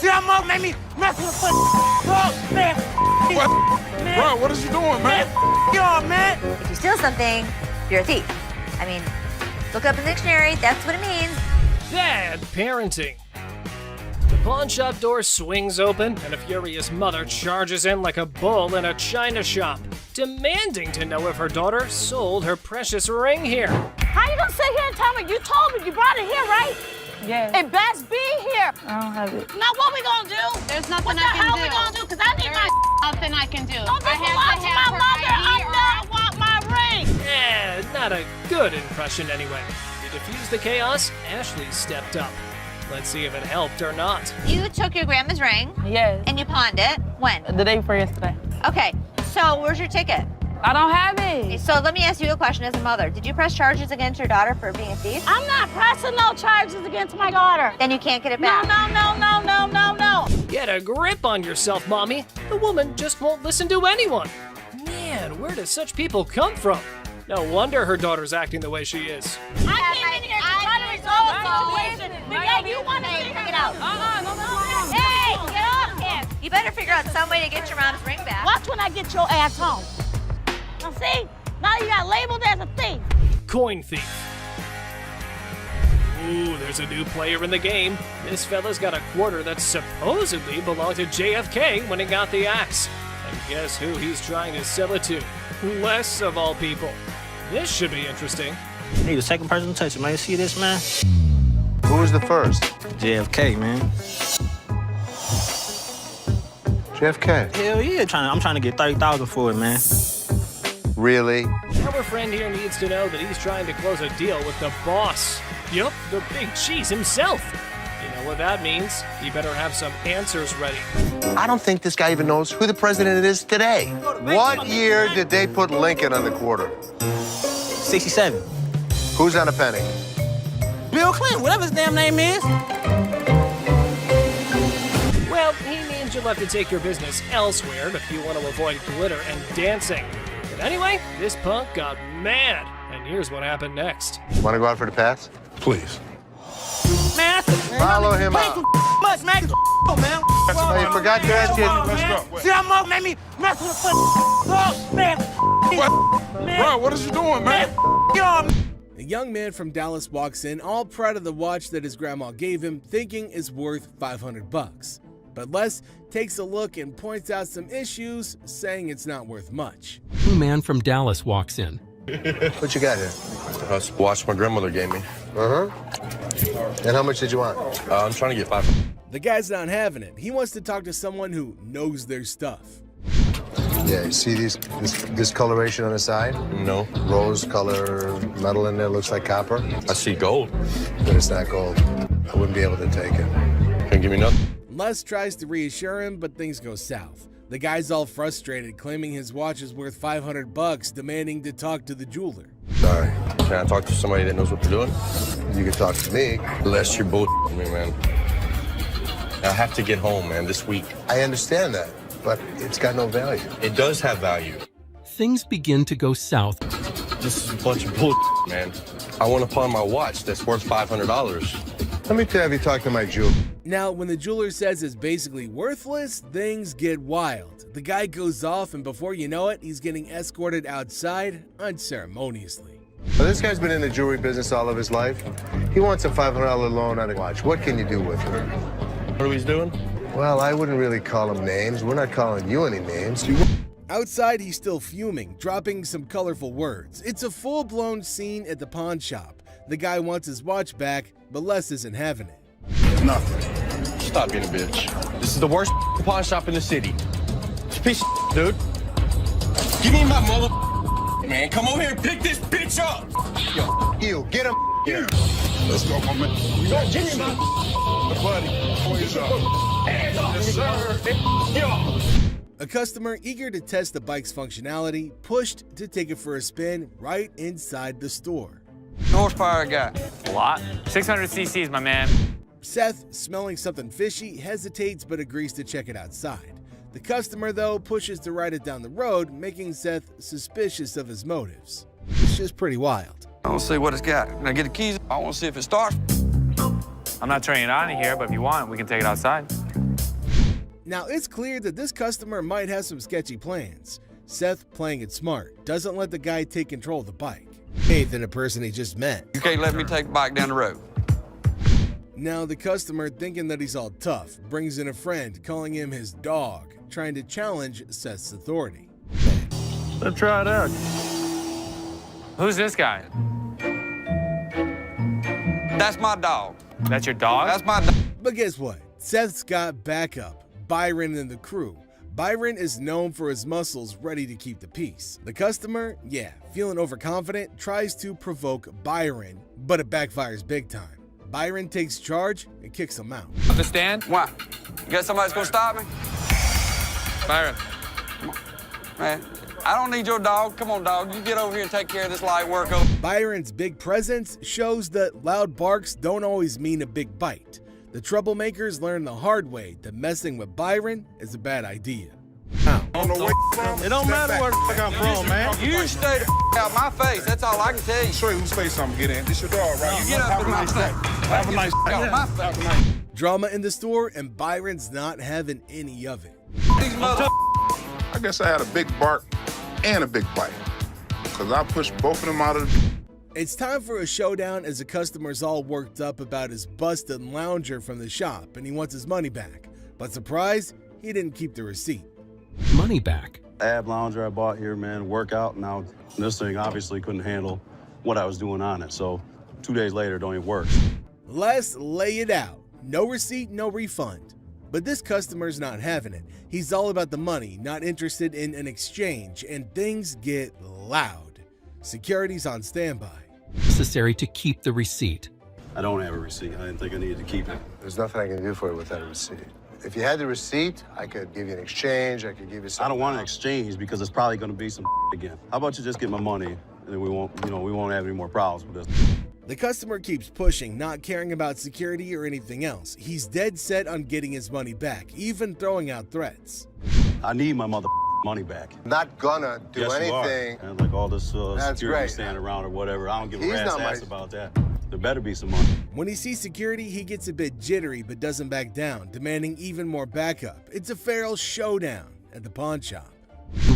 See how Mo made me mess with the oh, man. What? Bro, what is you doing, man? Y'all, man. If you steal something, you're a thief. I mean, look up in the dictionary, that's what it means. Bad parenting. The pawn shop door swings open, and a furious mother charges in like a bull in a china shop, demanding to know if her daughter sold her precious ring here. How you gonna sit here and tell me? You told me you brought it here, right? Yeah. It best be here. I don't have it. Now what we gonna do? There's nothing What the I can hell do. we gonna do? Cause I need my Nothing I can do. Don't I this belong to my mother. I want my ring. Not a good impression anyway. To diffuse the chaos, Ashley stepped up. Let's see if it helped or not. You took your grandma's ring Yes. and you pawned it. When? The day before yesterday. Okay, so where's your ticket? I don't have it. So let me ask you a question as a mother. Did you press charges against your daughter for being a thief? I'm not pressing no charges against my daughter. Then you can't get it No, back. no. Get a grip on yourself, Mommy. The woman just won't listen to anyone. Man, where do such people come from? No wonder her daughter's acting the way she is. I came in here to try to resolve the situation. Because you want to Hey, figure get out. Hey, get off him. You better figure out some way to get your mom's ring back. Watch when I get your ass home. Now see? Now you got labeled as a thief. Coin thief. Ooh, there's a new player in the game. This fella's got a quarter that supposedly belonged to JFK when he got the axe. And guess who he's trying to sell it to? Les, of all people. This should be interesting. Hey, the second person to touch it, man. You see this, man? Who was the first? JFK, man. JFK. Hell yeah, I'm trying to get 30,000 for it, man. Really? Our friend here needs to know that he's trying to close a deal with the boss. Yup, the big cheese himself. You know what that means? He better have some answers ready. I don't think this guy even knows who the president is today. What year did they put Lincoln on the quarter? 67. Who's on a penny? Bill Clinton, whatever his damn name is. Well, he means you'll have to take your business elsewhere if you want to avoid glitter and dancing. But anyway, this punk got mad, and here's what happened next. Want to go out for the pass? Please. Man, Follow him out. much, man. Man. Oh, you forgot to ask Let's you. go. See how Mo made me mess with the oh, man. What? Bro, what is you doing, man? Y'all, A young man from Dallas walks in, all proud of the watch that his grandma gave him, thinking it's worth 500 bucks. But Les takes a look and points out some issues, saying it's not worth much. A man from Dallas walks in. What you got here? That's the watch my grandmother gave me. Uh-huh. And how much did you want? I'm trying to get 500. The guy's not having it. He wants to talk to someone who knows their stuff. Yeah, you see this discoloration on the side? No. Rose color metal in there, looks like copper. I see gold. But it's not gold. I wouldn't be able to take it. Can't give me nothing. Les tries to reassure him, but things go south. The guy's all frustrated, claiming his watch is worth 500 bucks, demanding to talk to the jeweler. Sorry. Can I talk to somebody that knows what they're doing? You can talk to me. Unless you're bullshitting me, man. I have to get home, man, this week. I understand that, but it's got no value. It does have value. Things begin to go south. This is a bunch of bullshit, man. I want to pawn my watch that's worth $500. Let me have you talk to my jeweler. Now, when the jeweler says it's basically worthless, things get wild. The guy goes off, and before you know it, he's getting escorted outside unceremoniously. Well, this guy's been in the jewelry business all of his life. He wants a $500 loan on a watch. What can you do with it? What are we doing? Well, I wouldn't really call him names. We're not calling you any names. Outside, he's still fuming, dropping some colorful words. It's a full-blown scene at the pawn shop. The guy wants his watch back, but Les isn't having it. Nothing. Stop being a bitch. This is the worst pawn shop in the city. It's a piece of dude. Give me my mother. Man, come over here and pick this bitch up. Yo, you, get him here. Let's go, my man. Yo, give me my buddy. Poise up. Yes, sir. Yo. A customer eager to test the bike's functionality pushed to take it for a spin right inside the store. Horsepower I got? A lot. 600 cc's, my man. Seth, smelling something fishy, hesitates but agrees to check it outside. The customer, though, pushes to ride it down the road, making Seth suspicious of his motives. It's just pretty wild. I want to see what it's got. Can I get the keys? I want to see if it starts. I'm not turning it on in here, but if you want, we can take it outside. Now, it's clear that this customer might have some sketchy plans. Seth, playing it smart, doesn't let the guy take control of the bike. Than a person he just met. You can't let me take the bike down the road. Now, the customer, thinking that he's all tough, brings in a friend, calling him his dog, trying to challenge Seth's authority. Let's try it out. Who's this guy? That's my dog. That's your dog? That's my dog. But guess what? Seth's got backup, Byron and the crew. Byron is known for his muscles ready to keep the peace. The customer, feeling overconfident, tries to provoke Byron, but it backfires big time. Byron takes charge and kicks him out. Understand? Why? You got somebody that's gonna stop me? Byron. Man, I don't need your dog. Come on, dog. You get over here and take care of this light work. Byron's big presence shows that loud barks don't always mean a big bite. The troublemakers learn the hard way that messing with Byron is a bad idea. Now, It don't matter where the fuck I'm from, man. You stay the out my face. That's all I can tell you. Show you whose face I'm getting. This your dog, right? You get up in my face. Have a nice day. Out my face. drama in the store, and Byron's not having any of it. I guess I had a big bark and a big bite, because I pushed both of them out of the... It's time for a showdown as the customer's all worked up about his busted lounger from the shop and he wants his money back. But surprise, he didn't keep the receipt. Money back. Ab lounger I bought here, man, workout. Now, this thing obviously couldn't handle what I was doing on it. So 2 days later, it don't even work. Let's lay it out. No receipt, no refund. But this customer's not having it. He's all about the money, not interested in an exchange, and things get loud. Security's on standby. Necessary to keep the receipt. I don't have a receipt. I didn't think I needed to keep it. There's nothing I can do for you without a receipt. If you had the receipt, I could give you an exchange. I could give you something. I don't want an exchange because it's probably going to be some again. How about you just get my money and then we won't have any more problems with this. The customer keeps pushing, not caring about security or anything else. He's dead set on getting his money back, even throwing out threats. I need my money back. Not gonna do yes, anything. And like all this security great. standing around or whatever. I don't give a He's rat's not ass my- about that. There better be some money. When he sees security, he gets a bit jittery but doesn't back down, demanding even more backup. It's a feral showdown at the pawn shop.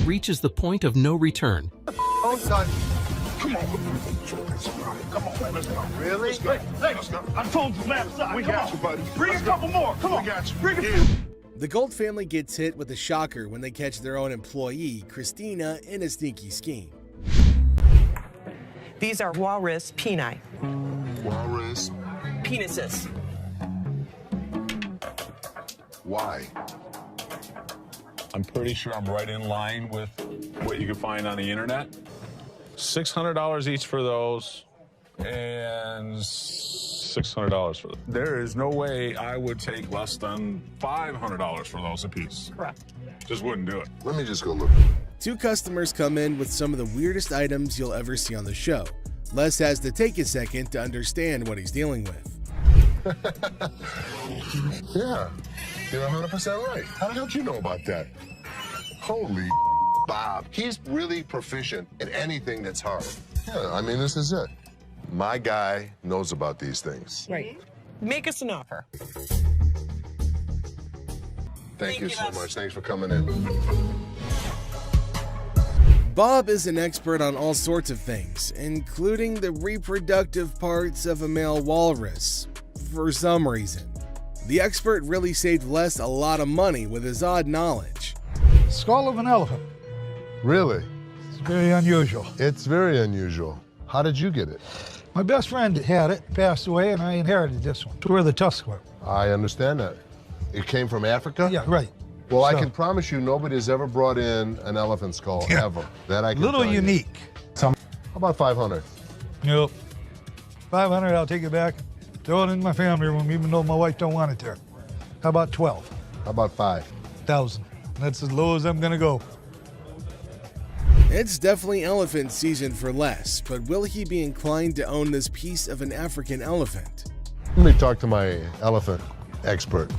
Reaches the point of no return. Oh, son. Come on. Come on, man. Let's go. Really? Let's go. I told you last time. We got you, buddy. Bring a couple more. Come on. We got you. Bring a Yeah. The Gold family gets hit with a shocker when they catch their own employee, Christina, in a sneaky scheme. These are walrus peni. Walrus. Penises. Why? I'm pretty sure I'm right in line with what you can find on the internet. $600 each for those, and $600 for them. There is no way I would take less than $500 for those apiece. Correct. Just wouldn't do it. Let me just go look. Two customers come in with some of the weirdest items you'll ever see on the show. Les has to take a second to understand what he's dealing with. Yeah, you're 100% right. How the hell did you know about that? Holy Bob. He's really proficient in anything that's hard. Yeah, I mean, this is it. My guy knows about these things. Right. Make us an offer. Thank you so much. Thanks for coming in. Bob is an expert on all sorts of things, including the reproductive parts of a male walrus, for some reason. The expert really saved Les a lot of money with his odd knowledge. Skull of an elephant. Really? It's very unusual. It's very unusual. How did you get it? My best friend had it, passed away, and I inherited this one. It's where the tusks were. I understand that. It came from Africa? Yeah, right. Well, I So- can promise you nobody's ever brought in an elephant skull, ever. That I can Little tell you. unique. How about 500? Nope. 500, I'll take it back. Throw it in my family room, even though my wife don't want it there. How about 12? How about 5,000? That's as low as I'm gonna go. It's definitely elephant season for Les, but will he be inclined to own this piece of an African elephant? Let me talk to my elephant expert.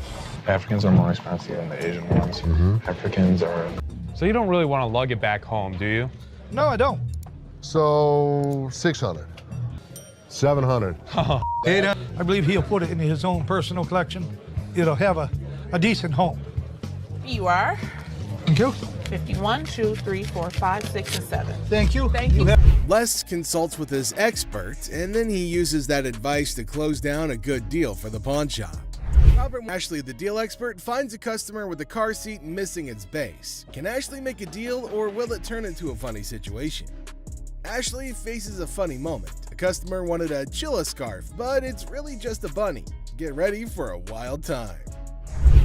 Africans are more expensive than the Asian ones. Africans are... So you don't really want to lug it back home, do you? No, I don't. So 600, 700. 800. I believe he'll put it in his own personal collection. It'll have a decent home. You are. Thank you. 51, 2, 3, 4, 5, 6, and 7. Thank you. Thank you. Les consults with his expert, and then he uses that advice to close down a good deal for the pawn shop. Robert Ashley, the deal expert, finds a customer with a car seat missing its base. Can Ashley make a deal, or will it turn into a funny situation? Ashley faces a funny moment. A customer wanted a Chilla scarf, but it's really just a bunny. Get ready for a wild time.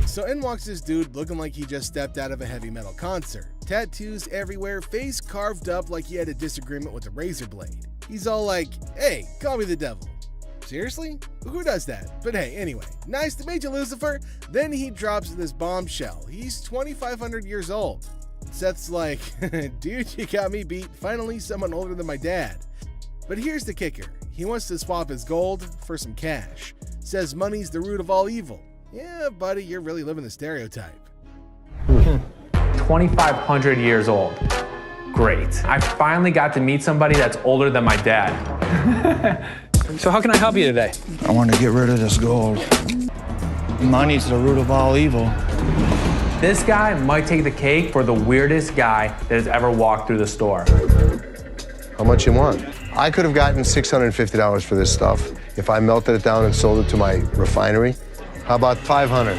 So in walks this dude looking like he just stepped out of a heavy metal concert. Tattoos everywhere, face carved up like he had a disagreement with a razor blade. He's all like, hey, call me the devil. Seriously? Who does that? But hey, anyway, nice to meet you, Lucifer. Then he drops this bombshell. He's 2,500 years old. Seth's like, dude, you got me beat. Finally, someone older than my dad. But here's the kicker. He wants to swap his gold for some cash. Says money's the root of all evil. Yeah, buddy, you're really living the stereotype. 2,500 years old. Great. I finally got to meet somebody that's older than my dad. So how can I help you today? I want to get rid of this gold. Money's the root of all evil. This guy might take the cake for the weirdest guy that has ever walked through the store. How much you want? I could have gotten $650 for this stuff if I melted it down and sold it to my refinery. How about $500?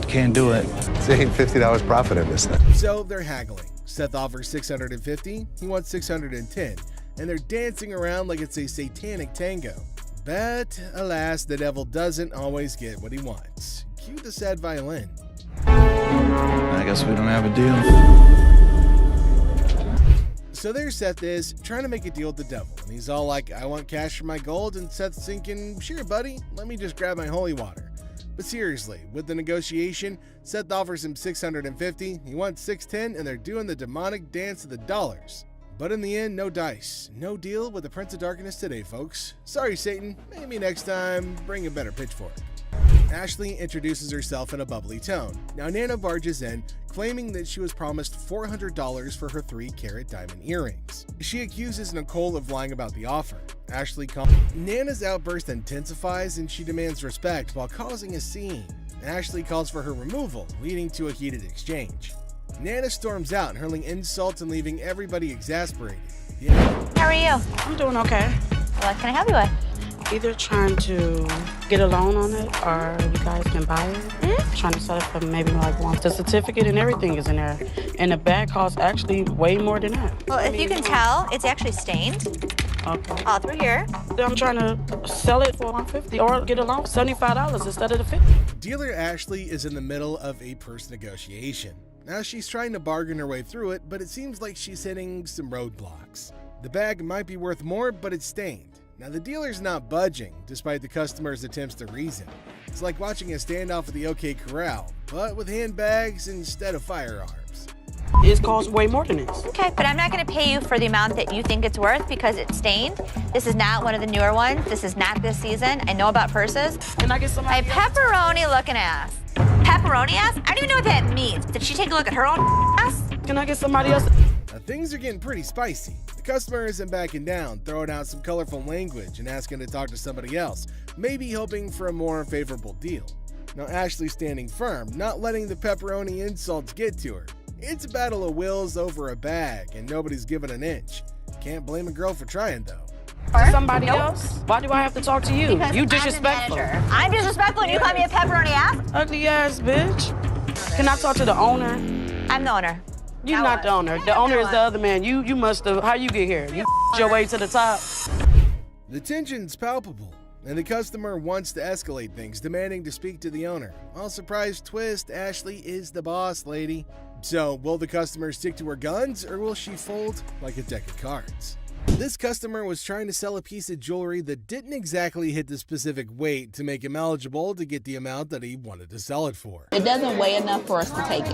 Can't do it. It's $50 profit in this thing. So they're haggling. Seth offers $650, he wants $610, and they're dancing around like it's a satanic tango. But alas, the devil doesn't always get what he wants. Cue the sad violin. I guess we don't have a deal. So there Seth is, trying to make a deal with the devil, and he's all like, I want cash for my gold, and Seth's thinking, sure buddy, let me just grab my holy water. But seriously, with the negotiation, Seth offers him $650, he wants $610, and they're doing the demonic dance of the dollars. But in the end, no dice. No deal with the Prince of Darkness today, folks. Sorry, Satan. Maybe next time, bring a better pitchfork. Ashley introduces herself in a bubbly tone. Now Nana barges in, claiming that she was promised $400 for her 3-carat diamond earrings. She accuses Nicole of lying about the offer. Ashley Nana's outburst intensifies and she demands respect while causing a scene. Ashley calls for her removal, leading to a heated exchange. Nana storms out, hurling insults and leaving everybody exasperated. How are you? I'm doing okay. What can I help you with? Either trying to get a loan on it or you guys can buy it. Trying to sell it for maybe like one. The certificate and everything is in there. And the bag costs actually way more than that. Well, if you can tell, it's actually stained. Okay. All through here. I'm trying to sell it for $150 or get a loan $75 instead of the $50. Dealer Ashley is in the middle of a purse negotiation. Now she's trying to bargain her way through it, but it seems like she's hitting some roadblocks. The bag might be worth more, but it's stained. Now the dealer's not budging, despite the customer's attempts to reason. It's like watching a standoff at the OK Corral, but with handbags instead of firearms. It costs way more than this. Okay, but I'm not going to pay you for the amount that you think it's worth because it's stained. This is not one of the newer ones. This is not this season. I know about purses. Can I get some? A pepperoni-looking ass. Pepperoni ass? I don't even know what that means. Did she take a look at her own ass? Can I get somebody else? Now, things are getting pretty spicy. The customer isn't backing down, throwing out some colorful language and asking to talk to somebody else, maybe hoping for a more favorable deal. Now Ashley's standing firm, not letting the pepperoni insults get to her. It's a battle of wills over a bag, and nobody's giving an inch. Can't blame a girl for trying, though. Somebody else? Why do I have to talk to you? Because You disrespectful. I'm disrespectful and you call me a pepperoni ass? Ugly ass bitch. Can I talk to the owner? I'm the owner. You're not the owner. The owner is the other man. You must have. How you get here? You your way to the top. The tension's palpable, and the customer wants to escalate things, demanding to speak to the owner. All surprise twist, Ashley is the boss lady. So, will the customer stick to her guns, or will she fold like a deck of cards? This customer was trying to sell a piece of jewelry that didn't exactly hit the specific weight to make him eligible to get the amount that he wanted to sell it for. It doesn't weigh enough for us to take it.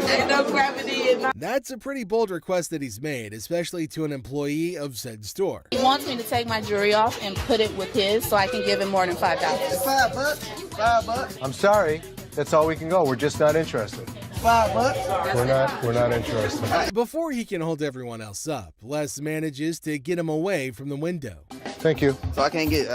Ain't no gravity in my... That's a pretty bold request that he's made, especially to an employee of said store. He wants me to take my jewelry off and put it with his so I can give him more than $5. $5. I'm sorry. That's all we can go. We're just not interested. $5. We're not interested. Before he can hold everyone else up, Les manages to get him away from the window. Thank you. So I can't get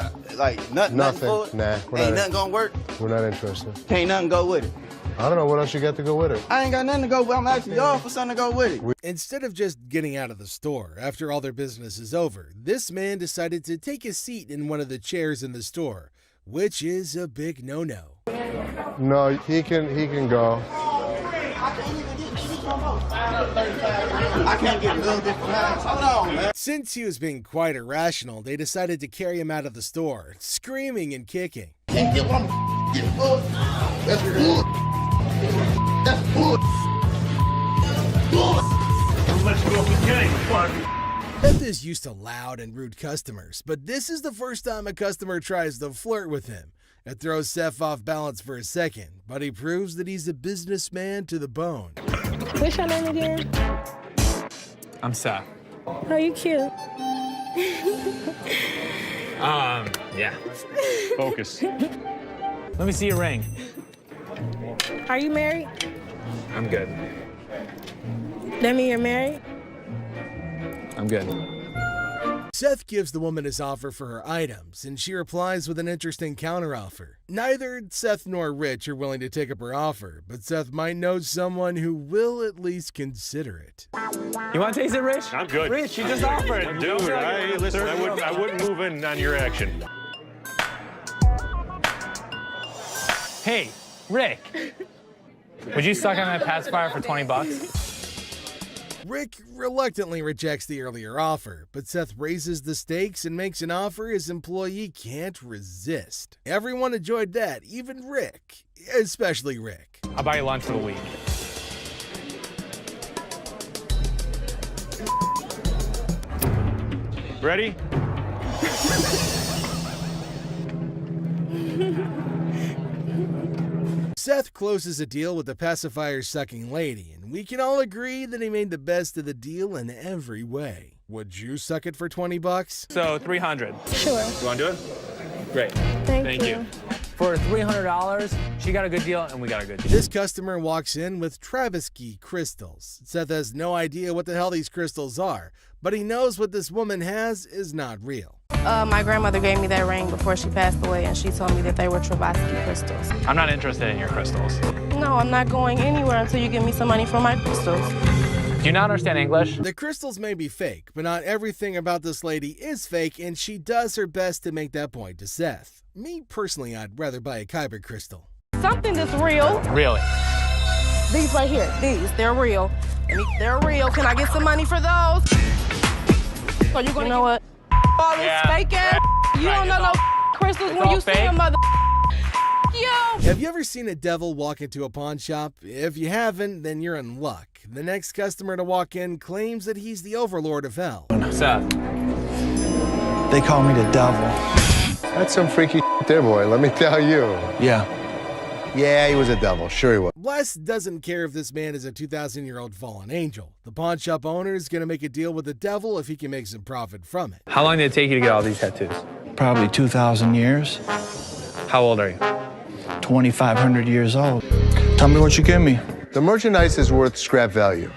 nothing for it? Nah. Ain't nothing gonna work? We're not interested. Can't nothing go with it. I don't know what else you got to go with it. I ain't got nothing to go with. I'm asking y'all for something to go with it. Instead of just getting out of the store after all their business is over, this man decided to take a seat in one of the chairs in the store, which is a big no-no. No, he can go. I can't get a little bit from that. Hold on, man. Since he was being quite irrational, they decided to carry him out of the store, screaming and kicking. Can't get what I'm getting for. That's bull. That's bull. Let's go up the game, buddy. Seth is used to loud and rude customers, but this is the first time a customer tries to flirt with him. It throws Seth off balance for a second, but he proves that he's a businessman to the bone. What's your name again? I'm Seth. Oh, you cute. Yeah. Focus. Let me see your ring. Are you married? I'm good. That mean you're married? I'm good. Seth gives the woman his offer for her items, and she replies with an interesting counteroffer. Neither Seth nor Rich are willing to take up her offer, but Seth might know someone who will at least consider it. You want to taste it, Rich? I'm good. Rich, you just offered. Dude, listen, I wouldn't move in on your action. Hey, Rick. Would you suck on that pacifier for 20 bucks? Rick reluctantly rejects the earlier offer, but Seth raises the stakes and makes an offer his employee can't resist. Everyone enjoyed that, even Rick, especially Rick. I'll buy you lunch for the week. Ready? Seth closes a deal with the pacifier-sucking lady, and we can all agree that he made the best of the deal in every way. Would you suck it for 20 bucks? So 300. Sure. You want to do it? Great. Thank you. For $300, she got a good deal and we got a good deal. This customer walks in with Travisky crystals. Seth has no idea what the hell these crystals are, but he knows what this woman has is not real. My grandmother gave me that ring before she passed away, and she told me that they were Travisky crystals. I'm not interested in your crystals. No, I'm not going anywhere until you give me some money for my crystals. Do you not understand English? The crystals may be fake, but not everything about this lady is fake, and she does her best to make that point to Seth. Me, personally, I'd rather buy a Kyber crystal. Something that's real. Really? These right here, they're real. They're real. Can I get some money for those? So you know what? All this fake ass. You don't know no crystals when you see a mother. You. Have you ever seen a devil walk into a pawn shop? If you haven't, then you're in luck. The next customer to walk in claims that he's the overlord of hell. Seth. They call me the devil. That's some freaky there, boy, let me tell you. Yeah. Yeah, he was a devil. Sure he was. Les doesn't care if this man is a 2,000-year-old fallen angel. The pawn shop owner is going to make a deal with the devil if he can make some profit from it. How long did it take you to get all these tattoos? Probably 2,000 years. How old are you? 2,500 years old. Tell me what you give me. The merchandise is worth scrap value.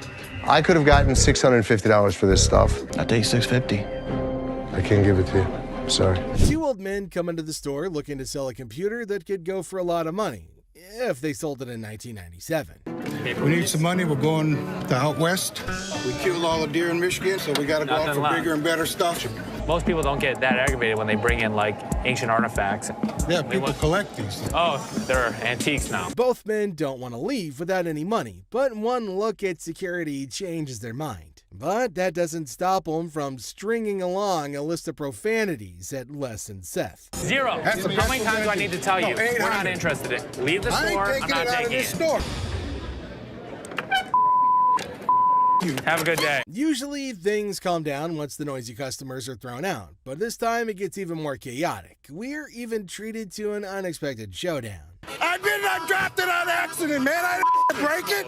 I could have gotten $650 for this stuff. I take $650. I can't give it to you. Sorry. Two old men come into the store looking to sell a computer that could go for a lot of money, if they sold it in 1997. We need some money. We're going to out west. We killed all the deer in Michigan, so we got to go out for bigger and better stuff. Most people don't get that aggravated when they bring in, like, ancient artifacts. Yeah, people collect these. Oh, they're antiques now. Both men don't want to leave without any money, but one look at security changes their mind. But that doesn't stop them from stringing along a list of profanities at Les and Seth. 0. How many times do I need to tell you? We're not interested in. Leave the store. I'm not taking it. Have a good day. Usually things calm down once the noisy customers are thrown out, but this time it gets even more chaotic. We're even treated to an unexpected showdown. I did not drop it on accident, man. I didn't break it.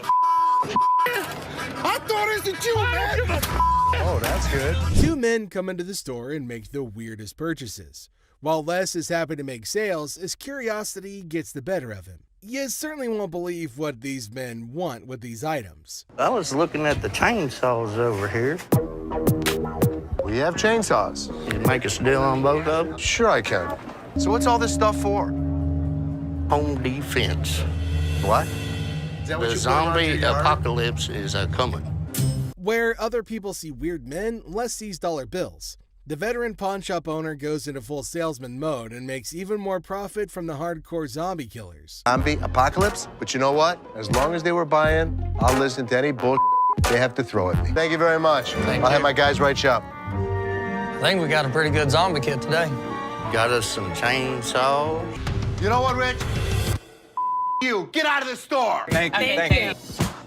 I thought it was you, man. Oh, that's good. Two men come into the store and make the weirdest purchases. While Les is happy to make sales, his curiosity gets the better of him. You certainly won't believe what these men want with these items. I was looking at the chainsaws over here. We have chainsaws. You make us deal on both of them? Sure I can. So what's all this stuff for? Home defense. What? Is that what The you put around zombie your yard? apocalypse is coming. Where other people see weird men, Les sees dollar bills. The veteran pawn shop owner goes into full salesman mode and makes even more profit from the hardcore zombie killers. Zombie apocalypse? But you know what? As long as they were buying, I'll listen to any bull they have to throw at me. Thank you very much. I'll have my guys write you up. I think we got a pretty good zombie kit today. Got us some chainsaws. You know what, Rich? You, get out of the store. Thank you.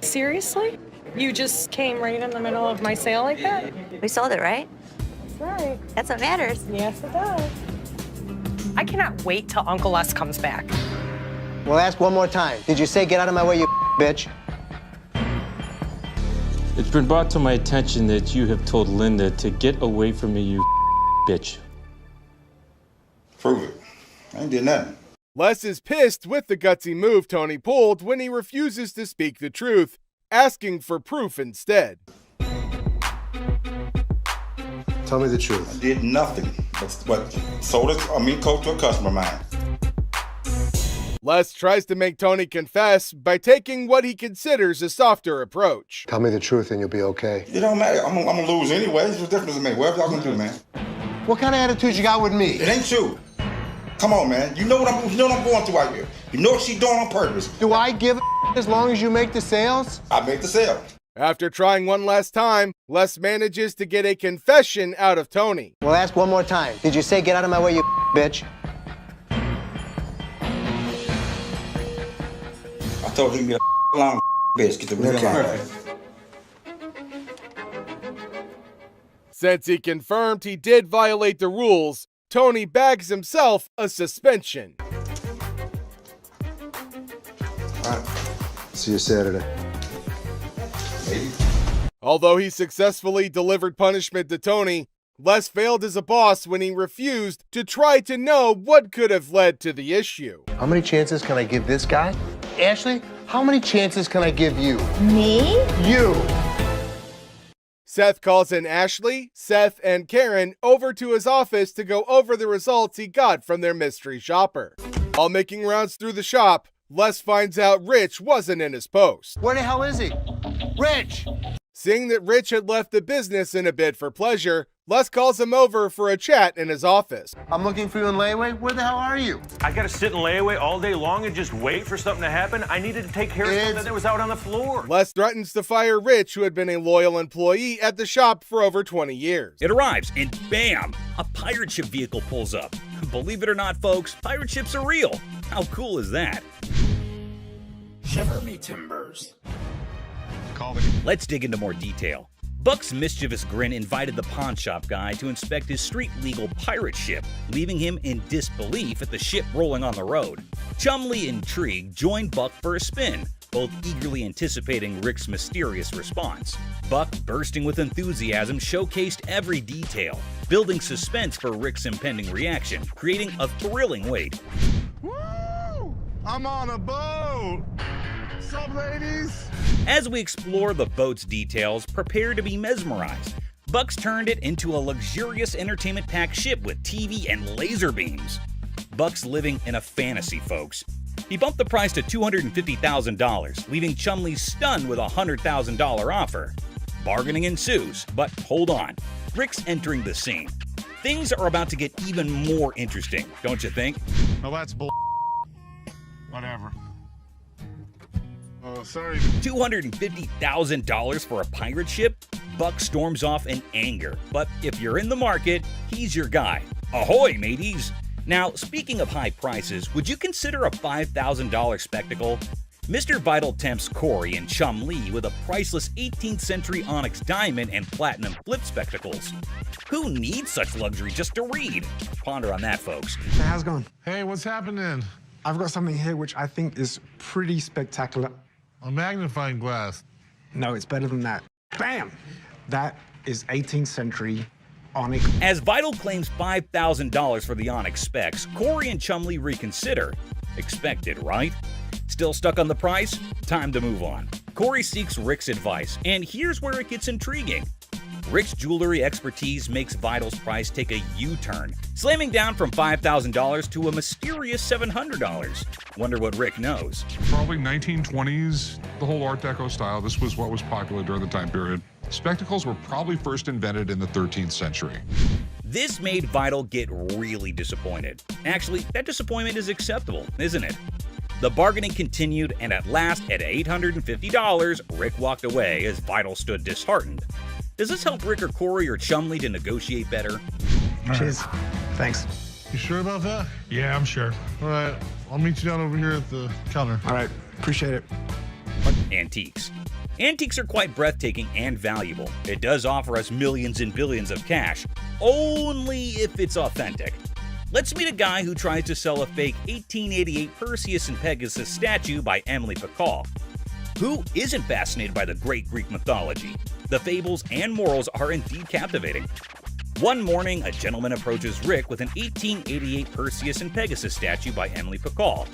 Seriously? You just came right in the middle of my sale like that? We sold it, right? That's right. That's what matters. Yes, it does. I cannot wait till Uncle Les comes back. Well, ask one more time. Did you say get out of my way, you bitch? It's been brought to my attention that you have told Linda to get away from me, you bitch. Prove it. I ain't did nothing. Les is pissed with the gutsy move Tony pulled when he refuses to speak the truth, asking for proof instead. Tell me the truth. I did nothing but sold coat to a customer of mine. Les tries to make Tony confess by taking what he considers a softer approach. Tell me the truth and you'll be okay. It don't matter. I'm gonna lose anyway. What's the difference to me? Whatever y'all gonna do, man. What kind of attitude you got with me? It ain't you. Come on, man. You know what I'm going through out here. You know what she's doing on purpose. Do I give a as long as you make the sales? I make the sale. After trying one last time, Les manages to get a confession out of Tony. Well, ask one more time. Did you say get out of my way, you bitch? I told you to be a long bitch. Get the real line. Since he confirmed he did violate the rules, Tony bags himself a suspension. All right. See you Saturday. Maybe. Although he successfully delivered punishment to Tony, Les failed as a boss when he refused to try to know what could have led to the issue. How many chances can I give this guy? Ashley, how many chances can I give you? Me? You! Seth calls in Ashley, Seth, and Karen over to his office to go over the results he got from their mystery shopper. While making rounds through the shop, Les finds out Rich wasn't in his post. Where the hell is he? Rich! Seeing that Rich had left the business in a bid for pleasure, Les calls him over for a chat in his office. I'm looking for you in layaway. Where the hell are you? I gotta sit in layaway all day long and just wait for something to happen. I needed to take care of something that was out on the floor. Les threatens to fire Rich, who had been a loyal employee at the shop for over 20 years. It arrives, and bam! A pirate ship vehicle pulls up. Believe it or not, folks, pirate ships are real. How cool is that? Shiver me timbers. Let's dig into more detail. Buck's mischievous grin invited the pawn shop guy to inspect his street-legal pirate ship, leaving him in disbelief at the ship rolling on the road. Chumlee, intrigued, joined Buck for a spin, both eagerly anticipating Rick's mysterious response. Buck, bursting with enthusiasm, showcased every detail, building suspense for Rick's impending reaction, creating a thrilling wait. Woo! I'm on a boat! What's up, ladies? As we explore the boat's details, prepare to be mesmerized. Buck's turned it into a luxurious entertainment-packed ship with TV and laser beams. Buck's living in a fantasy, folks. He bumped the price to $250,000, leaving Chumlee stunned with a $100,000 offer. Bargaining ensues, but hold on. Rick's entering the scene. Things are about to get even more interesting, don't you think? No, that's bull. Whatever. Oh, sorry. $250,000 for a pirate ship? Buck storms off in anger. But if you're in the market, he's your guy. Ahoy, mateys! Now, speaking of high prices, would you consider a $5,000 spectacle? Mr. Vital tempts Corey and Chumlee with a priceless 18th century onyx diamond and platinum flip spectacles. Who needs such luxury just to read? Ponder on that, folks. Hey, how's it going? Hey, what's happening? I've got something here which I think is pretty spectacular. A magnifying glass. No, it's better than that. Bam! That is 18th century onyx. As Vital claims $5,000 for the onyx specs, Corey and Chumlee reconsider. Expected, right? Still stuck on the price? Time to move on. Corey seeks Rick's advice, and here's where it gets intriguing. Rick's jewelry expertise makes Vital's price take a U-turn, slamming down from $5,000 to a mysterious $700. Wonder what Rick knows. Probably 1920s, the whole Art Deco style. This was what was popular during the time period. Spectacles were probably first invented in the 13th century. This made Vital get really disappointed. Actually, that disappointment is acceptable, isn't it? The bargaining continued, and at last, at $850, Rick walked away as Vital stood disheartened. Does this help Rick or Corey or Chumley to negotiate better? Cheers. Thanks. You sure about that? Yeah, I'm sure. All right, I'll meet you down over here at the counter. All right, appreciate it. Antiques. Antiques are quite breathtaking and valuable. It does offer us millions and billions of cash, only if it's authentic. Let's meet a guy who tries to sell a fake 1888 Perseus and Pegasus statue by Emily Pacall. Who isn't fascinated by the great Greek mythology? The fables and morals are indeed captivating. One morning, a gentleman approaches Rick with an 1888 Perseus and Pegasus statue by Emily Pacall.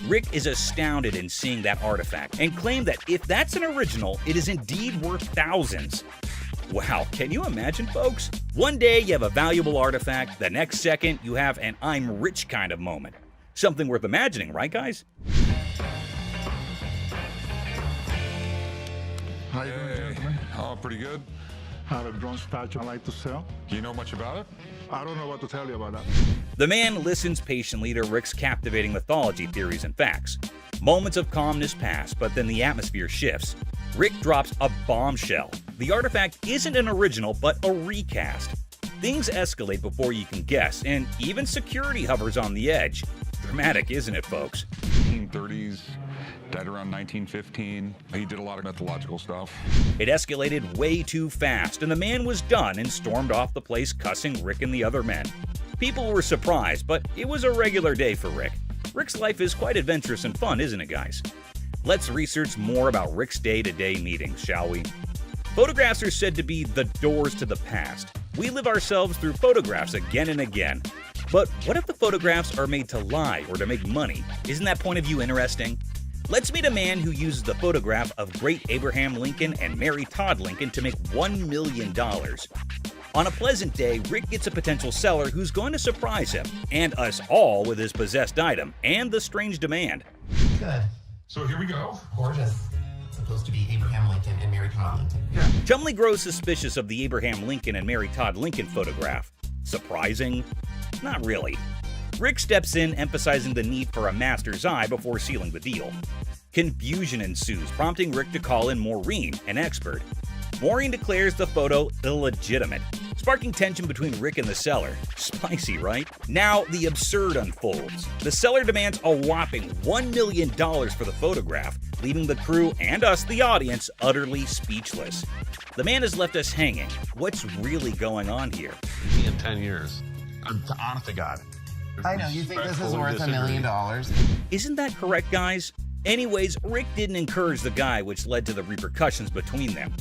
Rick is astounded in seeing that artifact and claimed that if that's an original, it is indeed worth thousands. Wow, can you imagine, folks? One day you have a valuable artifact, the next second you have an I'm rich kind of moment. Something worth imagining, right, guys? How you doing, gentlemen? Oh, pretty good. I have a bronze statue I'd like to sell. Do you know much about it? I don't know what to tell you about that. The man listens patiently to Rick's captivating mythology theories and facts. Moments of calmness pass, but then the atmosphere shifts. Rick drops a bombshell. The artifact isn't an original, but a recast. Things escalate before you can guess, and even security hovers on the edge. Dramatic, isn't it, folks? 1930s, died around 1915. He did a lot of mythological stuff. It escalated way too fast, and the man was done and stormed off the place cussing Rick and the other men. People were surprised, but it was a regular day for Rick. Rick's life is quite adventurous and fun, isn't it, guys? Let's research more about Rick's day-to-day meetings, shall we? Photographs are said to be the doors to the past. We live ourselves through photographs again and again. But what if the photographs are made to lie or to make money? Isn't that point of view interesting? Let's meet a man who uses the photograph of great Abraham Lincoln and Mary Todd Lincoln to make $1 million. On a pleasant day, Rick gets a potential seller who's going to surprise him and us all with his possessed item and the strange demand. Good. So here we go. Gorgeous. It's supposed to be Abraham Lincoln and Mary Todd Lincoln. Yeah. Chumley grows suspicious of the Abraham Lincoln and Mary Todd Lincoln photograph. Surprising? Not really. Rick steps in, emphasizing the need for a master's eye before sealing the deal. Confusion ensues, prompting Rick to call in Maureen, an expert. Maureen declares the photo illegitimate, sparking tension between Rick and the seller. Spicy, right? Now, the absurd unfolds. The seller demands a whopping $1 million for the photograph, leaving the crew and us, the audience, utterly speechless. The man has left us hanging. What's really going on here? In 10 years. Honest to God. I know, you think this is worth $1 million. Isn't that correct, guys? Anyways, Rick didn't encourage the guy, which led to the repercussions between them.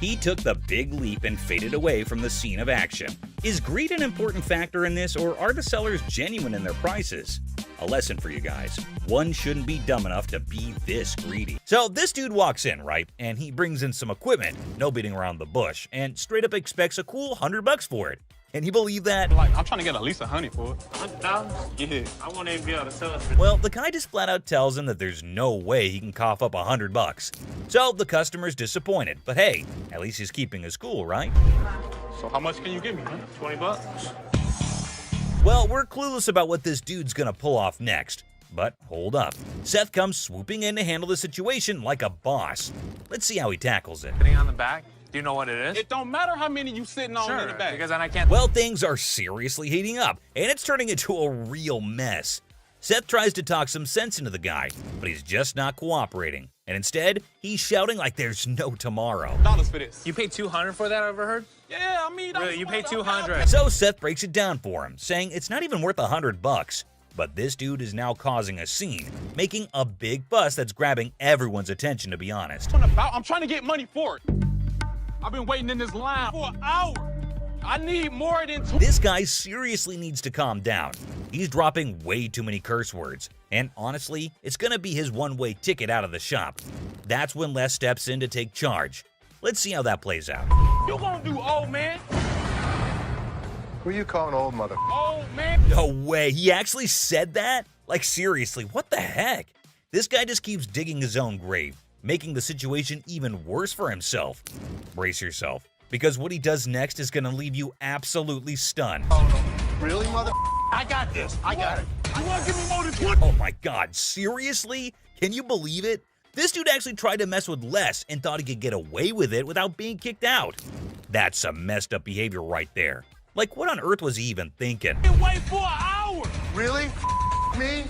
He took the big leap and faded away from the scene of action. Is greed an important factor in this, or are the sellers genuine in their prices? A lesson for you guys. One shouldn't be dumb enough to be this greedy. So this dude walks in, right? And he brings in some equipment, no beating around the bush, and straight up expects a cool $100 for it. Can you believe that? Like, I'm trying to get at least $100 for it. $100,000? Yeah. I won't even be able to sell it. Well, the guy just flat out tells him that there's no way he can cough up $100. So the customer's disappointed, but hey, at least he's keeping his cool, right? So how much can you give me, man? $20. Well, we're clueless about what this dude's gonna pull off next. But hold up. Seth comes swooping in to handle the situation like a boss. Let's see how he tackles it. Sitting on the back? Do you know what it is? It don't matter how many you sitting on in the back. Because then I can't. Well, things are seriously heating up, and it's turning into a real mess. Seth tries to talk some sense into the guy, but he's just not cooperating. And instead, he's shouting like there's no tomorrow. Dollars for this. You paid $200 for that, I overheard? Yeah, I mean, really, you paid $200. So Seth breaks it down for him, saying it's not even worth $100. But this dude is now causing a scene, making a big fuss that's grabbing everyone's attention, to be honest. I'm trying to get money for it. I've been waiting in this line for an hour. I need more than two. This guy seriously needs to calm down. He's dropping way too many curse words. And honestly, it's gonna be his one-way ticket out of the shop. That's when Les steps in to take charge. Let's see how that plays out. You gonna do old man? Who you calling old mother? Old man? No way, he actually said that? Like seriously, what the heck? This guy just keeps digging his own grave, making the situation even worse for himself. Brace yourself, because what he does next is gonna leave you absolutely stunned. Really, mother? I got this. I got it. You wanna give me more than what? Oh my god, seriously? Can you believe it? This dude actually tried to mess with Les and thought he could get away with it without being kicked out. That's some messed up behavior right there. Like, what on earth was he even thinking? Wait for an hour. Really? Me?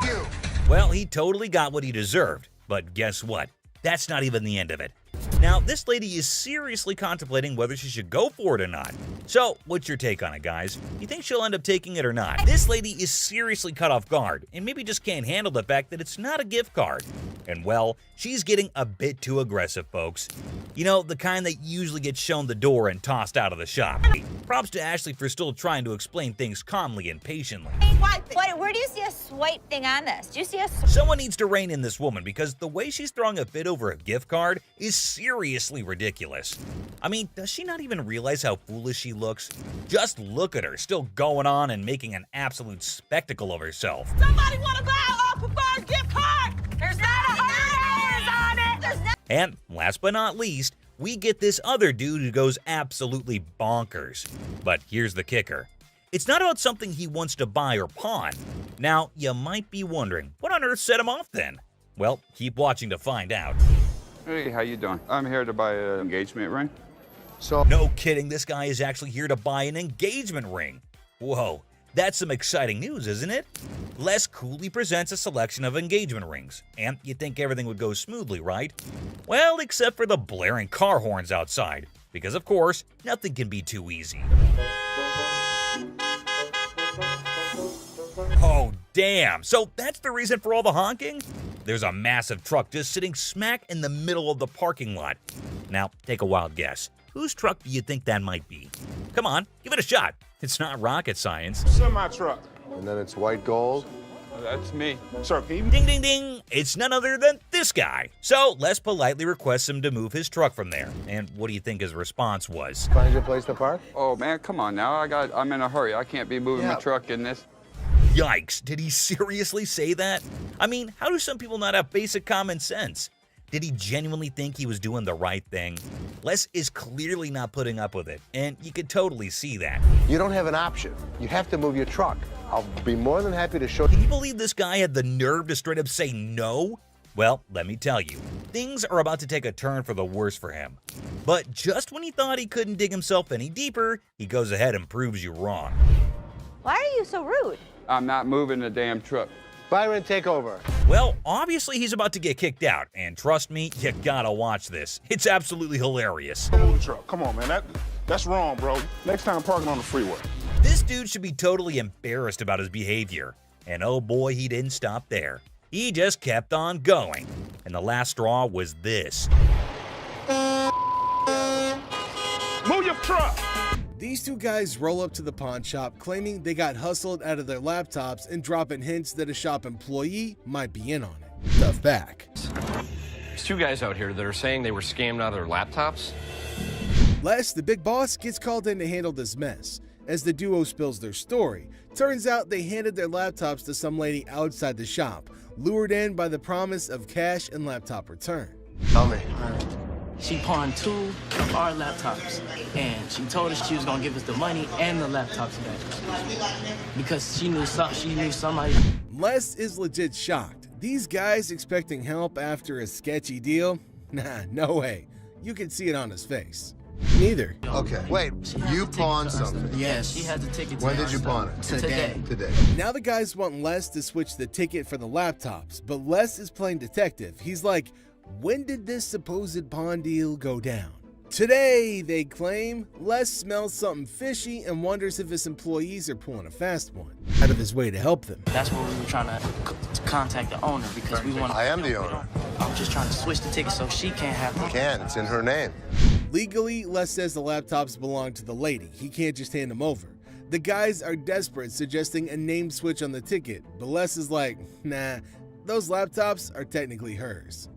You. Well, he totally got what he deserved. But guess what? That's not even the end of it. Now, this lady is seriously contemplating whether she should go for it or not. So, what's your take on it, guys? You think she'll end up taking it or not? This lady is seriously caught off guard and maybe just can't handle the fact that it's not a gift card. And well, she's getting a bit too aggressive, folks. You know, the kind that usually gets shown the door and tossed out of the shop. Props to Ashley for still trying to explain things calmly and patiently. Where do you see a swipe thing on this? Do you see a Someone needs to rein in this woman because the way she's throwing a fit over a gift card is seriously ridiculous. I mean, does she not even realize how foolish she looks? Just look at her, still going on and making an absolute spectacle of herself. Somebody want to buy a preferred gift card? There's not $100 on it. There's not. And last but not least, we get this other dude who goes absolutely bonkers. But here's the kicker. It's not about something he wants to buy or pawn. Now, you might be wondering, what on earth set him off then? Well, keep watching to find out. Hey, how you doing? I'm here to buy an engagement ring. No kidding, this guy is actually here to buy an engagement ring. Whoa, that's some exciting news, isn't it? Les coolly presents a selection of engagement rings, and you'd think everything would go smoothly, right? Well, except for the blaring car horns outside, because of course, nothing can be too easy. Oh, damn. So that's the reason for all the honking? There's a massive truck just sitting smack in the middle of the parking lot. Now, take a wild guess. Whose truck do you think that might be? Come on, give it a shot. It's not rocket science. Semi-truck. And then it's white gold. That's me. Sir, can you... Ding, ding, ding. It's none other than this guy. So Les politely requests him to move his truck from there. And what do you think his response was? Find your place to park? Oh, man, come on now. I'm in a hurry. I can't be moving my truck in this. Yikes, did he seriously say that? I mean, how do some people not have basic common sense? Did he genuinely think he was doing the right thing? Les is clearly not putting up with it, and you could totally see that. You don't have an option. You have to move your truck. I'll be more than happy to show you. Can you believe this guy had the nerve to straight up say no? Well, let me tell you, things are about to take a turn for the worse for him. But just when he thought he couldn't dig himself any deeper, he goes ahead and proves you wrong. Why are you so rude? I'm not moving the damn truck. Byron, take over. Well, obviously he's about to get kicked out, and trust me, you gotta watch this. It's absolutely hilarious. Move the truck. Come on, man. That's wrong, bro. Next time, parking on the freeway. This dude should be totally embarrassed about his behavior. And oh boy, he didn't stop there. He just kept on going. And the last straw was this. Move your truck! These two guys roll up to the pawn shop claiming they got hustled out of their laptops and dropping hints that a shop employee might be in on it. Tough back. There's two guys out here that are saying they were scammed out of their laptops. Les, the big boss, gets called in to handle this mess. As the duo spills their story, turns out they handed their laptops to some lady outside the shop, lured in by the promise of cash and laptop return. Tell me. She pawned 2 of our laptops, and she told us she was gonna give us the money and the laptops back because she knew somebody. Les is legit shocked. These guys expecting help after a sketchy deal? Nah, no way. You can see it on his face. Neither. Okay, wait, you pawned something? Yes, she has the ticket. When did you pawn it? Today. Now the guys want Les to switch the ticket for the laptops, but Les is playing detective. He's like, when did this supposed pawn deal go down? Today, they claim. Les smells something fishy and wonders if his employees are pulling a fast one, out of his way to help them. That's where we were trying to contact the owner because we want to... I am the owner. I was just trying to switch the ticket so she can't have them. You can, it's in her name. Legally, Les says the laptops belong to the lady. He can't just hand them over. The guys are desperate, suggesting a name switch on the ticket, but Les is like, nah, those laptops are technically hers.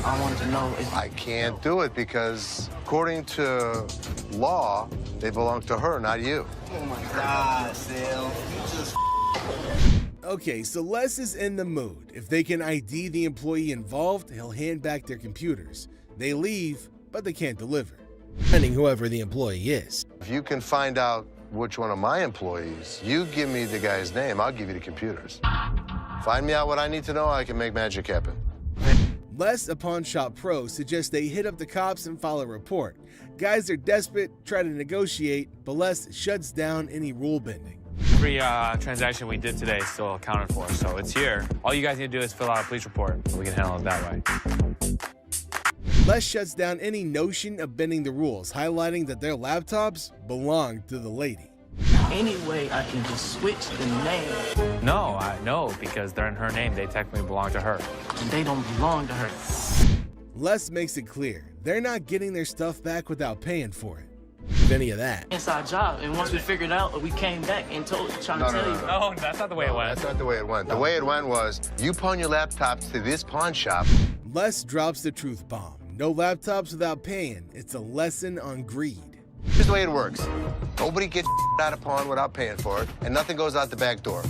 I wanted to know if... I can't do it because, according to law, they belong to her, not you. Oh my God, Sale. You just Okay, so Les is in the mood. If they can ID the employee involved, he'll hand back their computers. They leave, but they can't deliver, depending whoever the employee is. If you can find out which one of my employees, you give me the guy's name, I'll give you the computers. Find me out what I need to know, I can make magic happen. Les, a pawn shop pro, suggests they hit up the cops and file a report. Guys are desperate, try to negotiate, but Les shuts down any rule bending. Every transaction we did today is still accounted for, so it's here. All you guys need to do is fill out a police report, so we can handle it that way. Les shuts down any notion of bending the rules, highlighting that their laptops belong to the lady. Anyway, I can just switch the name. No, because they're in her name. They technically belong to her. And they don't belong to her. Les makes it clear they're not getting their stuff back without paying for it. If any of that. Inside job, and once we figured out, we came back and trying to tell you. No, that's not the way it went. That's not the way it went. The way it went was, you pawn your laptops to this pawn shop. Les drops the truth bomb. No laptops without paying. It's a lesson on greed. Here's the way it works. Nobody gets out of pawn without paying for it, and nothing goes out the back door.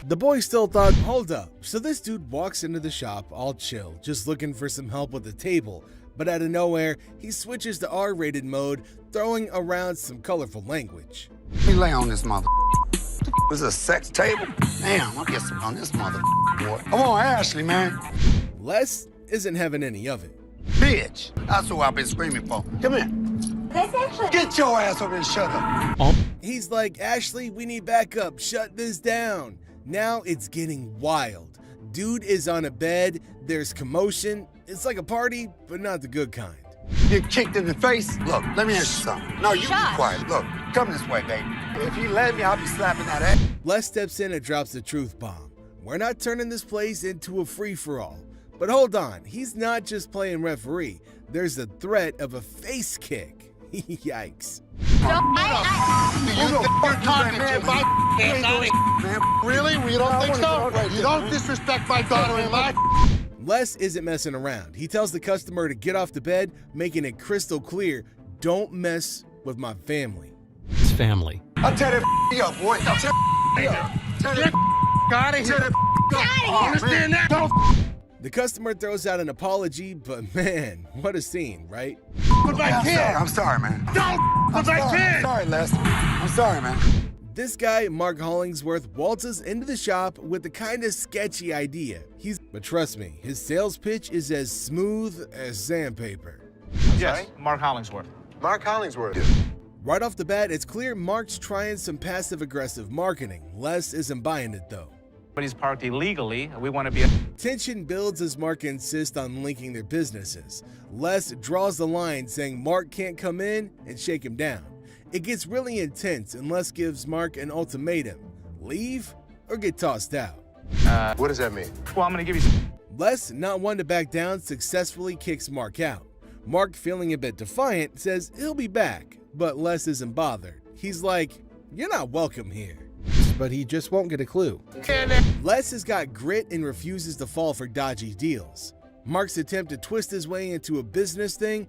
The boy still thought, hold up. So this dude walks into the shop all chill, just looking for some help with the table. But out of nowhere, he switches to R-rated mode, throwing around some colorful language. Let me lay on this mother. This is a sex table? Damn, I'll get some on this mother boy. Come on, Ashley, man. Les isn't having any of it. Bitch, that's what I've been screaming for. Come here. Get your ass over and shut up. He's like, Ashley, we need backup. Shut this down. Now it's getting wild. Dude is on a bed. There's commotion. It's like a party, but not the good kind. Get kicked in the face? Look, let me ask you something. No, you be quiet. Look, come this way, baby. If you let me, I'll be slapping that ass. Les steps in and drops the truth bomb. We're not turning this place into a free-for-all. But hold on, he's not just playing referee. There's the threat of a face kick. Yikes. Really? We don't think so? You don't disrespect my daughter-in-law? Les isn't messing around. He tells the customer to get off the bed, making it crystal clear, don't mess with my family. It's family. I'll tear that up, boy. I'll tear that up. Tear that out of here. Understand that? Don't. The customer throws out an apology, but man, what a scene, right? With my kid. I'm sorry, man. Don't with my kid. I'm sorry, Les. I'm sorry, man. This guy, Mark Hollingsworth, waltzes into the shop with the kind of sketchy idea. But trust me, his sales pitch is as smooth as sandpaper. Yes, Mark Hollingsworth. Mark Hollingsworth. Right off the bat, it's clear Mark's trying some passive-aggressive marketing. Les isn't buying it, though. But he's parked illegally, and we want to be... Tension builds as Mark insists on linking their businesses. Les draws the line, saying Mark can't come in and shake him down. It gets really intense, and Les gives Mark an ultimatum. Leave or get tossed out. What does that mean? Well, I'm going to give you some... Les, not one to back down, successfully kicks Mark out. Mark, feeling a bit defiant, says he'll be back, but Les isn't bothered. He's like, you're not welcome here. But he just won't get a clue. Les has got grit and refuses to fall for dodgy deals. Mark's attempt to twist his way into a business thing.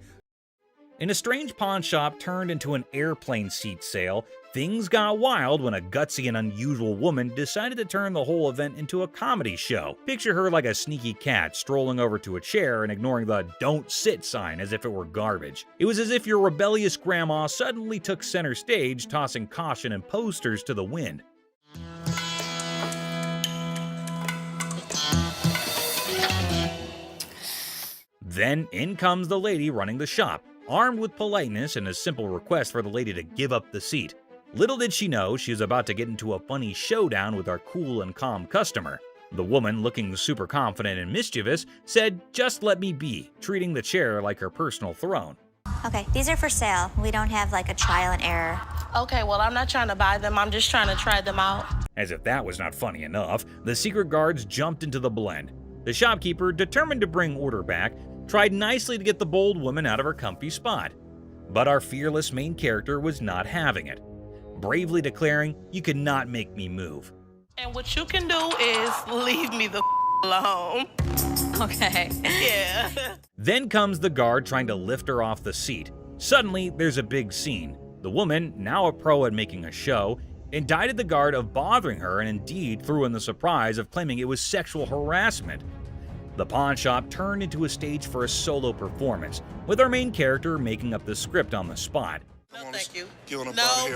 In a strange pawn shop turned into an airplane seat sale, things got wild when a gutsy and unusual woman decided to turn the whole event into a comedy show. Picture her like a sneaky cat strolling over to a chair and ignoring the "Don't Sit" sign as if it were garbage. It was as if your rebellious grandma suddenly took center stage, tossing caution and posters to the wind. Then in comes the lady running the shop, armed with politeness and a simple request for the lady to give up the seat. Little did she know she was about to get into a funny showdown with our cool and calm customer. The woman, looking super confident and mischievous, said, "Just let me be," treating the chair like her personal throne. Okay, these are for sale. We don't have like a trial and error. Okay, well, I'm not trying to buy them. I'm just trying to try them out. As if that was not funny enough, the secret guards jumped into the blend. The shopkeeper, determined to bring order back, tried nicely to get the bold woman out of her comfy spot. But our fearless main character was not having it, bravely declaring, "You cannot make me move." And what you can do is leave me the alone. Okay. Yeah. Then comes the guard trying to lift her off the seat. Suddenly, there's a big scene. The woman, now a pro at making a show, indicted the guard of bothering her and indeed threw in the surprise of claiming it was sexual harassment. The pawn shop turned into a stage for a solo performance, with our main character making up the script on the spot. No, thank you. Killing No,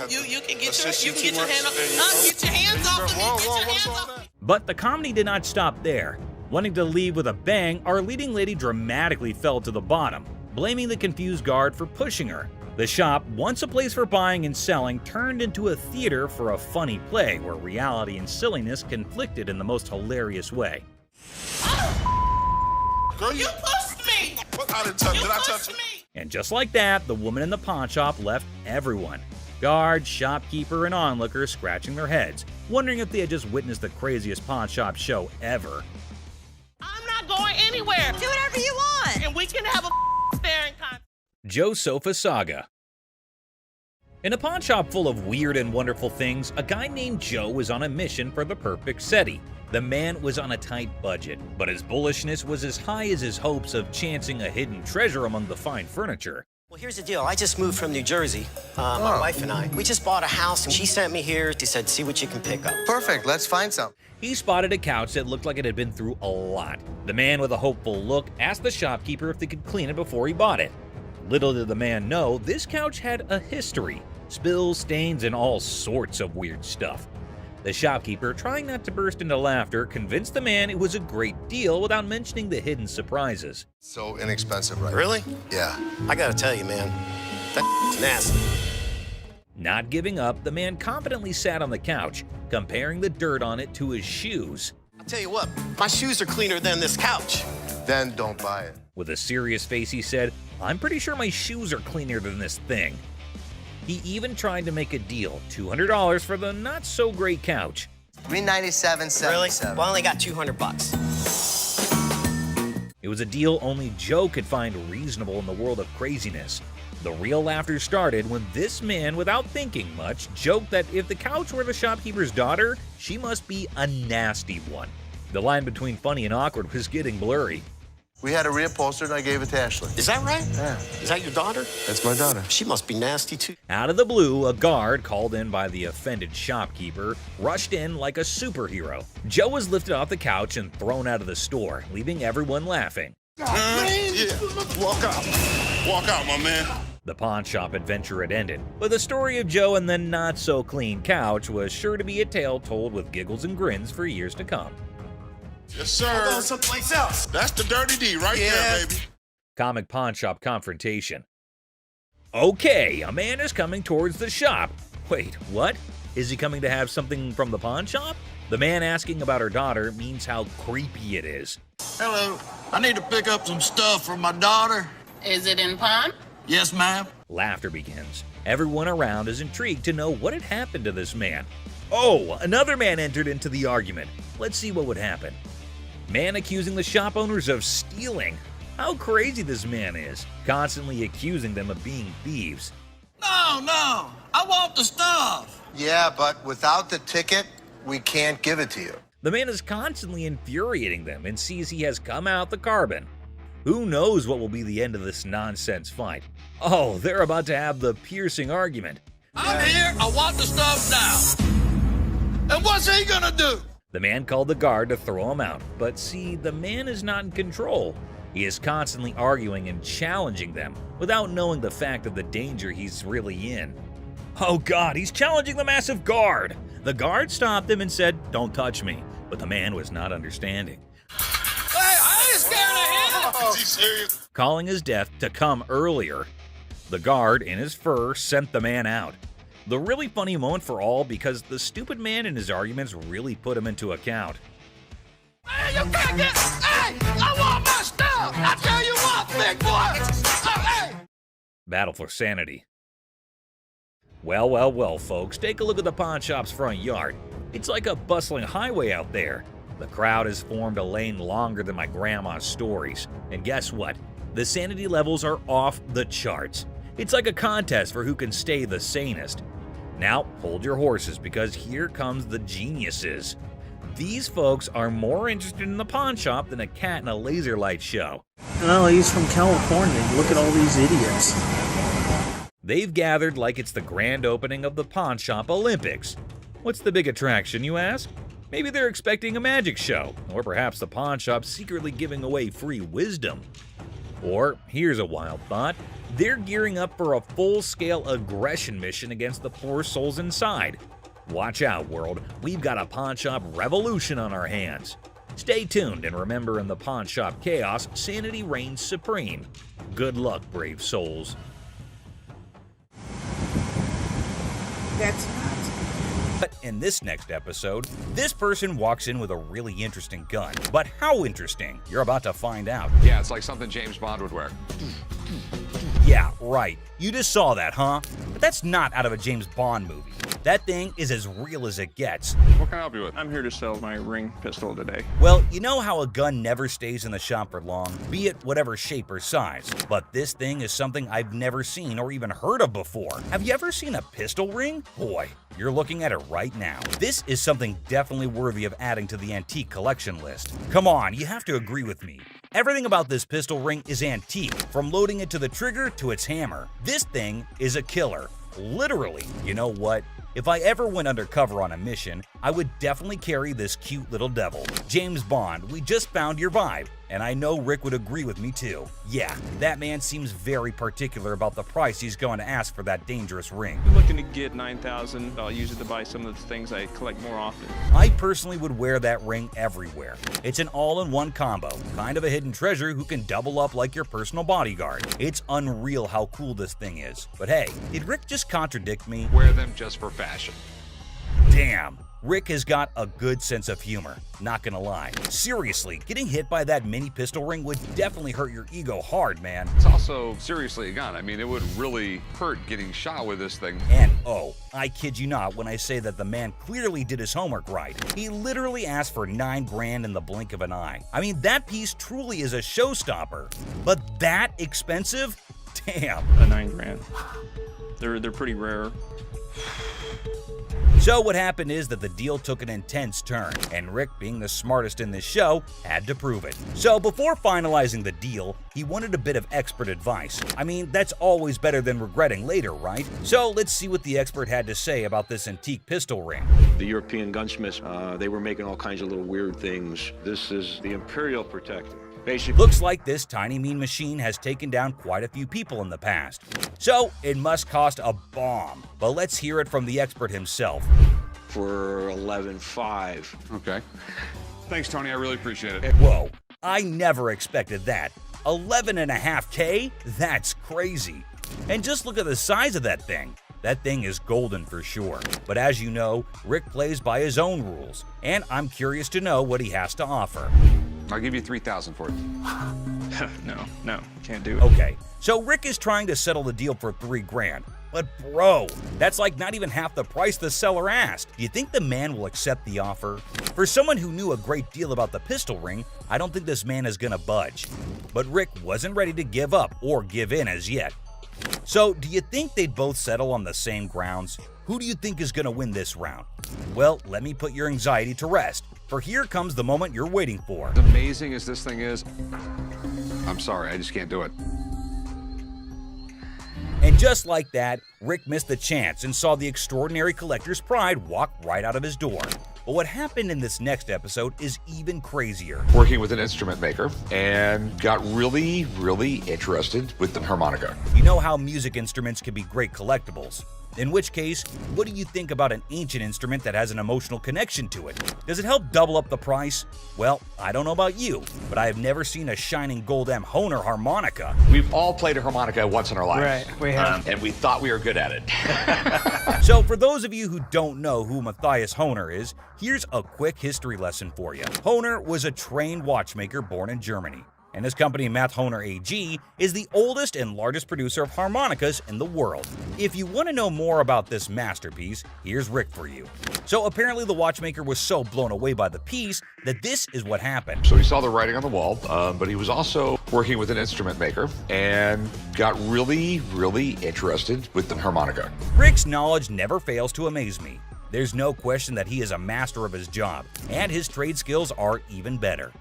you can get your hand off. Get your hands off of me. Get your hands off. But the comedy did not stop there. Wanting to leave with a bang, our leading lady dramatically fell to the bottom, blaming the confused guard for pushing her. The shop, once a place for buying and selling, turned into a theater for a funny play where reality and silliness conflicted in the most hilarious way. Girl, You pushed me. What? I didn't touch. Did I touch it? And just like that, the woman in the pawn shop left everyone. Guards, shopkeeper, and onlookers scratching their heads, wondering if they had just witnessed the craziest pawn shop show ever. I'm not going anywhere. Do whatever you want. And we can have a staring contest. Joe Sofa Saga. In a pawn shop full of weird and wonderful things, a guy named Joe was on a mission for the perfect SETI. The man was on a tight budget, but his bullishness was as high as his hopes of chancing a hidden treasure among the fine furniture. Well, here's the deal. I just moved from New Jersey, my wife and I. We just bought a house, and she sent me here. She said, see what you can pick up. Perfect. Let's find some. He spotted a couch that looked like it had been through a lot. The man with a hopeful look asked the shopkeeper if they could clean it before he bought it. Little did the man know, this couch had a history. Spills, stains, and all sorts of weird stuff. The shopkeeper, trying not to burst into laughter, convinced the man it was a great deal without mentioning the hidden surprises. So inexpensive, right? Really? Yeah. I gotta tell you, man, that's nasty. Not giving up, the man confidently sat on the couch, comparing the dirt on it to his shoes. I'll tell you what, my shoes are cleaner than this couch. Then don't buy it. With a serious face, he said, "I'm pretty sure my shoes are cleaner than this thing." He even tried to make a deal, $200 for the not-so-great couch. $397.77. Really? Well, I only got $200. It was a deal only Joe could find reasonable in the world of craziness. The real laughter started when this man, without thinking much, joked that if the couch were the shopkeeper's daughter, she must be a nasty one. The line between funny and awkward was getting blurry. We had a reupholstered and I gave it to Ashley. Is that right? Yeah. Is that your daughter? That's my daughter. She must be nasty, too. Out of the blue, a guard, called in by the offended shopkeeper, rushed in like a superhero. Joe was lifted off the couch and thrown out of the store, leaving everyone laughing. Yeah. Walk out. Walk out, my man. The pawn shop adventure had ended, but the story of Joe and the not-so-clean couch was sure to be a tale told with giggles and grins for years to come. Yes, sir. I'll go someplace else. That's the Dirty D right there, baby. Comic pawn shop confrontation. Okay, a man is coming towards the shop. Wait, what? Is he coming to have something from the pawn shop? The man asking about her daughter means how creepy it is. Hello. I need to pick up some stuff for my daughter. Is it in pawn? Yes, ma'am. Laughter begins. Everyone around is intrigued to know what had happened to this man. Oh, another man entered into the argument. Let's see what would happen. Man accusing the shop owners of stealing. How crazy this man is, constantly accusing them of being thieves. No, I want the stuff. Yeah, but without the ticket, we can't give it to you. The man is constantly infuriating them and sees he has come out the carbon. Who knows what will be the end of this nonsense fight? Oh, they're about to have the piercing argument. I'm here, I want the stuff now. And what's he gonna do? The man called the guard to throw him out, but see, the man is not in control. He is constantly arguing and challenging them without knowing the fact of the danger he's really in. Oh God, he's challenging the massive guard! The guard stopped him and said, "Don't touch me," but the man was not understanding. Hey, I ain't scared of him! Is he serious? Calling his death to come earlier. The guard, in his fur, sent the man out. The really funny moment for all because the stupid man in his arguments really put him into account. Hey, you can't get... Hey, I want my stuff! I tell you what, big boy! Hey! Battle for sanity. Well, folks, take a look at the pawn shop's front yard. It's like a bustling highway out there. The crowd has formed a lane longer than my grandma's stories. And guess what? The sanity levels are off the charts. It's like a contest for who can stay the sanest. Now, hold your horses because here comes the geniuses. These folks are more interested in the pawn shop than a cat in a laser light show. No, he's from California. Look at all these idiots. They've gathered like it's the grand opening of the Pawn Shop Olympics. What's the big attraction, you ask? Maybe they're expecting a magic show, or perhaps the pawn shop secretly giving away free wisdom. Or, here's a wild thought, they're gearing up for a full-scale aggression mission against the poor souls inside. Watch out, world, we've got a pawn shop revolution on our hands. Stay tuned and remember, in the pawn shop chaos, sanity reigns supreme. Good luck, brave souls. That's nuts. But in this next episode, this person walks in with a really interesting gun. But how interesting? You're about to find out. Yeah, it's like something James Bond would wear. Yeah, right. You just saw that, huh? But that's not out of a James Bond movie. That thing is as real as it gets. What can I help you with? I'm here to sell my ring pistol today. Well, you know how a gun never stays in the shop for long, be it whatever shape or size. But this thing is something I've never seen or even heard of before. Have you ever seen a pistol ring? Boy, you're looking at it right now. This is something definitely worthy of adding to the antique collection list. Come on, you have to agree with me. Everything about this pistol ring is antique, from loading it to the trigger to its hammer. This thing is a killer. Literally. You know what? If I ever went undercover on a mission, I would definitely carry this cute little devil. James Bond, we just found your vibe, and I know Rick would agree with me too. Yeah, that man seems very particular about the price he's going to ask for that dangerous ring. I'm looking to get $9,000. I'll use it to buy some of the things I collect more often. I personally would wear that ring everywhere. It's an all-in-one combo, kind of a hidden treasure who can double up like your personal bodyguard. It's unreal how cool this thing is. But hey, did Rick just contradict me? Wear them just for fashion. Damn. Rick has got a good sense of humor, not gonna lie. Seriously, getting hit by that mini pistol ring would definitely hurt your ego hard, man. It's also seriously a gun. I mean, it would really hurt getting shot with this thing. And oh, I kid you not when I say that the man clearly did his homework right. He literally asked for $9 grand in the blink of an eye. I mean, that piece truly is a showstopper. But that expensive? Damn. A $9 grand. They're pretty rare. So what happened is that the deal took an intense turn, and Rick, being the smartest in this show, had to prove it. So before finalizing the deal, he wanted a bit of expert advice. I mean, that's always better than regretting later, right? So let's see what the expert had to say about this antique pistol ring. The European gunsmiths, they were making all kinds of little weird things. This is the Imperial Protector. Basically, looks like this tiny mean machine has taken down quite a few people in the past. So it must cost a bomb. But let's hear it from the expert himself. For $11,500. Okay. Thanks, Tony. I really appreciate it. Whoa, I never expected that. $11.5K? That's crazy. And just look at the size of that thing. That thing is golden for sure. But as you know, Rick plays by his own rules, and I'm curious to know what he has to offer. I'll give you $3,000 for it. No, can't do it. Okay, so Rick is trying to settle the deal for $3 grand. But bro, that's like not even half the price the seller asked. Do you think the man will accept the offer? For someone who knew a great deal about the pistol ring, I don't think this man is gonna budge. But Rick wasn't ready to give up or give in as yet. So, do you think they'd both settle on the same grounds? Who do you think is gonna win this round? Well, let me put your anxiety to rest, for here comes the moment you're waiting for. As amazing as this thing is, I'm sorry, I just can't do it. And just like that, Rick missed the chance and saw the extraordinary collector's pride walk right out of his door. But what happened in this next episode is even crazier. Working with an instrument maker and got really, really interested with the harmonica. You know how music instruments can be great collectibles. In which case, what do you think about an ancient instrument that has an emotional connection to it? Does it help double up the price? Well, I don't know about you, but I have never seen a shining gold M. Hohner harmonica. We've all played a harmonica once in our lives. Right, we have. And we thought we were good at it. So for those of you who don't know who Matthias Hohner is, here's a quick history lesson for you. Hohner was a trained watchmaker born in Germany. And his company, Math Hohner AG, is the oldest and largest producer of harmonicas in the world. If you want to know more about this masterpiece, here's Rick for you. So apparently the watchmaker was so blown away by the piece that this is what happened. So he saw the writing on the wall, but he was also working with an instrument maker and got really, really interested with the harmonica. Rick's knowledge never fails to amaze me. There's no question that he is a master of his job, and his trade skills are even better.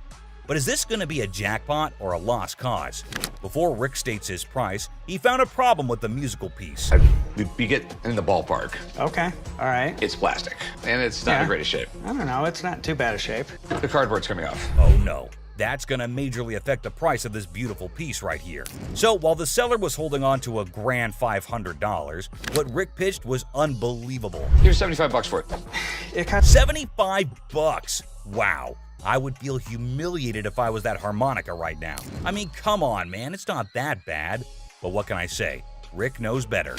But is this going to be a jackpot or a lost cause? Before Rick states his price, he found a problem with the musical piece. You get in the ballpark. Okay, all right. It's plastic, and it's not in the greatest shape. I don't know, it's not too bad a shape. The cardboard's coming off. Oh no. That's gonna majorly affect the price of this beautiful piece right here. So while the seller was holding on to a grand $500, what Rick pitched was unbelievable. Here's $75 for it. It cost $75. Wow. I would feel humiliated if I was that harmonica right now. I mean, come on, man, it's not that bad. But what can I say? Rick knows better.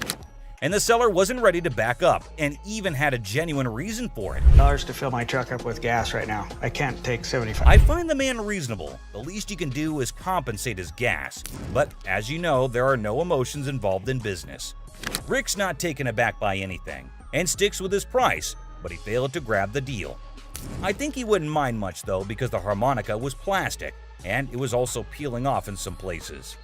And the seller wasn't ready to back up, and even had a genuine reason for it. $1 to fill my truck up with gas right now. I can't take 75. I find the man reasonable. The least you can do is compensate his gas. But as you know, there are no emotions involved in business. Rick's not taken aback by anything, and sticks with his price, but he failed to grab the deal. I think he wouldn't mind much though, because the harmonica was plastic, and it was also peeling off in some places.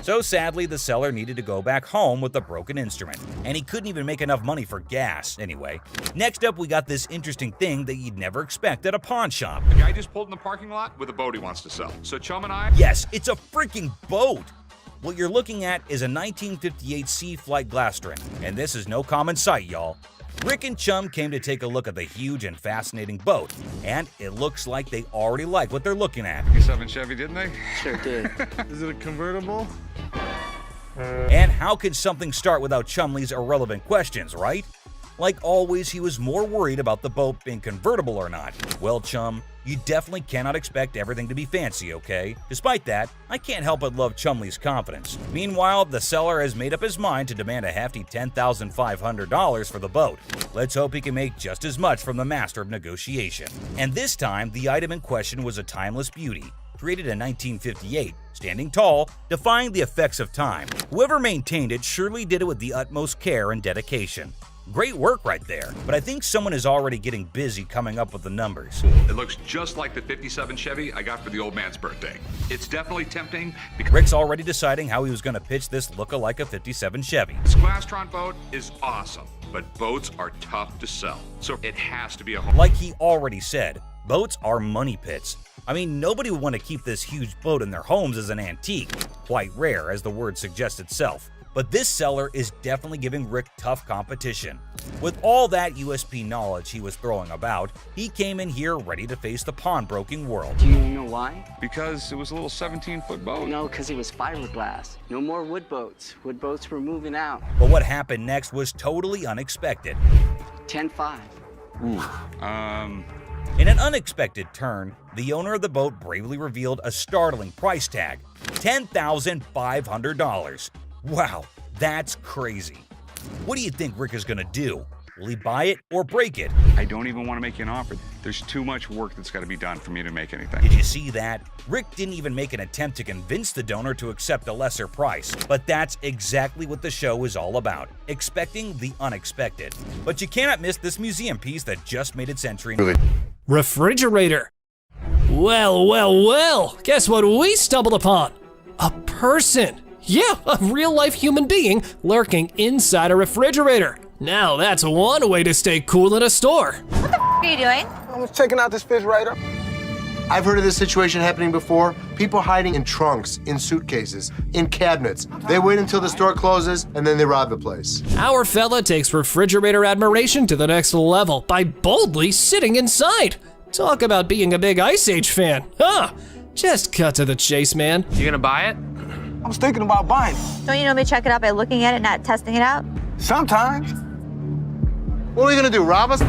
So sadly, the seller needed to go back home with the broken instrument, and he couldn't even make enough money for gas anyway. Next up, we got this interesting thing that you'd never expect at a pawn shop. The guy just pulled in the parking lot with a boat he wants to sell. So Chum and I... Yes, it's a freaking boat! What you're looking at is a 1958 Sea Flight Glastron, and this is no common sight, y'all. Rick and Chum came to take a look at the huge and fascinating boat, and it looks like they already like what they're looking at. 57 Chevy, didn't they? Sure did. Is it a convertible? And how could something start without Chumley's irrelevant questions, right? Like always, he was more worried about the boat being convertible or not. Well, Chum, you definitely cannot expect everything to be fancy, okay? Despite that, I can't help but love Chumley's confidence. Meanwhile, the seller has made up his mind to demand a hefty $10,500 for the boat. Let's hope he can make just as much from the master of negotiation. And this time, the item in question was a timeless beauty, created in 1958, standing tall, defying the effects of time. Whoever maintained it surely did it with the utmost care and dedication. Great work right there, but I think someone is already getting busy coming up with the numbers. It looks just like the 57 Chevy I got for the old man's birthday. It's definitely tempting because Rick's already deciding how he was going to pitch this look-alike a 57 Chevy. this Glastron boat is awesome, but boats are tough to sell, so it has to be a home. Like he already said, boats are money pits. I mean, nobody would want to keep this huge boat in their homes as an antique. Quite rare, as the word suggests itself. But this seller is definitely giving Rick tough competition. With all that USP knowledge he was throwing about, he came in here ready to face the pawnbroking world. Do you know why? Because it was a little 17-foot boat. No, because it was fiberglass. No more wood boats. Wood boats were moving out. But what happened next was totally unexpected. 10-5. In an unexpected turn, the owner of the boat bravely revealed a startling price tag, $10,500. Wow, that's crazy. What do you think Rick is gonna do? Will he buy it or break it? I don't even want to make you an offer. There's too much work that's got to be done for me to make anything. Did you see that? Rick didn't even make an attempt to convince the donor to accept a lesser price. But that's exactly what the show is all about, expecting the unexpected. But you cannot miss this museum piece that just made its entry. Refrigerator. Well, well, well, guess what we stumbled upon? A person. Yeah, a real-life human being lurking inside a refrigerator. Now that's one way to stay cool in a store. What the are you doing? I was checking out this refrigerator. I've heard of this situation happening before. People hiding in trunks, in suitcases, in cabinets. They wait until the store closes and then they rob the place. Our fella takes refrigerator admiration to the next level by boldly sitting inside. Talk about being a big Ice Age fan, huh? Just cut to the chase, man. You gonna buy it? I was thinking about buying it. Don't you normally check it out by looking at it, not testing it out? Sometimes. What are we gonna do, rob us?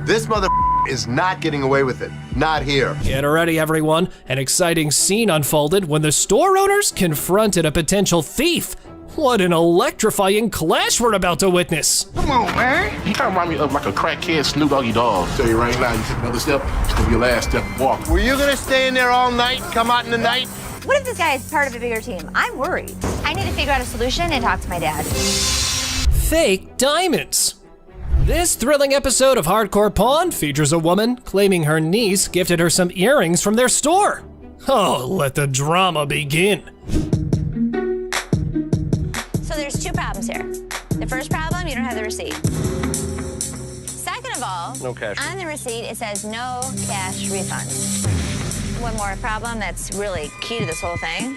This mother is not getting away with it. Not here. Get ready, everyone. An exciting scene unfolded when the store owners confronted a potential thief. What an electrifying clash we're about to witness. Come on, man. You kind of remind me of like a crackhead Snoop Doggy Dogg. Tell you right now, you take another step, it's gonna be your last step of walking. Were you gonna stay in there all night, come out in the night? What if this guy is part of a bigger team? I'm worried. I need to figure out a solution and talk to my dad. Fake diamonds. This thrilling episode of Hardcore Pawn features a woman claiming her niece gifted her some earrings from their store. Oh, let the drama begin. So there's two problems here. The first problem, you don't have the receipt. of all, No cash. on the receipt, it says no cash refunds. One more problem that's really key to this whole thing.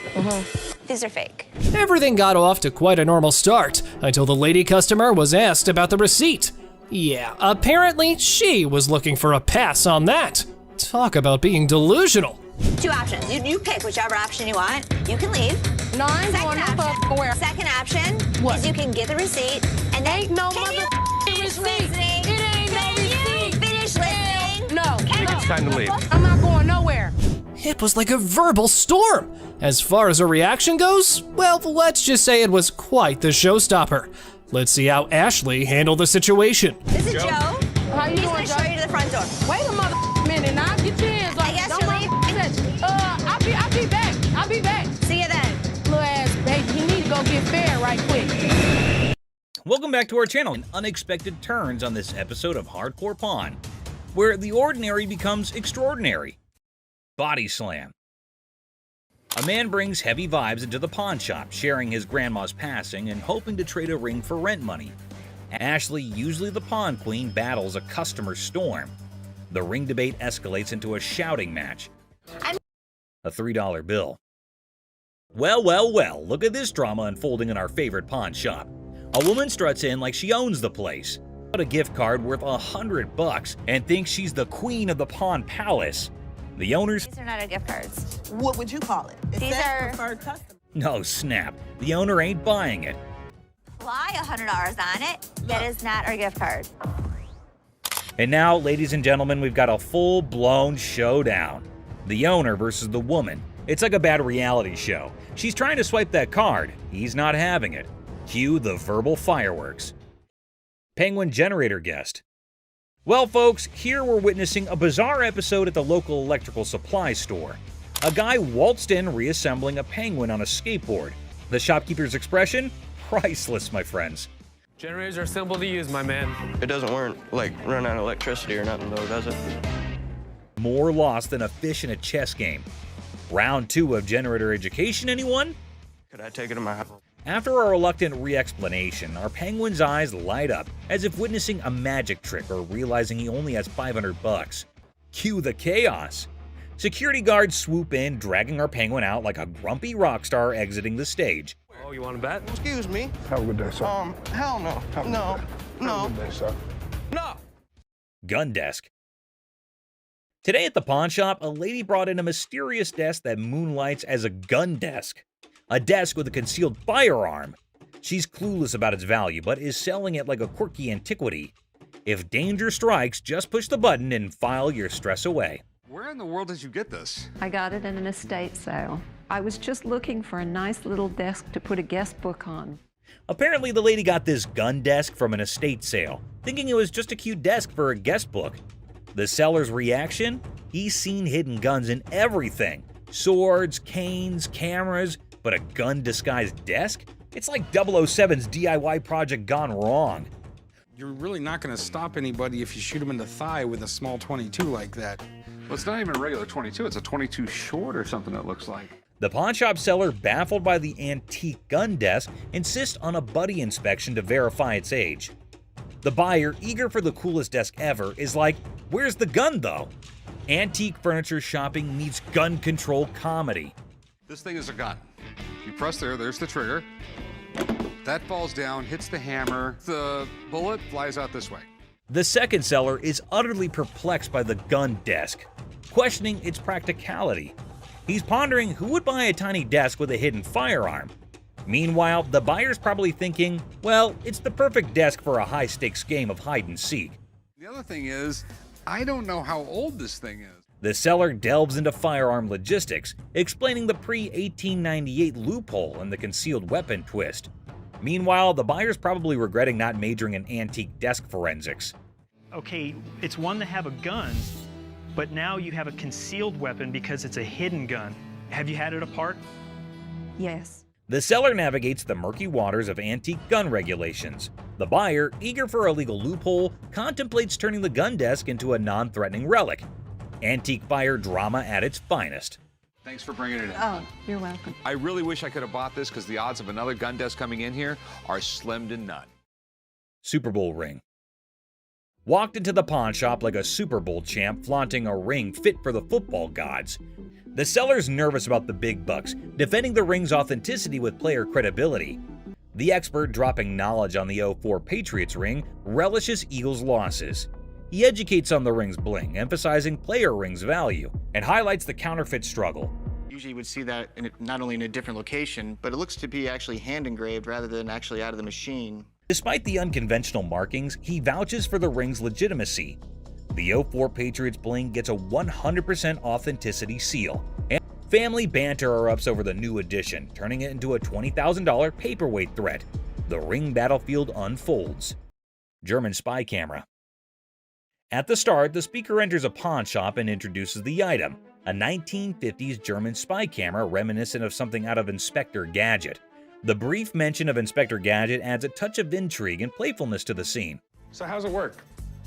These are fake. Everything got off to quite a normal start until the lady customer was asked about the receipt. Yeah, apparently she was looking for a pass on that. Talk about being delusional. Two options. You pick whichever option you want. You can leave. No, I ain't going no where. Second option is you can get the receipt and then Ain't no can you mother finish receipt. listening? It ain't no Can you receipt. finish listening? No. It's time to leave. I'm not going nowhere. It was like a verbal storm. As far as her reaction goes, well, let's just say it was quite the showstopper. Let's see how Ashley handled the situation. This is Joe. How you He's doing, gonna show Joe? you to the front door. Wait a mother minute now. Get your hands off. I guess Don't you're touch leaving. it. I'll be back. I'll be back. See you then. Little ass baby, you need to go get fair right quick. Welcome back to our channel. And unexpected turns on this episode of Hardcore Pawn, where the ordinary becomes extraordinary. Body slam. A man brings heavy vibes into the pawn shop, sharing his grandma's passing and hoping to trade a ring for rent money. Ashley, usually the pawn queen, battles a customer storm. The ring debate escalates into a shouting match. A $3 bill. Well, look at this drama unfolding in our favorite pawn shop. A woman struts in like she owns the place, but a gift card worth $100 and thinks she's the queen of the pawn palace. The owners... These are not our gift cards. What would you call it? These are preferred customer. No, snap. The owner ain't buying it. fly $100 on it. That is not our gift card. And now, ladies and gentlemen, we've got a full-blown showdown. The owner versus the woman. It's like a bad reality show. She's trying to swipe that card. He's not having it. Cue the verbal fireworks. Penguin generator guest. Well, folks, here we're witnessing a bizarre episode at the local electrical supply store. A guy waltzed in reassembling a penguin on a skateboard. The shopkeeper's expression? Priceless, my friends. Generators are simple to use, my man. It doesn't run out of electricity or nothing, though, does it? More lost than a fish in a chess game. Round 2 of generator education, anyone? Could I take it to my house? After a reluctant re-explanation, our penguin's eyes light up, as if witnessing a magic trick or realizing he only has $500. Cue the chaos. Security guards swoop in, dragging our penguin out like a grumpy rock star exiting the stage. Oh, you want to bet? Excuse me. Have a good day, sir. Hell no. Have a good day, sir. No. Gun desk. Today at the pawn shop, a lady brought in a mysterious desk that moonlights as a gun desk. A desk with a concealed firearm. She's clueless about its value, but is selling it like a quirky antiquity. If danger strikes, just push the button and file your stress away. Where in the world did you get this? I got it in an estate sale. I was just looking for a nice little desk to put a guest book on. Apparently, the lady got this gun desk from an estate sale, thinking it was just a cute desk for a guest book. The seller's reaction? He's seen hidden guns in everything. Swords, canes, cameras, but a gun-disguised desk? It's like 007's DIY project gone wrong. You're really not going to stop anybody if you shoot them in the thigh with a small 22 like that. Well, it's not even a regular 22. It's a 22 short or something, it looks like. The pawnshop seller, baffled by the antique gun desk, insists on a buddy inspection to verify its age. The buyer, eager for the coolest desk ever, is like, where's the gun though? Antique furniture shopping meets gun control comedy. This thing is a gun. You press there's the trigger. That falls down, hits the hammer. The bullet flies out this way. The second seller is utterly perplexed by the gun desk, questioning its practicality. He's pondering who would buy a tiny desk with a hidden firearm. Meanwhile, the buyer's probably thinking, well, it's the perfect desk for a high-stakes game of hide-and-seek. The other thing is, I don't know how old this thing is. The seller delves into firearm logistics, explaining the pre-1898 loophole and the concealed weapon twist. Meanwhile, the buyer's probably regretting not majoring in antique desk forensics. Okay, it's one to have a gun, but now you have a concealed weapon because it's a hidden gun. Have you had it apart? Yes. The seller navigates the murky waters of antique gun regulations. The buyer, eager for a legal loophole, contemplates turning the gun desk into a non-threatening relic. Antique fire drama at its finest. Thanks for bringing it in. Oh, you're welcome. I really wish I could have bought this because the odds of another gun desk coming in here are slim to none. Super Bowl ring. walked into the pawn shop like a Super Bowl champ flaunting a ring fit for the football gods. The seller's nervous about the big bucks, defending the ring's authenticity with player credibility. The expert, dropping knowledge on the 04 Patriots ring, relishes Eagles' losses. He educates on the ring's bling, emphasizing player ring's value, and highlights the counterfeit struggle. Usually you would see that not only in a different location, but it looks to be actually hand engraved rather than actually out of the machine. Despite the unconventional markings, he vouches for the ring's legitimacy. The 04 Patriots bling gets a 100% authenticity seal, and family banter erupts over the new edition, turning it into a $20,000 paperweight threat. The ring battlefield unfolds. German spy camera. At the start, the speaker enters a pawn shop and introduces the item, a 1950s German spy camera reminiscent of something out of Inspector Gadget. The brief mention of Inspector Gadget adds a touch of intrigue and playfulness to the scene. So how's it work?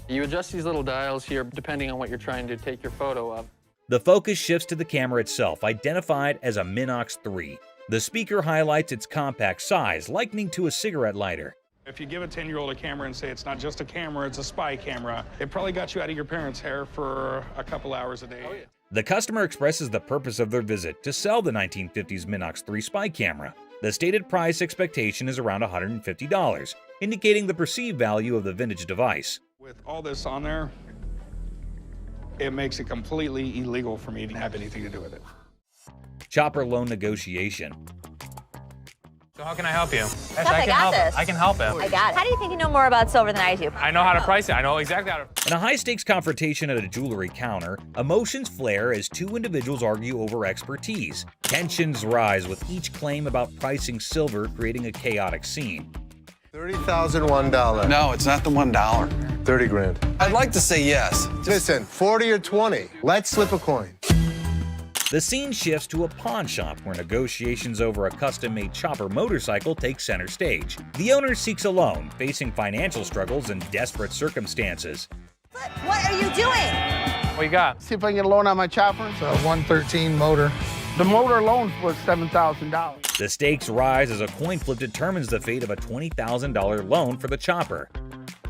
You adjust these little dials here depending on what you're trying to take your photo of. The focus shifts to the camera itself, identified as a Minox 3. The speaker highlights its compact size, likening to a cigarette lighter. If you give a 10-year-old a camera and say it's not just a camera, it's a spy camera, it probably got you out of your parents' hair for a couple hours a day. Oh, yeah. The customer expresses the purpose of their visit to sell the 1950s Minox 3 spy camera. The stated price expectation is around $150, indicating the perceived value of the vintage device. With all this on there, it makes it completely illegal for me to have anything to do with it. Chopper loan negotiation. So how can I help you? Yes, I got this. I can help him. I got it. How do you think you know more about silver than I do? I know how to price it. I know exactly how to. In a high-stakes confrontation at a jewelry counter, emotions flare as two individuals argue over expertise. Tensions rise with each claim about pricing silver, creating a chaotic scene. $30,001. No, it's not the $1. 30 grand. I'd like to say yes. Listen, 40 or 20. Let's flip a coin. The scene shifts to a pawn shop where negotiations over a custom-made chopper motorcycle take center stage. The owner seeks a loan, facing financial struggles and desperate circumstances. What are you doing? What you got? See if I can get a loan on my chopper. It's a 113 motor. The motor alone was $7,000. The stakes rise as a coin flip determines the fate of a $20,000 loan for the chopper.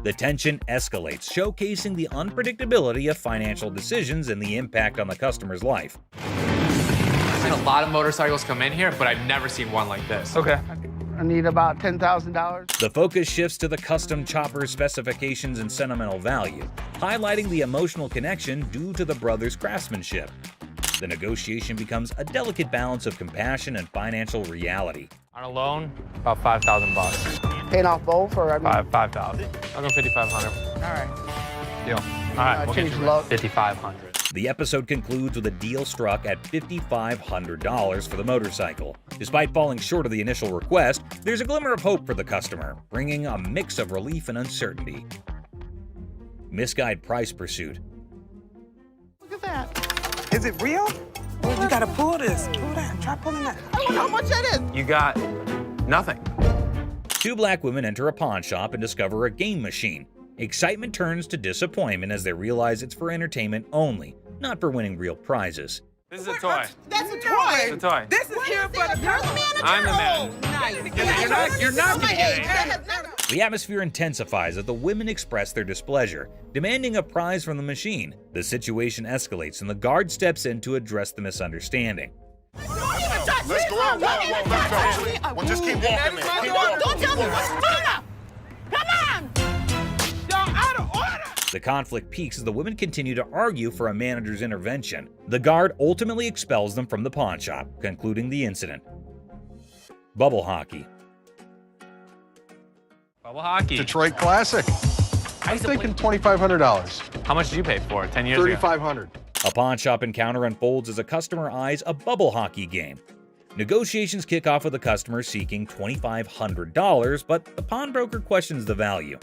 The tension escalates, showcasing the unpredictability of financial decisions and the impact on the customer's life. I've seen a lot of motorcycles come in here, but I've never seen one like this. Okay. I need about $10,000. The focus shifts to the custom chopper's specifications and sentimental value, highlighting the emotional connection due to the brothers' craftsmanship. The negotiation becomes a delicate balance of compassion and financial reality. On a loan, about $5,000. Paying off both, or I mean... $5,000. I'll go $5,500. All right. Deal. All right, we'll get you $5,500. The episode concludes with a deal struck at $5,500 for the motorcycle. Despite falling short of the initial request, there's a glimmer of hope for the customer, bringing a mix of relief and uncertainty. Misguided price pursuit. Look at that. Is it real? Oh, you gotta pull this. Pull that. Try pulling that. I don't know how much that is. You got nothing. Two black women enter a pawn shop and discover a game machine. Excitement turns to disappointment as they realize it's for entertainment only, not for winning real prizes. This is a toy. That's a toy. It's a toy. This is here for the You're the manager? I'm the man. Oh, nice. You're not gonna get anything. The atmosphere intensifies as the women express their displeasure, demanding a prize from the machine. The situation escalates and the guard steps in to address the misunderstanding. Let's go out. Well, just keep walking, man. Keep walking. Don't tell me what's going on. Come on. Y'all out of order. The conflict peaks as the women continue to argue for a manager's intervention. The guard ultimately expels them from the pawn shop, concluding the incident. Bubble hockey. Bubble hockey. Detroit Classic. I'm thinking $2,500. How much did you pay for it 10 years ago? $3,500. A pawn shop encounter unfolds as a customer eyes a bubble hockey game. Negotiations kick off with the customer seeking $2,500, but the pawnbroker questions the value.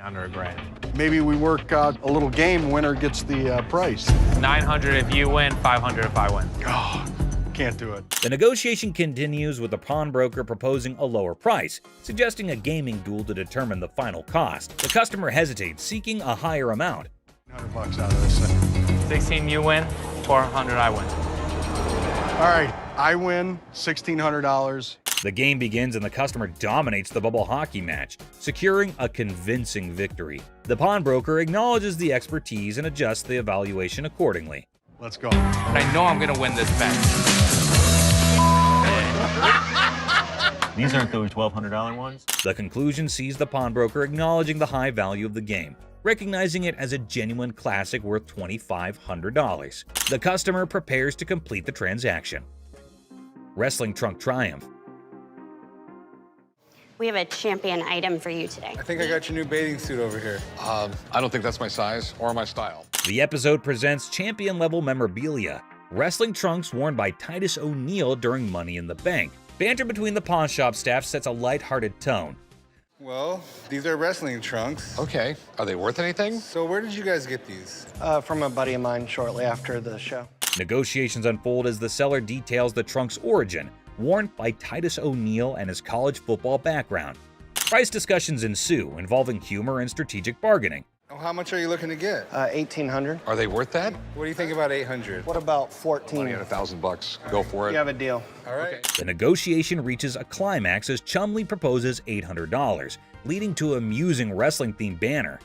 Under $1,000. Maybe we work out a little game. Winner gets the price. $900 if you win, $500 if I win. Oh, can't do it. The negotiation continues with the pawnbroker proposing a lower price, suggesting a gaming duel to determine the final cost. The customer hesitates, seeking a higher amount. $100 out of this thing. 16 you win, 400 I win. All right, I win $1,600. The game begins and the customer dominates the bubble hockey match, securing a convincing victory. The pawnbroker acknowledges the expertise and adjusts the evaluation accordingly. Let's go. I know I'm gonna win this bet. These aren't those $1,200 ones? The conclusion sees the pawnbroker acknowledging the high value of the game, recognizing it as a genuine classic worth $2,500. The customer prepares to complete the transaction. Wrestling trunk triumph. We have a champion item for you today. I think I got your new bathing suit over here. I don't think that's my size or my style. The episode presents champion-level memorabilia, wrestling trunks worn by Titus O'Neil during Money in the Bank. Banter between the pawn shop staff sets a lighthearted tone. Well, these are wrestling trunks. Okay. Are they worth anything? So where did you guys get these? From a buddy of mine shortly after the show. Negotiations unfold as the seller details the trunk's origin, worn by Titus O'Neil and his college football background. Price discussions ensue, involving humor and strategic bargaining. Oh, how much are you looking to get? $1,800. Are they worth that? What do you think about 800? What about 14? Money at $1,000. Go for it. You have a deal. All right. Okay. The negotiation reaches a climax as Chumley proposes $800, leading to an amusing wrestling-themed banner.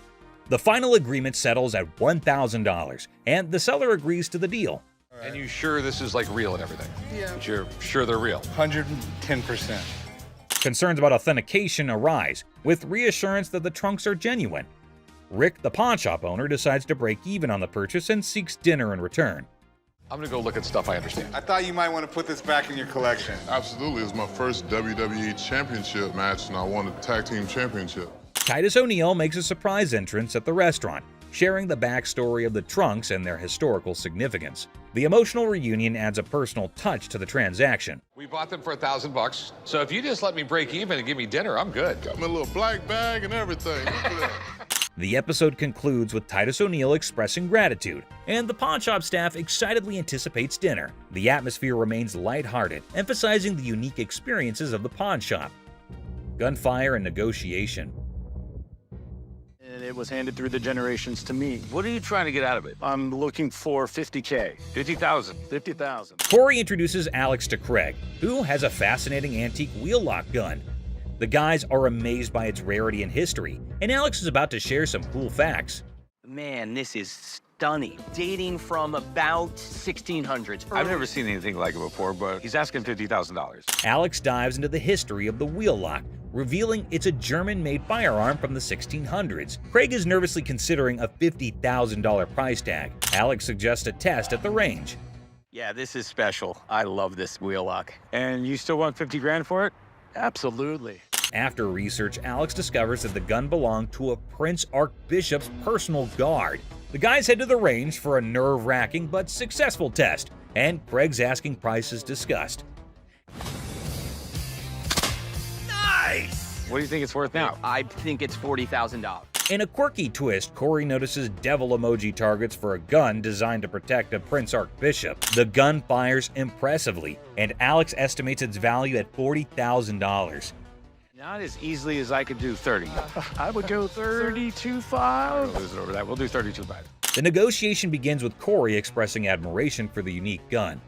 The final agreement settles at $1,000, and the seller agrees to the deal. Right. And you sure this is like real and everything? Yeah. But you're sure they're real? 110%. Concerns about authentication arise, with reassurance that the trunks are genuine. Rick, the pawn shop owner, decides to break even on the purchase and seeks dinner in return. I'm gonna go look at stuff I understand. I thought you might want to put this back in your collection. Absolutely. It was my first WWE Championship match, and I won the Tag Team Championship. Titus O'Neil makes a surprise entrance at the restaurant, sharing the backstory of the trunks and their historical significance. The emotional reunion adds a personal touch to the transaction. We bought them for $1,000, so if you just let me break even and give me dinner, I'm good. Got me a little black bag and everything. Look at that. The episode concludes with Titus O'Neil expressing gratitude, and the pawn shop staff excitedly anticipates dinner. The atmosphere remains lighthearted, emphasizing the unique experiences of the pawn shop. Gunfire and negotiation. It was handed through the generations to me. What are you trying to get out of it? I'm looking for $50K. 50,000. 50,000. Corey introduces Alex to Craig, who has a fascinating antique wheel lock gun. The guys are amazed by its rarity and history, and Alex is about to share some cool facts. Man, this is stunning. Dating from about 1600s. I've never seen anything like it before, but he's asking $50,000. Alex dives into the history of the wheel lock, revealing it's a German-made firearm from the 1600s. Craig is nervously considering a $50,000 price tag. Alex suggests a test at the range. Yeah, this is special. I love this wheel lock. And you still want 50 grand for it? Absolutely. After research, Alex discovers that the gun belonged to a Prince Archbishop's personal guard. The guys head to the range for a nerve-wracking but successful test, and Craig's asking price is discussed. Nice! What do you think it's worth now? I think it's $40,000. In a quirky twist, Corey notices devil emoji targets for a gun designed to protect a Prince Archbishop. The gun fires impressively, and Alex estimates its value at $40,000. Not as easily as I could do 30. I would go 32.5. We'll lose it over that. We'll do 32.5. The negotiation begins with Corey expressing admiration for the unique gun.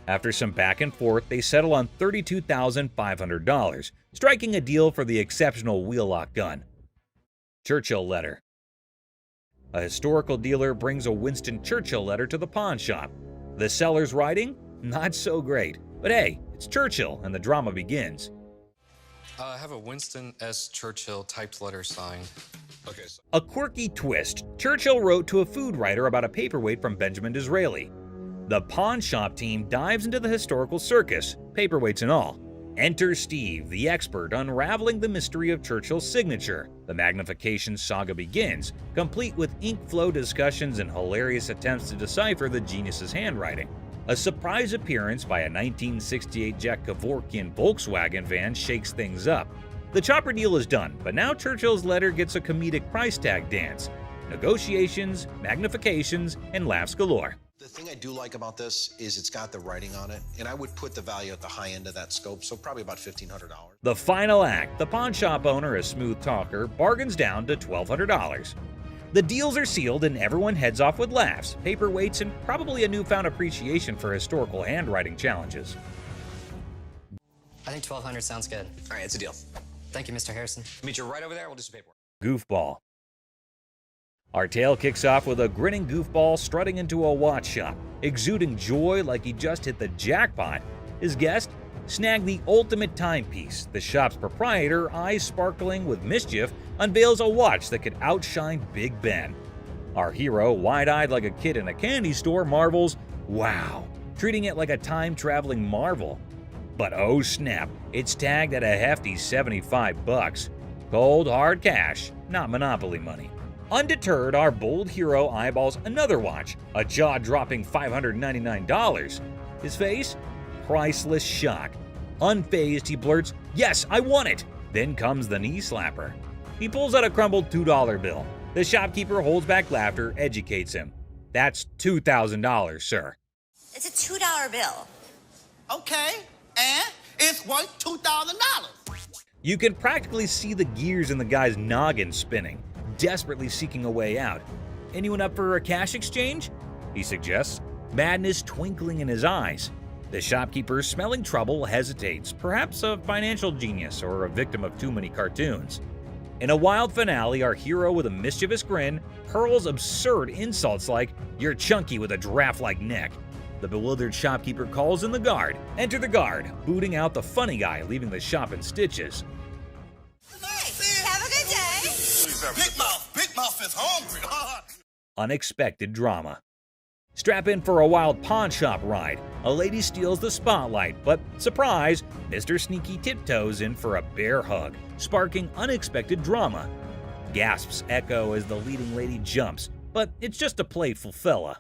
After some back and forth, they settle on $32,500, striking a deal for the exceptional wheel lock gun. Churchill letter. A historical dealer brings a Winston Churchill letter to the pawn shop. The seller's writing? Not so great. But hey, it's Churchill, and the drama begins. I have a Winston S. Churchill typed letter signed. Okay. A quirky twist. Churchill wrote to a food writer about a paperweight from Benjamin Disraeli. The pawn shop team dives into the historical circus, paperweights and all. Enter Steve, the expert, unraveling the mystery of Churchill's signature. The magnification saga begins, complete with ink flow discussions and hilarious attempts to decipher the genius's handwriting. A surprise appearance by a 1968 Jack Kevorkian Volkswagen van shakes things up. The chopper deal is done, but now Churchill's letter gets a comedic price tag dance. Negotiations, magnifications, and laughs galore. The thing I do like about this is it's got the writing on it, and I would put the value at the high end of that scope, so probably about $1,500. The final act, the pawn shop owner, a smooth talker, bargains down to $1,200. The deals are sealed and everyone heads off with laughs, paperweights, and probably a newfound appreciation for historical handwriting challenges. I think 1,200 sounds good. All right, it's a deal. Thank you, Mr. Harrison. Meet you right over there. We'll do some paperwork. Goofball. Our tale kicks off with a grinning goofball strutting into a watch shop, exuding joy like he just hit the jackpot. His guest snagged the ultimate timepiece. The shop's proprietor, eyes sparkling with mischief, unveils a watch that could outshine Big Ben. Our hero, wide-eyed like a kid in a candy store, marvels, "Wow," treating it like a time-traveling marvel. But oh snap, it's tagged at a hefty $75. Cold, hard cash, not Monopoly money. Undeterred, our bold hero eyeballs another watch, a jaw-dropping $599. His face? Priceless shock. Unfazed, he blurts, "Yes, I want it!" Then comes the knee slapper. He pulls out a crumbled $2 bill. The shopkeeper holds back laughter, educates him. "That's $2,000, sir." It's a $2 bill. Okay, and it's worth $2,000. You can practically see the gears in the guy's noggin spinning, desperately seeking a way out. "Anyone up for a cash exchange?" he suggests, madness twinkling in his eyes. The shopkeeper, smelling trouble, hesitates, perhaps a financial genius or a victim of too many cartoons. In a wild finale, our hero with a mischievous grin hurls absurd insults like, "You're chunky with a giraffe-like neck." The bewildered shopkeeper calls in the guard. Enter the guard, booting out the funny guy, leaving the shop in stitches. Hey, have a good day. Big Mouth is hungry. Unexpected drama. Strap in for a wild pawn shop ride. A lady steals the spotlight, but surprise, Mr. Sneaky tiptoes in for a bear hug, sparking unexpected drama. Gasps echo as the leading lady jumps, but it's just a playful fella.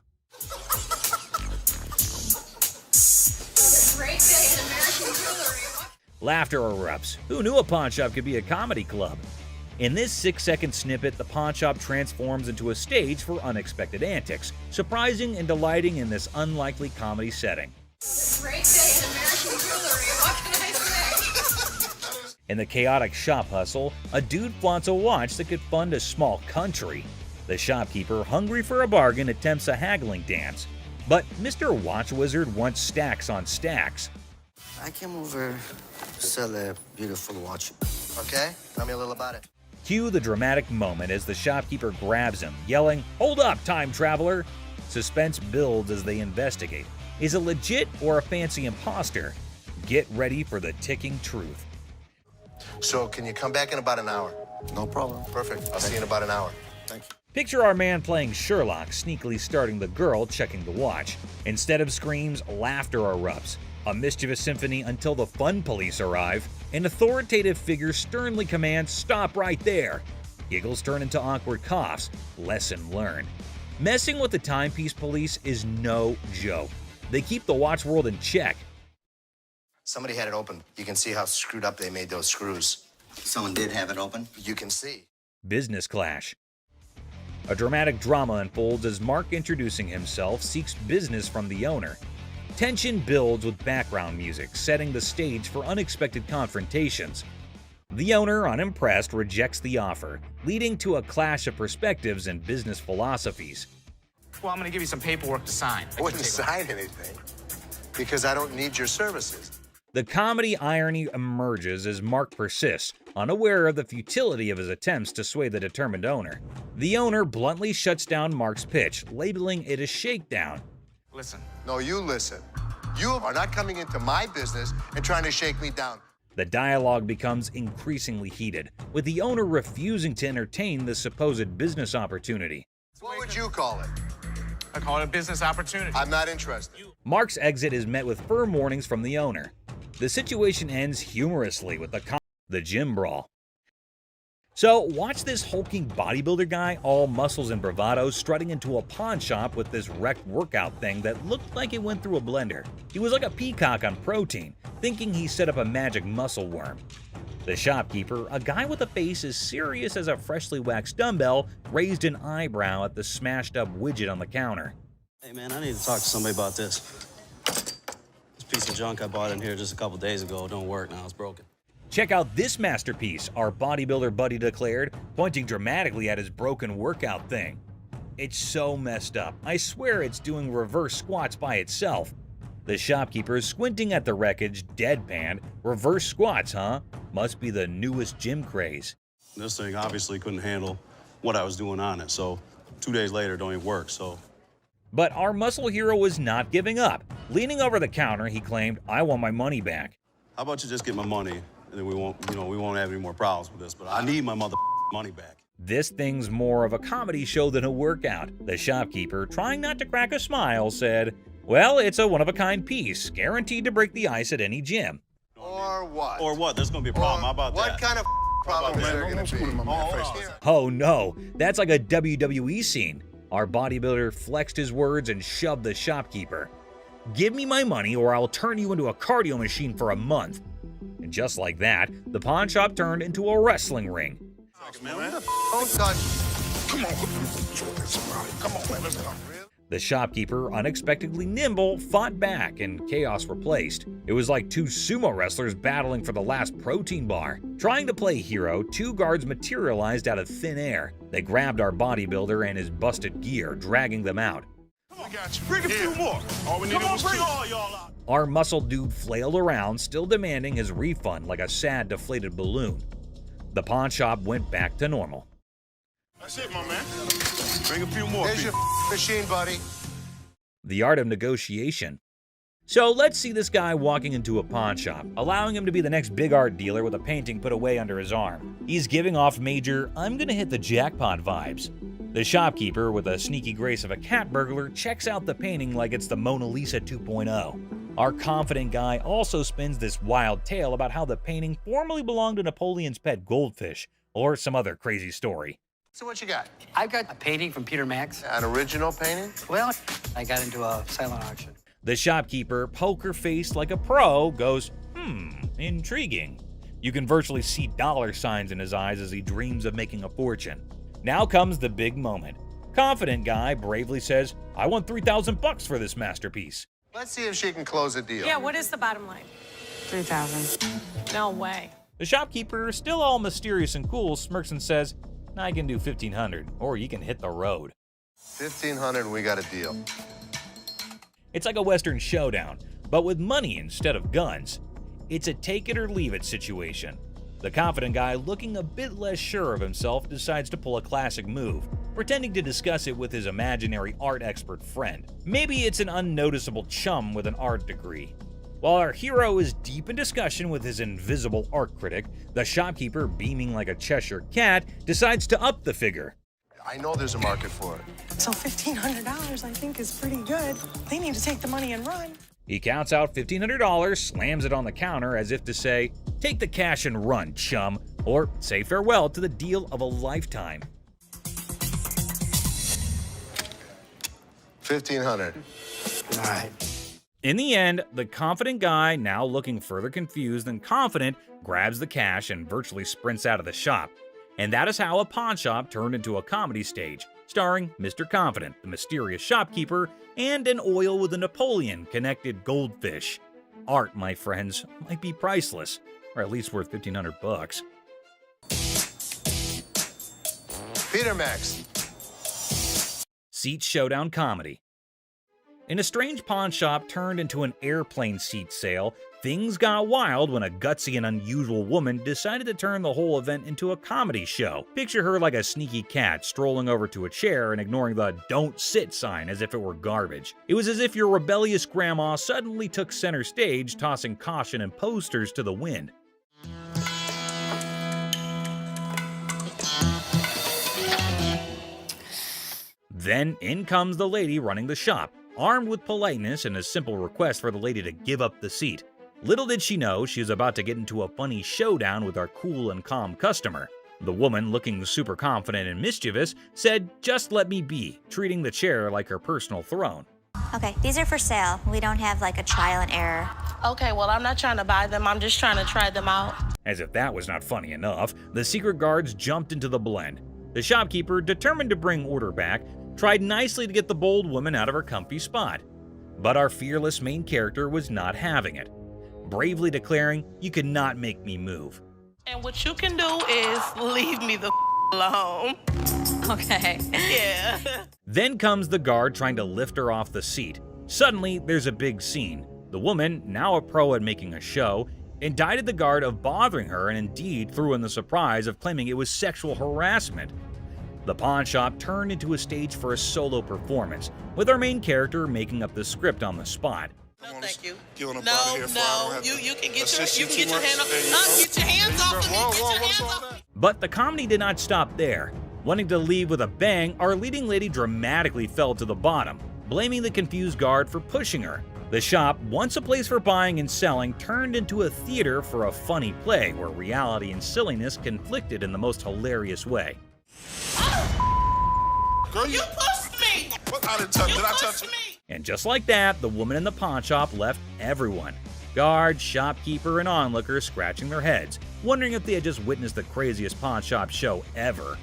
Great day in American jewelry. Laughter erupts. Who knew a pawn shop could be a comedy club? In this 6-second snippet, the pawn shop transforms into a stage for unexpected antics, surprising and delighting in this unlikely comedy setting. Great day in American jewelry. What can I say? In the chaotic shop hustle, a dude flaunts a watch that could fund a small country. The shopkeeper, hungry for a bargain, attempts a haggling dance. But Mr. Watch Wizard wants stacks on stacks. I came over to sell a beautiful watch. Okay? Tell me a little about it. Cue the dramatic moment as the shopkeeper grabs him, yelling, "Hold up, time traveler!" Suspense builds as they investigate. Is it legit or a fancy imposter? Get ready for the ticking truth. So can you come back in about an hour? No problem. Perfect. I'll see you in about an hour. Thank you. Picture our man playing Sherlock, sneakily starting the girl checking the watch. Instead of screams, laughter erupts. A mischievous symphony until the fun police arrive. An authoritative figure sternly commands, "Stop right there." Giggles turn into awkward coughs. Lesson learned. Messing with the timepiece police is no joke. They keep the watch world in check. Somebody had it open. You can see how screwed up they made those screws. Someone did have it open? You can see. Business clash. A dramatic drama unfolds as Mark, introducing himself, seeks business from the owner. Tension builds with background music, setting the stage for unexpected confrontations. The owner, unimpressed, rejects the offer, leading to a clash of perspectives and business philosophies. Well, I'm going to give you some paperwork to sign. I wouldn't sign anything because I don't need your services. The comedy irony emerges as Mark persists, unaware of the futility of his attempts to sway the determined owner. The owner bluntly shuts down Mark's pitch, labeling it a shakedown. Listen. No, you listen. You are not coming into my business and trying to shake me down. The dialogue becomes increasingly heated, with the owner refusing to entertain the supposed business opportunity. What would you call it? I call it a business opportunity. I'm not interested. Mark's exit is met with firm warnings from the owner. The situation ends humorously with the gym brawl. So watch this hulking bodybuilder guy, all muscles and bravado, strutting into a pawn shop with this wrecked workout thing that looked like it went through a blender. He was like a peacock on protein, thinking he set up a magic muscle worm. The shopkeeper, a guy with a face as serious as a freshly waxed dumbbell, raised an eyebrow at the smashed up widget on the counter. Hey man, I need to talk to somebody about this. This piece of junk I bought in here just a couple days ago don't work now, it's broken. Check out this masterpiece, our bodybuilder buddy declared, pointing dramatically at his broken workout thing. It's so messed up. I swear it's doing reverse squats by itself. The shopkeeper squinting at the wreckage, deadpan. Reverse squats, huh? Must be the newest gym craze. This thing obviously couldn't handle what I was doing on it, so 2 days later it don't even work, so. But our muscle hero was not giving up. Leaning over the counter, he claimed, "I want my money back." How about you just get my money, and then we won't have any more problems with this, but I need my money back. This thing's more of a comedy show than a workout. The shopkeeper, trying not to crack a smile, said, "Well, it's a one-of-a-kind piece, guaranteed to break the ice at any gym." Or what? Or what? There's gonna be a problem. How about that? What kind of problem is there going to be? Oh no, that's like a WWE scene. Our bodybuilder flexed his words and shoved the shopkeeper. "Give me my money or I'll turn you into a cardio machine for a month." And just like that, the pawn shop turned into a wrestling ring. Don't touch. Come on, come on, man, let's go. The shopkeeper, unexpectedly nimble, fought back and chaos replaced. It was like two sumo wrestlers battling for the last protein bar. Trying to play hero, two guards materialized out of thin air. They grabbed our bodybuilder and his busted gear, dragging them out. We got you. Bring a few more. All we need is bring all y'all out. Our muscle dude flailed around, still demanding his refund like a sad, deflated balloon. The pawn shop went back to normal. That's it, my man. Bring a few more. There's your machine, buddy. The art of negotiation. So let's see this guy walking into a pawn shop, allowing him to be the next big art dealer with a painting put away under his arm. He's giving off major, "I'm gonna hit the jackpot" vibes. The shopkeeper, with a sneaky grace of a cat burglar, checks out the painting like it's the Mona Lisa 2.0. Our confident guy also spins this wild tale about how the painting formerly belonged to Napoleon's pet goldfish, or some other crazy story. So what you got? I've got a painting from Peter Max. An original painting? Well, I got into a silent auction. The shopkeeper, poker-faced like a pro, goes, intriguing. You can virtually see dollar signs in his eyes as he dreams of making a fortune. Now comes the big moment. Confident guy bravely says, "I want $3,000 for this masterpiece." Let's see if she can close a deal. Yeah, what is the bottom line? 3,000. No way. The shopkeeper, still all mysterious and cool, smirks and says, "I can do 1,500, or you can hit the road." 1,500 and we got a deal. It's like a Western showdown, but with money instead of guns. It's a take it or leave it situation. The confident guy, looking a bit less sure of himself, decides to pull a classic move, pretending to discuss it with his imaginary art expert friend. Maybe it's an unnoticeable chum with an art degree. While our hero is deep in discussion with his invisible art critic, the shopkeeper, beaming like a Cheshire cat, decides to up the figure. I know there's a market for it. So $1,500 I think is pretty good. They need to take the money and run. He counts out $1,500, slams it on the counter as if to say, "Take the cash and run, chum," or say farewell to the deal of a lifetime. 1,500. All right. In the end, the confident guy, now looking further confused than confident, grabs the cash and virtually sprints out of the shop. And that is how a pawn shop turned into a comedy stage, starring Mr. Confident, the mysterious shopkeeper, and an oil with a Napoleon-connected goldfish. Art, my friends, might be priceless, or at least worth $1,500. Peter Max. Seat showdown comedy. In a strange pawn shop turned into an airplane seat sale, things got wild when a gutsy and unusual woman decided to turn the whole event into a comedy show. Picture her like a sneaky cat strolling over to a chair and ignoring the "don't sit" sign as if it were garbage. It was as if your rebellious grandma suddenly took center stage, tossing caution and posters to the wind. Then in comes the lady running the shop, armed with politeness and a simple request for the lady to give up the seat. Little did she know she was about to get into a funny showdown with our cool and calm customer. The woman, looking super confident and mischievous, said, "Just let me be," treating the chair like her personal throne. Okay, these are for sale. We don't have like a trial and error. Okay, well, I'm not trying to buy them. I'm just trying to try them out. As if that was not funny enough, the secret guards jumped into the blend. The shopkeeper, determined to bring order back, tried nicely to get the bold woman out of her comfy spot. But our fearless main character was not having it, bravely declaring, "You cannot make me move." And what you can do is leave me the alone. Okay. Yeah. Then comes the guard trying to lift her off the seat. Suddenly, there's a big scene. The woman, now a pro at making a show, indicted the guard of bothering her and indeed threw in the surprise of claiming it was sexual harassment. The pawn shop turned into a stage for a solo performance, with our main character making up the script on the spot. No, thank you. No, you can get your hand off. Get your hands off of me. Get your hands off. But the comedy did not stop there. Wanting to leave with a bang, our leading lady dramatically fell to the bottom, blaming the confused guard for pushing her. The shop, once a place for buying and selling, turned into a theater for a funny play where reality and silliness conflicted in the most hilarious way. Girl, You pushed me. Did I touch you? And just like that, the woman in the pawn shop left everyone. Guards, shopkeeper, and onlookers scratching their heads, wondering if they had just witnessed the craziest pawn shop show ever.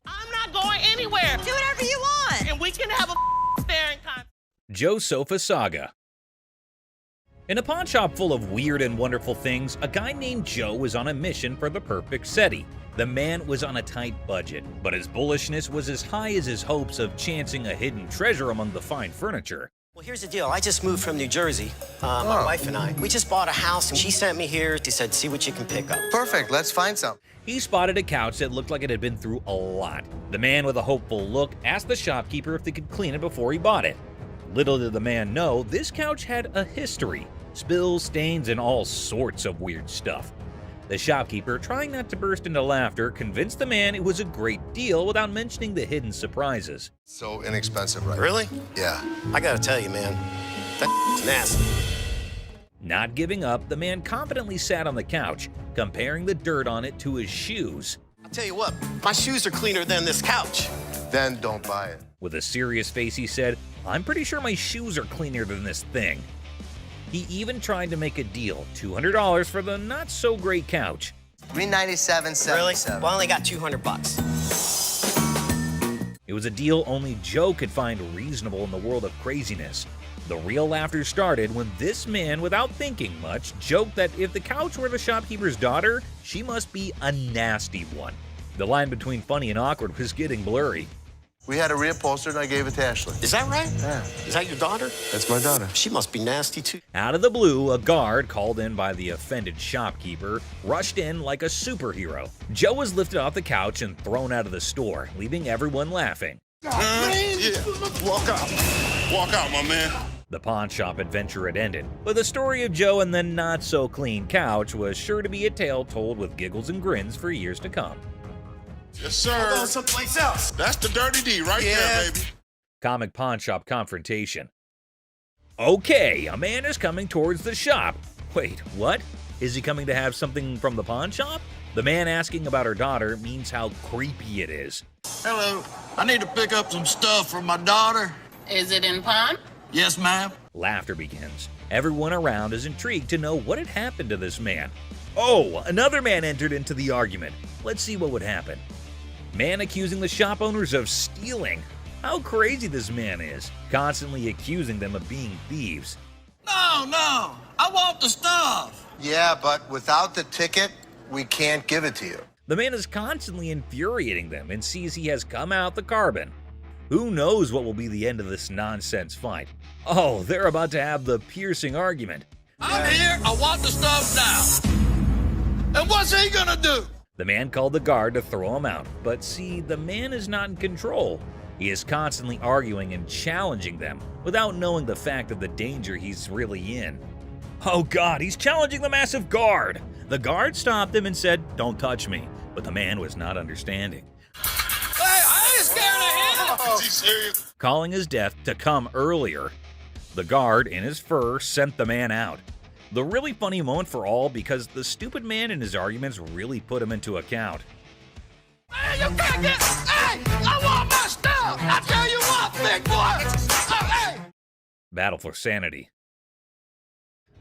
I'm not going anywhere. Do whatever you want. And we can have a staring contest. Joe Sofa Saga. In a pawn shop full of weird and wonderful things, a guy named Joe was on a mission for the perfect SETI. The man was on a tight budget, but his bullishness was as high as his hopes of chancing a hidden treasure among the fine furniture. Well, here's the deal. I just moved from New Jersey, my wife and I. We just bought a house, and she sent me here. She said, see what you can pick up. Perfect, let's find some. He spotted a couch that looked like it had been through a lot. The man with a hopeful look asked the shopkeeper if they could clean it before he bought it. Little did the man know, this couch had a history. Spills, stains, and all sorts of weird stuff. The shopkeeper, trying not to burst into laughter, convinced the man it was a great deal without mentioning the hidden surprises. So inexpensive, right? Really? Yeah. I gotta tell you, man, that's nasty. Not giving up, the man confidently sat on the couch, comparing the dirt on it to his shoes. I'll tell you what, my shoes are cleaner than this couch. Then don't buy it. With a serious face, he said, I'm pretty sure my shoes are cleaner than this thing. He even tried to make a deal, $200 for the not-so-great couch. $397.77. Really? Well, I only got $200. It was a deal only Joe could find reasonable in the world of craziness. The real laughter started when this man, without thinking much, joked that if the couch were the shopkeeper's daughter, she must be a nasty one. The line between funny and awkward was getting blurry. We had a reupholstered and I gave it to Ashley. Is that right? Yeah. Is that your daughter? That's my daughter. She must be nasty, too. Out of the blue, a guard, called in by the offended shopkeeper, rushed in like a superhero. Joe was lifted off the couch and thrown out of the store, leaving everyone laughing. Yeah. Walk out. Walk out, my man. The pawn shop adventure had ended, but the story of Joe and the not-so-clean couch was sure to be a tale told with giggles and grins for years to come. Yes, sir. I'll go someplace else. That's the dirty D right there, baby. Comic pawn shop confrontation. Okay, a man is coming towards the shop. Wait, what? Is he coming to have something from the pawn shop? The man asking about her daughter means how creepy it is. Hello. I need to pick up some stuff for my daughter. Is it in pawn? Yes, ma'am. Laughter begins. Everyone around is intrigued to know what had happened to this man. Oh, another man entered into the argument. Let's see what would happen. Man accusing the shop owners of stealing. How crazy this man is, constantly accusing them of being thieves. No, I want the stuff. Yeah, but without the ticket, we can't give it to you. The man is constantly infuriating them and sees he has come out the carbon. Who knows what will be the end of this nonsense fight? Oh, they're about to have the piercing argument. I'm here, I want the stuff now. And what's he gonna do? The man called the guard to throw him out, but see, the man is not in control. He is constantly arguing and challenging them without knowing the fact of the danger he's really in. Oh God, he's challenging the massive guard! The guard stopped him and said, "Don't touch me," but the man was not understanding. Hey, I ain't scared of him! Is he serious? Calling his death to come earlier. The guard, in his fur, sent the man out. The really funny moment for all because the stupid man in his arguments really put him into account. Hey, you can't get... Hey, I want my stuff! I tell you what, big boy! Hey! Battle for sanity.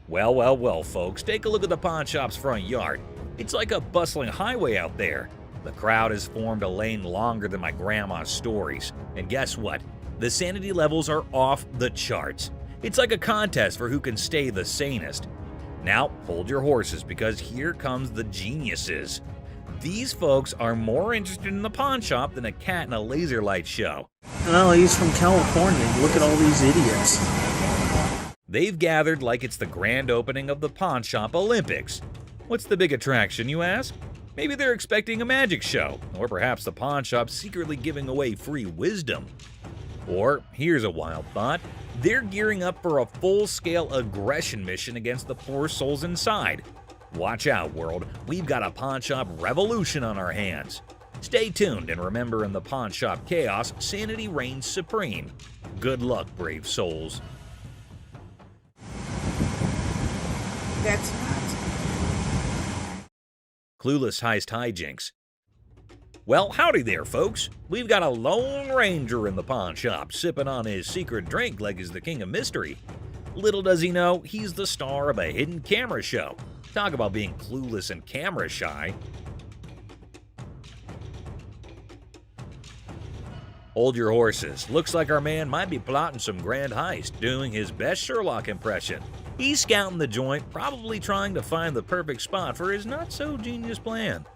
Well, folks, take a look at the pawn shop's front yard. It's like a bustling highway out there. The crowd has formed a lane longer than my grandma's stories. And guess what? The sanity levels are off the charts. It's like a contest for who can stay the sanest. Now, hold your horses because here comes the geniuses. These folks are more interested in the pawn shop than a cat in a laser light show. Well, he's from California. Look at all these idiots. They've gathered like it's the grand opening of the Pawn Shop Olympics. What's the big attraction, you ask? Maybe they're expecting a magic show, or perhaps the pawn shop secretly giving away free wisdom. Or, here's a wild thought, they're gearing up for a full-scale aggression mission against the poor souls inside. Watch out, world, we've got a pawn shop revolution on our hands. Stay tuned and remember, in the pawn shop chaos, sanity reigns supreme. Good luck, brave souls. That's not. Clueless heist hijinks. Well, howdy there, folks. We've got a Lone Ranger in the pawn shop, sipping on his secret drink like he's the king of mystery. Little does he know, he's the star of a hidden camera show. Talk about being clueless and camera shy. Hold your horses. Looks like our man might be plotting some grand heist, doing his best Sherlock impression. He's scouting the joint, probably trying to find the perfect spot for his not-so-genius plan.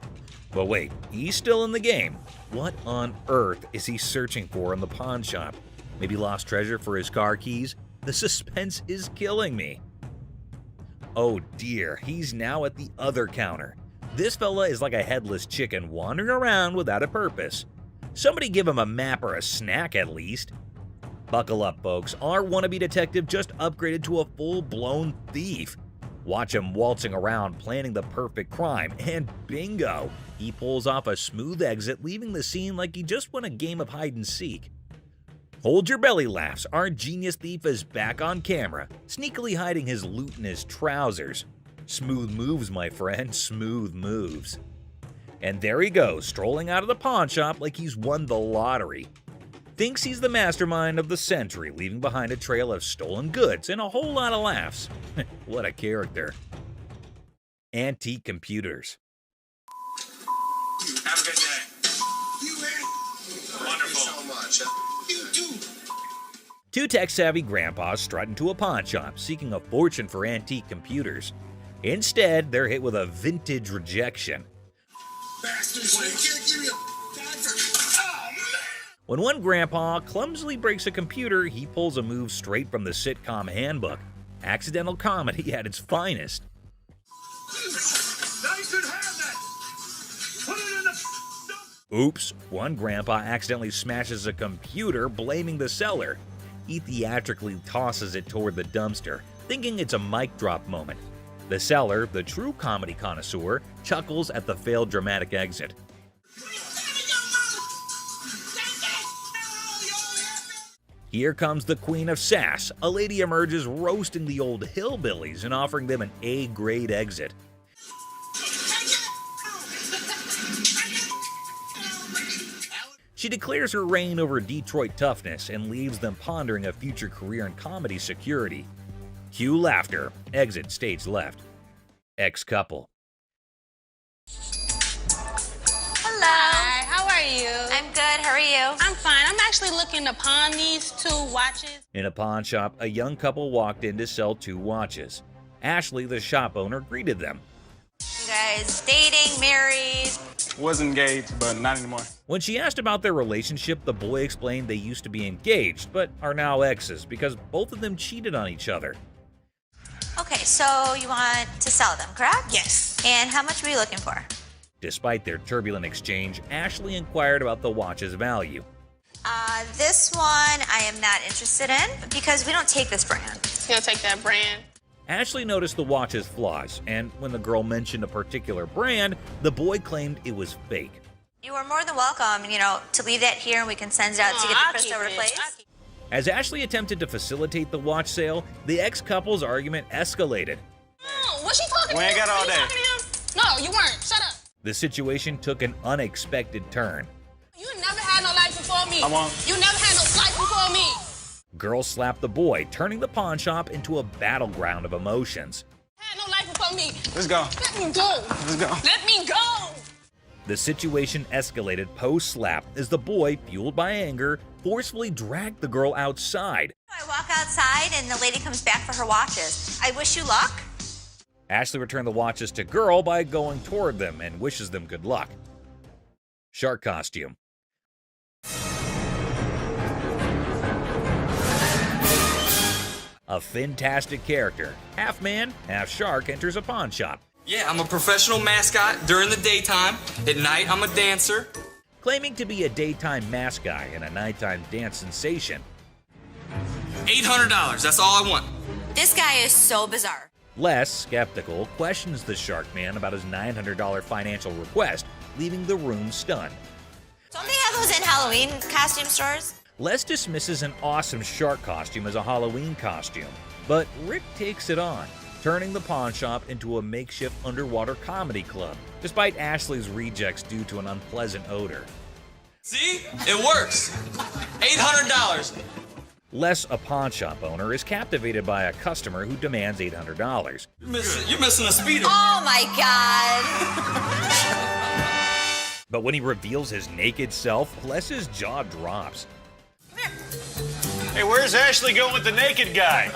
But wait, he's still in the game. What on earth is he searching for in the pawn shop? Maybe lost treasure for his car keys? The suspense is killing me. Oh dear, he's now at the other counter. This fella is like a headless chicken wandering around without a purpose. Somebody give him a map or a snack at least. Buckle up, folks. Our wannabe detective just upgraded to a full-blown thief. Watch him waltzing around planning the perfect crime, and bingo! He pulls off a smooth exit, leaving the scene like he just won a game of hide-and-seek. Hold your belly laughs, our genius thief is back on camera, sneakily hiding his loot in his trousers. Smooth moves, my friend, smooth moves. And there he goes, strolling out of the pawn shop like he's won the lottery. Thinks he's the mastermind of the century, leaving behind a trail of stolen goods and a whole lot of laughs. What a character. Antique computers. Have a good day. You man. Wonderful. So much. You too. Two tech-savvy grandpas strut into a pawn shop, seeking a fortune for antique computers. Instead, they're hit with a vintage rejection. Bastards, you can't give me a time for. Oh, man. When one grandpa clumsily breaks a computer, he pulls a move straight from the sitcom handbook. Accidental comedy at its finest. Now you should have that. Put it in the. Oops, one grandpa accidentally smashes a computer, blaming the seller. He theatrically tosses it toward the dumpster, thinking it's a mic drop moment. The seller, the true comedy connoisseur, chuckles at the failed dramatic exit. Here comes the queen of sass. A lady emerges roasting the old hillbillies and offering them an A-grade exit. She declares her reign over Detroit toughness and leaves them pondering a future career in comedy security. Cue laughter. Exit stage left. Ex-couple. Hello. Hi, how are you? I'm good. How are you? I'm fine. I'm actually looking to pawn these 2 watches. In a pawn shop, a young couple walked in to sell 2 watches. Ashley, the shop owner, greeted them. You guys dating, married? Was engaged, but not anymore. When she asked about their relationship, the boy explained they used to be engaged, but are now exes because both of them cheated on each other. Okay, so you want to sell them, correct? Yes. And how much were you looking for? Despite their turbulent exchange, Ashley inquired about the watch's value. This one I am not interested in because we don't take this brand. You'll take that brand. Ashley noticed the watch's flaws, and when the girl mentioned a particular brand, the boy claimed it was fake. You are more than welcome, to leave that here and we can send it out to get the crystal replaced. As Ashley attempted to facilitate the watch sale, the ex-couple's argument escalated. No, what's she talking to? We ain't got all You day. talking to him? No, you weren't. Shut up. The situation took an unexpected turn. You never had no life before me. I won't. You never had no life before me. Girl slapped the boy, turning the pawn shop into a battleground of emotions. Had no life before me. Let's go. Let me go. Let's go. Let me go. The situation escalated post-slap as the boy, fueled by anger, forcefully dragged the girl outside. I walk outside and the lady comes back for her watches. I wish you luck. Ashley returned the watches to girl by going toward them and wishes them good luck. Shark costume. A fantastic character, half man, half shark, enters a pawn shop. Yeah, I'm a professional mascot during the daytime. At night, I'm a dancer. Claiming to be a daytime mascot and a nighttime dance sensation. $800, that's all I want. This guy is so bizarre. Les, skeptical, questions the shark man about his $900 financial request, leaving the room stunned. Don't they have those in Halloween costume stores? Les dismisses an awesome shark costume as a Halloween costume, but Rick takes it on, turning the pawn shop into a makeshift underwater comedy club, despite Ashley's rejects due to an unpleasant odor. See? It works. $800. Les, a pawn shop owner, is captivated by a customer who demands $800. You're missing a speeder. Oh my God. But when he reveals his naked self, Les's jaw drops. Hey, where's Ashley going with the naked guy?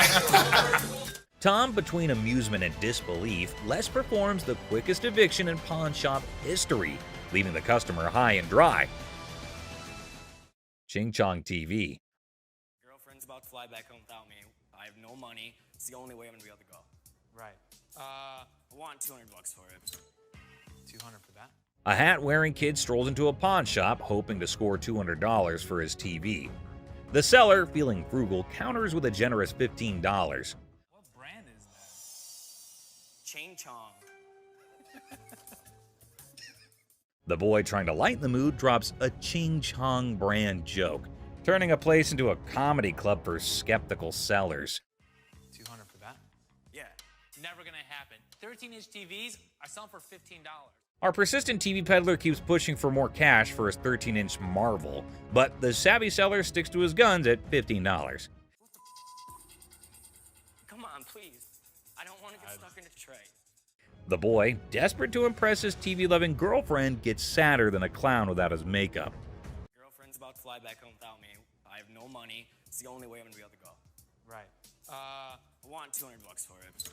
Tom, between amusement and disbelief, Les performs the quickest eviction in pawn shop history, leaving the customer high and dry. Ching Chong TV. Girlfriend's about to fly back home without me. I have no money. It's the only way I'm gonna be able to go. Right. I want $200 for it. 200 for that? A hat-wearing kid strolls into a pawn shop, hoping to score $200 for his TV. The seller, feeling frugal, counters with a generous $15. What brand is that? Ching Chong. The boy, trying to lighten the mood, drops a Ching Chong brand joke, turning a place into a comedy club for skeptical sellers. 200 for that? Yeah, never gonna happen. 13-inch TVs, I sell them for $15. Our persistent TV peddler keeps pushing for more cash for his 13-inch Marvel, but the savvy seller sticks to his guns at $15. Come on, please. I don't want to get stuck in a tray. The boy, desperate to impress his TV-loving girlfriend, gets sadder than a clown without his makeup. Girlfriend's about to fly back home without me. I have no money. It's the only way I'm gonna be able to go. Right. I want $200 for it.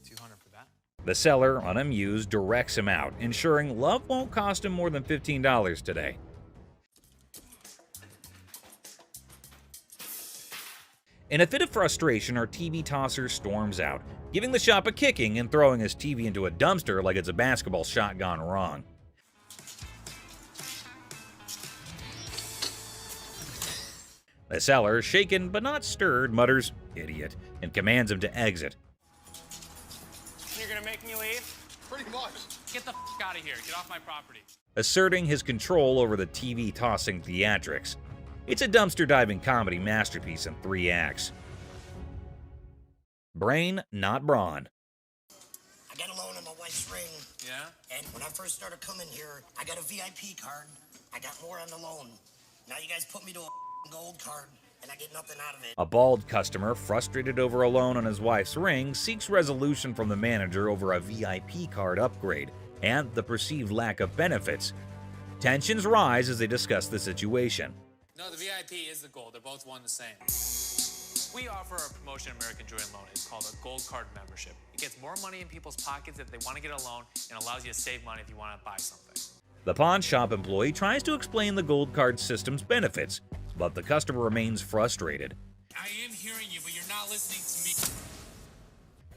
200 for that? The seller, unamused, directs him out, ensuring love won't cost him more than $15 today. In a fit of frustration, our TV tosser storms out, giving the shop a kicking and throwing his TV into a dumpster like it's a basketball shot gone wrong. The seller, shaken but not stirred, mutters, "Idiot," and commands him to exit. You're gonna make me leave? Pretty much. Get the f out of here. Get off my property. Asserting his control over the TV tossing theatrics. It's a dumpster diving comedy masterpiece in 3 acts. Brain, not brawn. I got a loan on my wife's ring. Yeah? And when I first started coming here, I got a VIP card. I got more on the loan. Now you guys put me to a gold card, and I get nothing out of it. A bald customer, frustrated over a loan on his wife's ring, seeks resolution from the manager over a VIP card upgrade and the perceived lack of benefits. Tensions rise as they discuss the situation. No, the VIP is the gold. They're both one the same. We offer a promotion at American Joy and Loan. It's called a Gold Card membership. It gets more money in people's pockets if they want to get a loan and allows you to save money if you want to buy something. The pawn shop employee tries to explain the gold card system's benefits, but the customer remains frustrated. I am hearing you, but you're not listening to me.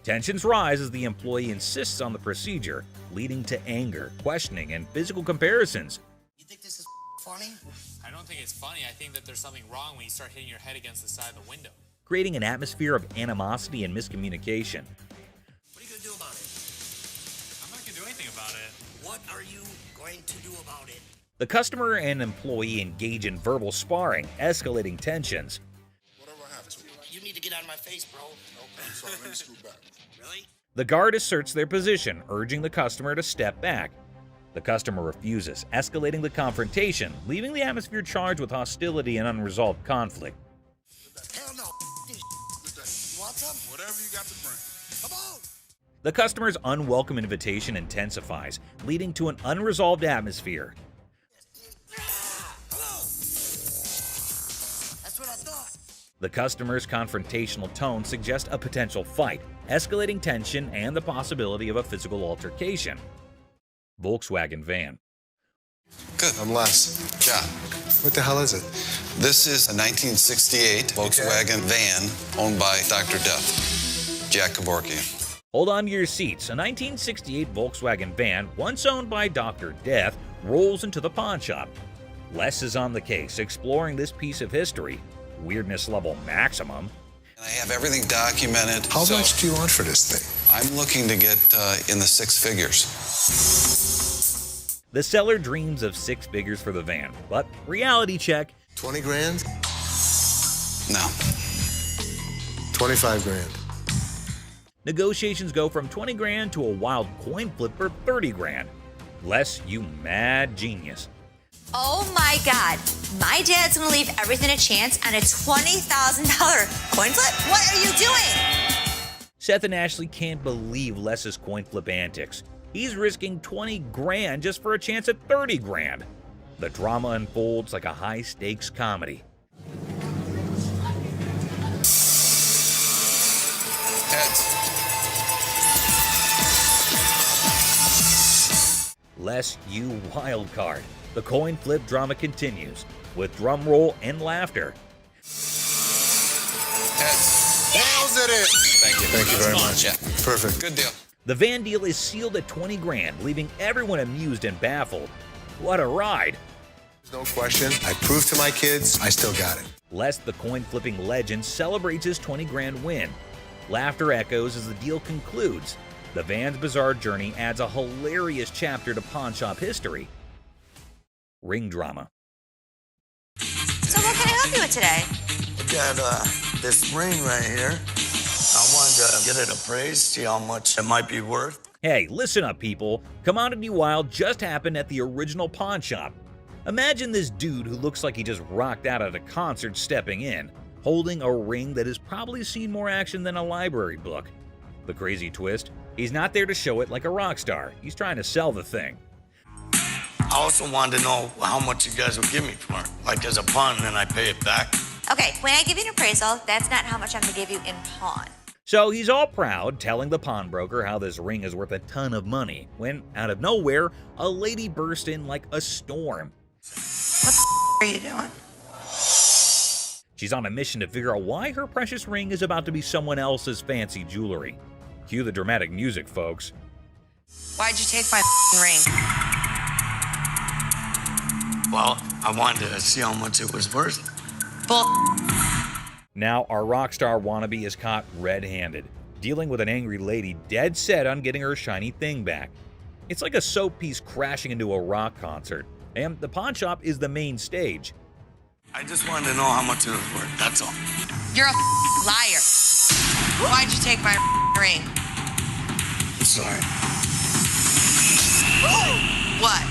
Tensions rise as the employee insists on the procedure, leading to anger, questioning, and physical comparisons. You think this is funny? I don't think it's funny. I think that there's something wrong when you start hitting your head against the side of the window. Creating an atmosphere of animosity and miscommunication. What are you going to do about it? I'm not going to do anything about it. What are you going to do about it? The customer and employee engage in verbal sparring, escalating tensions. Whatever I have to. You need to get out of my face, bro. Okay, I'm sorry. Let me scoot back. Really? The guard asserts their position, urging the customer to step back. The customer refuses, escalating the confrontation, leaving the atmosphere charged with hostility and unresolved conflict. Hell no. You want some? Whatever you got to bring. Come on. The customer's unwelcome invitation intensifies, leading to an unresolved atmosphere. That's what I thought. The customer's confrontational tone suggests a potential fight, escalating tension and the possibility of a physical altercation. Volkswagen van. Good. I'm Les. John. What the hell is it? This is a 1968 Volkswagen van owned by Dr. Death, Jack Kevorkian. Hold on to your seats. A 1968 Volkswagen van, once owned by Dr. Death, rolls into the pawn shop. Les is on the case, exploring this piece of history. Weirdness level maximum. I have everything documented. How much do you want for this thing? I'm looking to get in the six figures. The seller dreams of six figures for the van, but reality check. 20 grand? No. 25 grand. Negotiations go from 20 grand to a wild coin flip for 30 grand. Les, you mad genius. Oh my God, my dad's gonna leave everything to chance on a $20,000 coin flip? What are you doing? Seth and Ashley can't believe Les's coin flip antics. He's risking 20 grand just for a chance at 30 grand. The drama unfolds like a high-stakes comedy. Heads. Les, you wild card. The coin flip drama continues, with drum roll and laughter. Heads. Nails it! Thank you. Thank you very much. Yeah. Perfect. Good deal. The van deal is sealed at 20 grand, leaving everyone amused and baffled. What a ride! No question. I proved to my kids I still got it. Les, the coin flipping legend, celebrates his 20 grand win. Laughter echoes as the deal concludes. The van's bizarre journey adds a hilarious chapter to pawn shop history. Ring drama. So what can I help you with today? I got this ring right here. I wanted to get it appraised, see how much it might be worth. Hey, listen up, people. Commodity Wild just happened at the original pawn shop. Imagine this dude who looks like he just rocked out at a concert stepping in, holding a ring that has probably seen more action than a library book. The crazy twist? He's not there to show it like a rock star. He's trying to sell the thing. I also wanted to know how much you guys would give me for it. Like as a pawn, and then I pay it back. Okay, when I give you an appraisal, that's not how much I'm gonna give you in pawn. So he's all proud, telling the pawnbroker how this ring is worth a ton of money, when, out of nowhere, a lady burst in like a storm. What the are you doing? She's on a mission to figure out why her precious ring is about to be someone else's fancy jewelry. Cue the dramatic music, folks. Why'd you take my ring? Well, I wanted to see how much it was worth. Bull. Now, our rock star wannabe is caught red-handed, dealing with an angry lady dead set on getting her shiny thing back. It's like a soap piece crashing into a rock concert, and the pawn shop is the main stage. I just wanted to know how much it was worth, that's all. You're a liar. Why'd you take my ring? I'm sorry. What?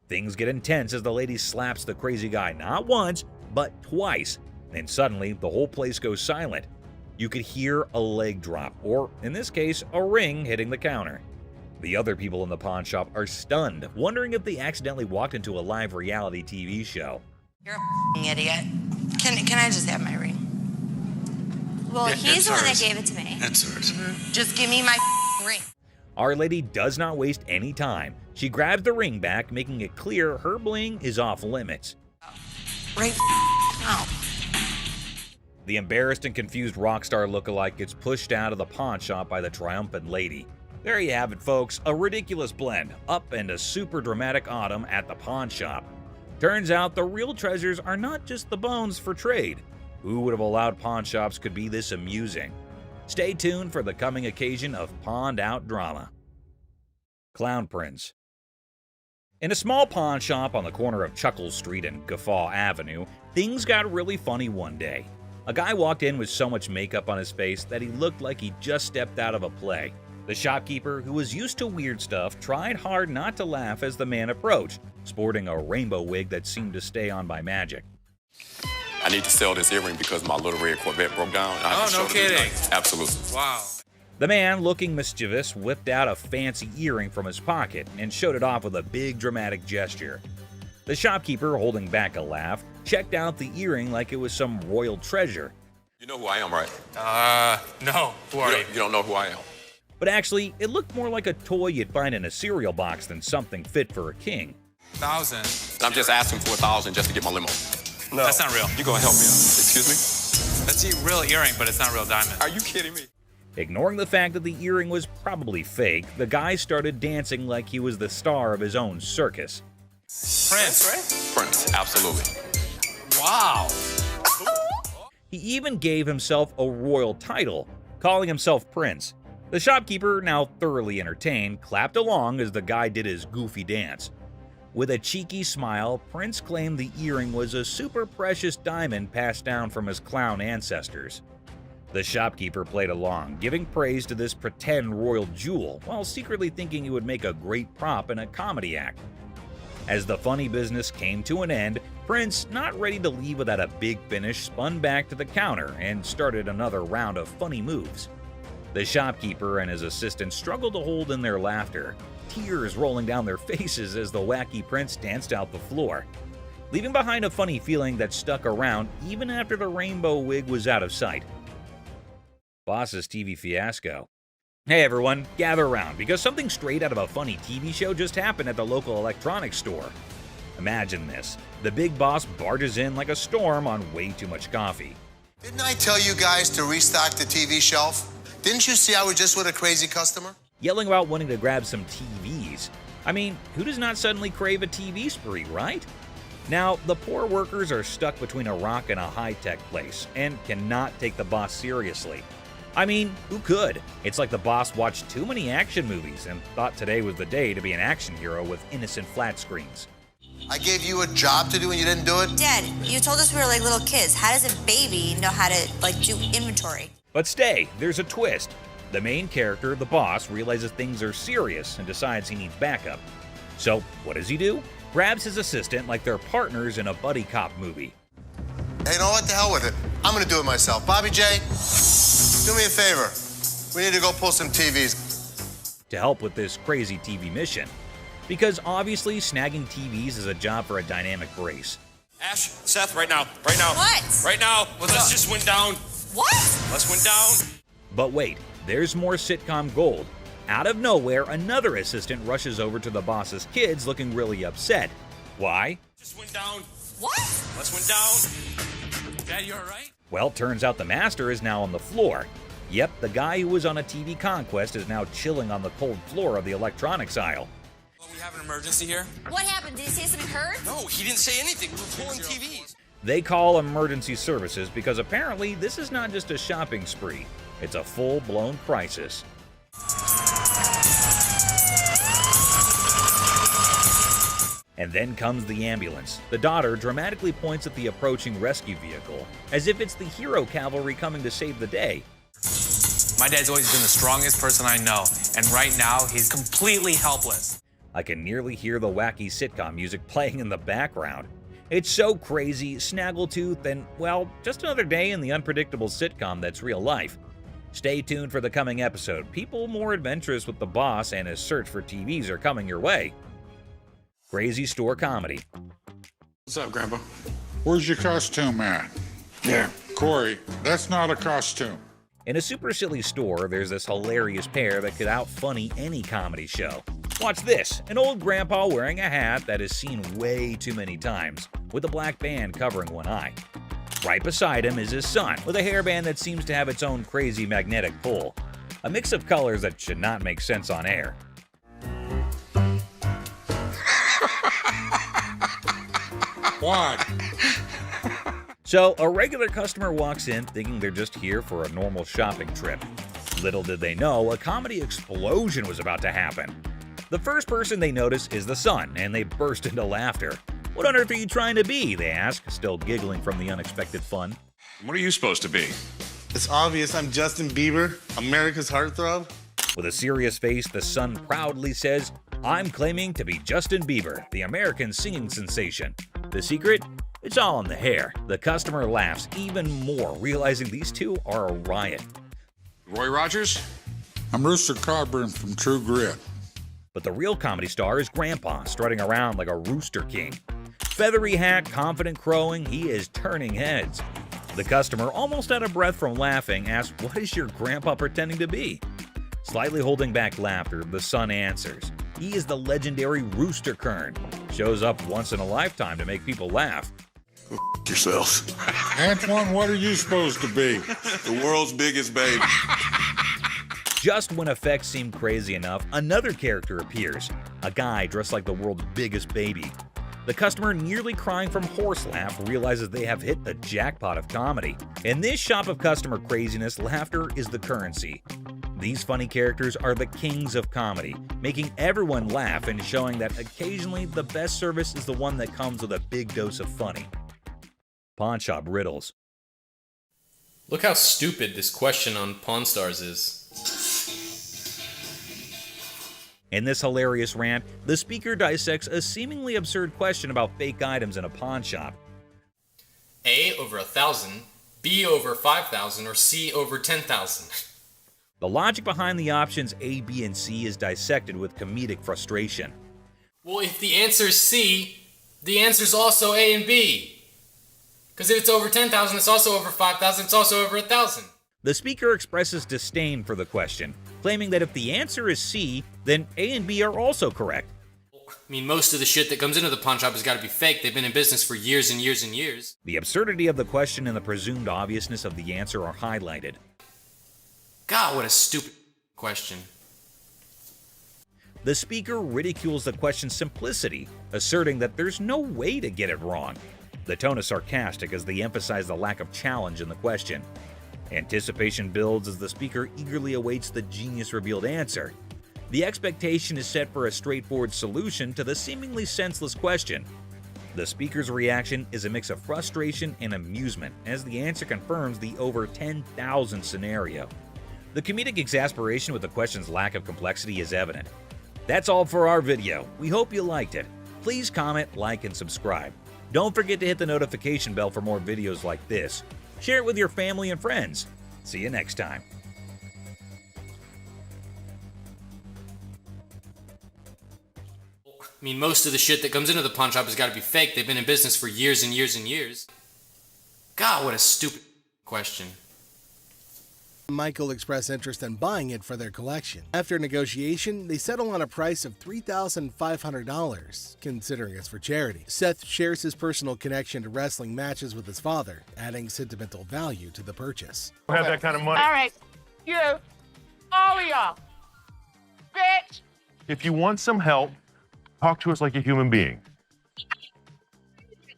Things get intense as the lady slaps the crazy guy not once, but twice. And suddenly, the whole place goes silent. You could hear a leg drop, or in this case, a ring hitting the counter. The other people in the pawn shop are stunned, wondering if they accidentally walked into a live reality TV show. You're a idiot. Can I just have my ring? Well, Yeah, he's it's the one that hers. gave it to me. It's hers. Just give me my ring. Our lady does not waste any time. She grabs the ring back, making it clear her bling is off limits. Right now. The embarrassed and confused rock star lookalike gets pushed out of the pawn shop by the triumphant lady. There you have it, folks, a ridiculous blend, up and a super dramatic autumn at the pawn shop. Turns out the real treasures are not just the bones for trade. Who would have allowed pawn shops could be this amusing? Stay tuned for the coming occasion of pawned out drama. Clown Prince. In a small pawn shop on the corner of Chuckles Street and Guffaw Avenue, things got really funny one day. A guy walked in with so much makeup on his face that he looked like he just stepped out of a play. The shopkeeper, who was used to weird stuff, tried hard not to laugh as the man approached, sporting a rainbow wig that seemed to stay on by magic. I need to sell this earring because my little red Corvette broke down. Oh, no kidding. Absolutely. Wow. The man, looking mischievous, whipped out a fancy earring from his pocket and showed it off with a big dramatic gesture. The shopkeeper, holding back a laugh, checked out the earring like it was some royal treasure. You know who I am, right? No. Who are you? You don't know who I am. But actually, it looked more like a toy you'd find in a cereal box than something fit for a king. 1,000. I'm just asking for $1,000 just to get my limo. No. That's not real. You gonna help me out? Excuse me? That's a real earring, but it's not real diamond. Are you kidding me? Ignoring the fact that the earring was probably fake, the guy started dancing like he was the star of his own circus. Prince, right? Prince, absolutely. Wow. He even gave himself a royal title, calling himself Prince. The shopkeeper, now thoroughly entertained, clapped along as the guy did his goofy dance. With a cheeky smile, Prince claimed the earring was a super precious diamond passed down from his clown ancestors. The shopkeeper played along, giving praise to this pretend royal jewel, while secretly thinking he would make a great prop in a comedy act. As the funny business came to an end, Prince, not ready to leave without a big finish, spun back to the counter and started another round of funny moves. The shopkeeper and his assistant struggled to hold in their laughter, tears rolling down their faces as the wacky Prince danced out the floor, leaving behind a funny feeling that stuck around even after the rainbow wig was out of sight. Boss's TV fiasco. Hey everyone, gather around, because something straight out of a funny TV show just happened at the local electronics store. Imagine this. The big boss barges in like a storm on way too much coffee. Didn't I tell you guys to restock the TV shelf? Didn't you see I was just with a crazy customer? Yelling about wanting to grab some TVs. I mean, who does not suddenly crave a TV spree, right? Now, the poor workers are stuck between a rock and a high-tech place and cannot take the boss seriously. I mean, who could? It's like the boss watched too many action movies and thought today was the day to be an action hero with innocent flat screens. I gave you a job to do and you didn't do it? Dad, you told us we were like little kids. How does a baby know how to do inventory? But stay, there's a twist. The main character, the boss, realizes things are serious and decides he needs backup. So, what does he do? Grabs his assistant like they're partners in a buddy cop movie. Hey, you know what? The hell with it. I'm gonna do it myself. Bobby J, do me a favor. We need to go pull some TVs. To help with this crazy TV mission. Because obviously snagging TVs is a job for a dynamic brace. Ash, Seth, right now. Right now. What? Right now. Let's just win down. What? Let's win down. But wait, there's more sitcom gold. Out of nowhere, another assistant rushes over to the boss's kids looking really upset. Why? Just win down. What? Let's win down. Dad, you all right? Well, turns out the master is now on the floor. Yep, the guy who was on a TV conquest is now chilling on the cold floor of the electronics aisle. Well, we have an emergency here. What happened? Did he say something hurt? No, he didn't say anything. We're pulling TVs. They call emergency services because apparently this is not just a shopping spree. It's a full-blown crisis. And then comes the ambulance. The daughter dramatically points at the approaching rescue vehicle, as if it's the hero cavalry coming to save the day. My dad's always been the strongest person I know, and right now he's completely helpless. I can nearly hear the wacky sitcom music playing in the background. It's so crazy, snaggletooth, and, well, just another day in the unpredictable sitcom that's real life. Stay tuned for the coming episode. People more adventurous with the boss and his search for TVs are coming your way. Crazy Store Comedy. What's up, Grandpa? Where's your costume at? There. Corey, that's not a costume. In a super silly store, there's this hilarious pair that could out-funny any comedy show. Watch this, an old grandpa wearing a hat that is seen way too many times, with a black band covering one eye. Right beside him is his son, with a hairband that seems to have its own crazy magnetic pull. A mix of colors that should not make sense on air. What? So, a regular customer walks in thinking they're just here for a normal shopping trip. Little did they know, a comedy explosion was about to happen. The first person they notice is the son, and they burst into laughter. "What on earth are you trying to be?" they ask, still giggling from the unexpected fun. What are you supposed to be? It's obvious I'm Justin Bieber, America's heartthrob. With a serious face, the son proudly says, "I'm claiming to be Justin Bieber, the American singing sensation." The secret? It's all in the hair. The customer laughs even more, realizing these two are a riot. Roy Rogers? I'm Rooster Cogburn from True Grit. But the real comedy star is Grandpa, strutting around like a rooster king. Feathery hat, confident crowing, he is turning heads. The customer, almost out of breath from laughing, asks, "What is your grandpa pretending to be?" Slightly holding back laughter, the son answers, He is the legendary Rooster Kern. Shows up once in a lifetime to make people laugh. Yourself. Antoine, what are you supposed to be? The world's biggest baby. Just when effects seem crazy enough, another character appears. A guy dressed like the world's biggest baby. The customer, nearly crying from horse laugh, realizes they have hit the jackpot of comedy. In this shop of customer craziness, laughter is the currency. These funny characters are the kings of comedy, making everyone laugh and showing that occasionally the best service is the one that comes with a big dose of funny. Pawn Shop Riddles. Look how stupid this question on Pawn Stars is. In this hilarious rant, the speaker dissects a seemingly absurd question about fake items in a pawn shop. A over 1,000, B over 5,000, or C over 10,000. The logic behind the options A, B, and C is dissected with comedic frustration. Well, if the answer is C, the answer is also A and B. Because if it's over 10,000, it's also over 5,000, it's also over 1,000. The speaker expresses disdain for the question, claiming that if the answer is C, then A and B are also correct. I mean, most of the shit that comes into the pawn shop has got to be fake. They've been in business for years and years and years. The absurdity of the question and the presumed obviousness of the answer are highlighted. God, what a stupid question. The speaker ridicules the question's simplicity, asserting that there's no way to get it wrong. The tone is sarcastic as they emphasize the lack of challenge in the question. Anticipation builds as the speaker eagerly awaits the genius-revealed answer. The expectation is set for a straightforward solution to the seemingly senseless question. The speaker's reaction is a mix of frustration and amusement as the answer confirms the over 10,000 scenario. The comedic exasperation with the question's lack of complexity is evident. That's all for our video. We hope you liked it. Please comment, like, and subscribe. Don't forget to hit the notification bell for more videos like this. Share it with your family and friends. See you next time. I mean, most of the shit that comes into the pawn shop has got to be fake. They've been in business for years and years and years. God, what a stupid question. Michael expressed interest in buying it for their collection. After negotiation, they settle on a price of $3,500, considering it's for charity. Seth shares his personal connection to wrestling matches with his father, adding sentimental value to the purchase. I have that kind of money. All right, you, all of y'all, bitch. If you want some help, talk to us like a human being.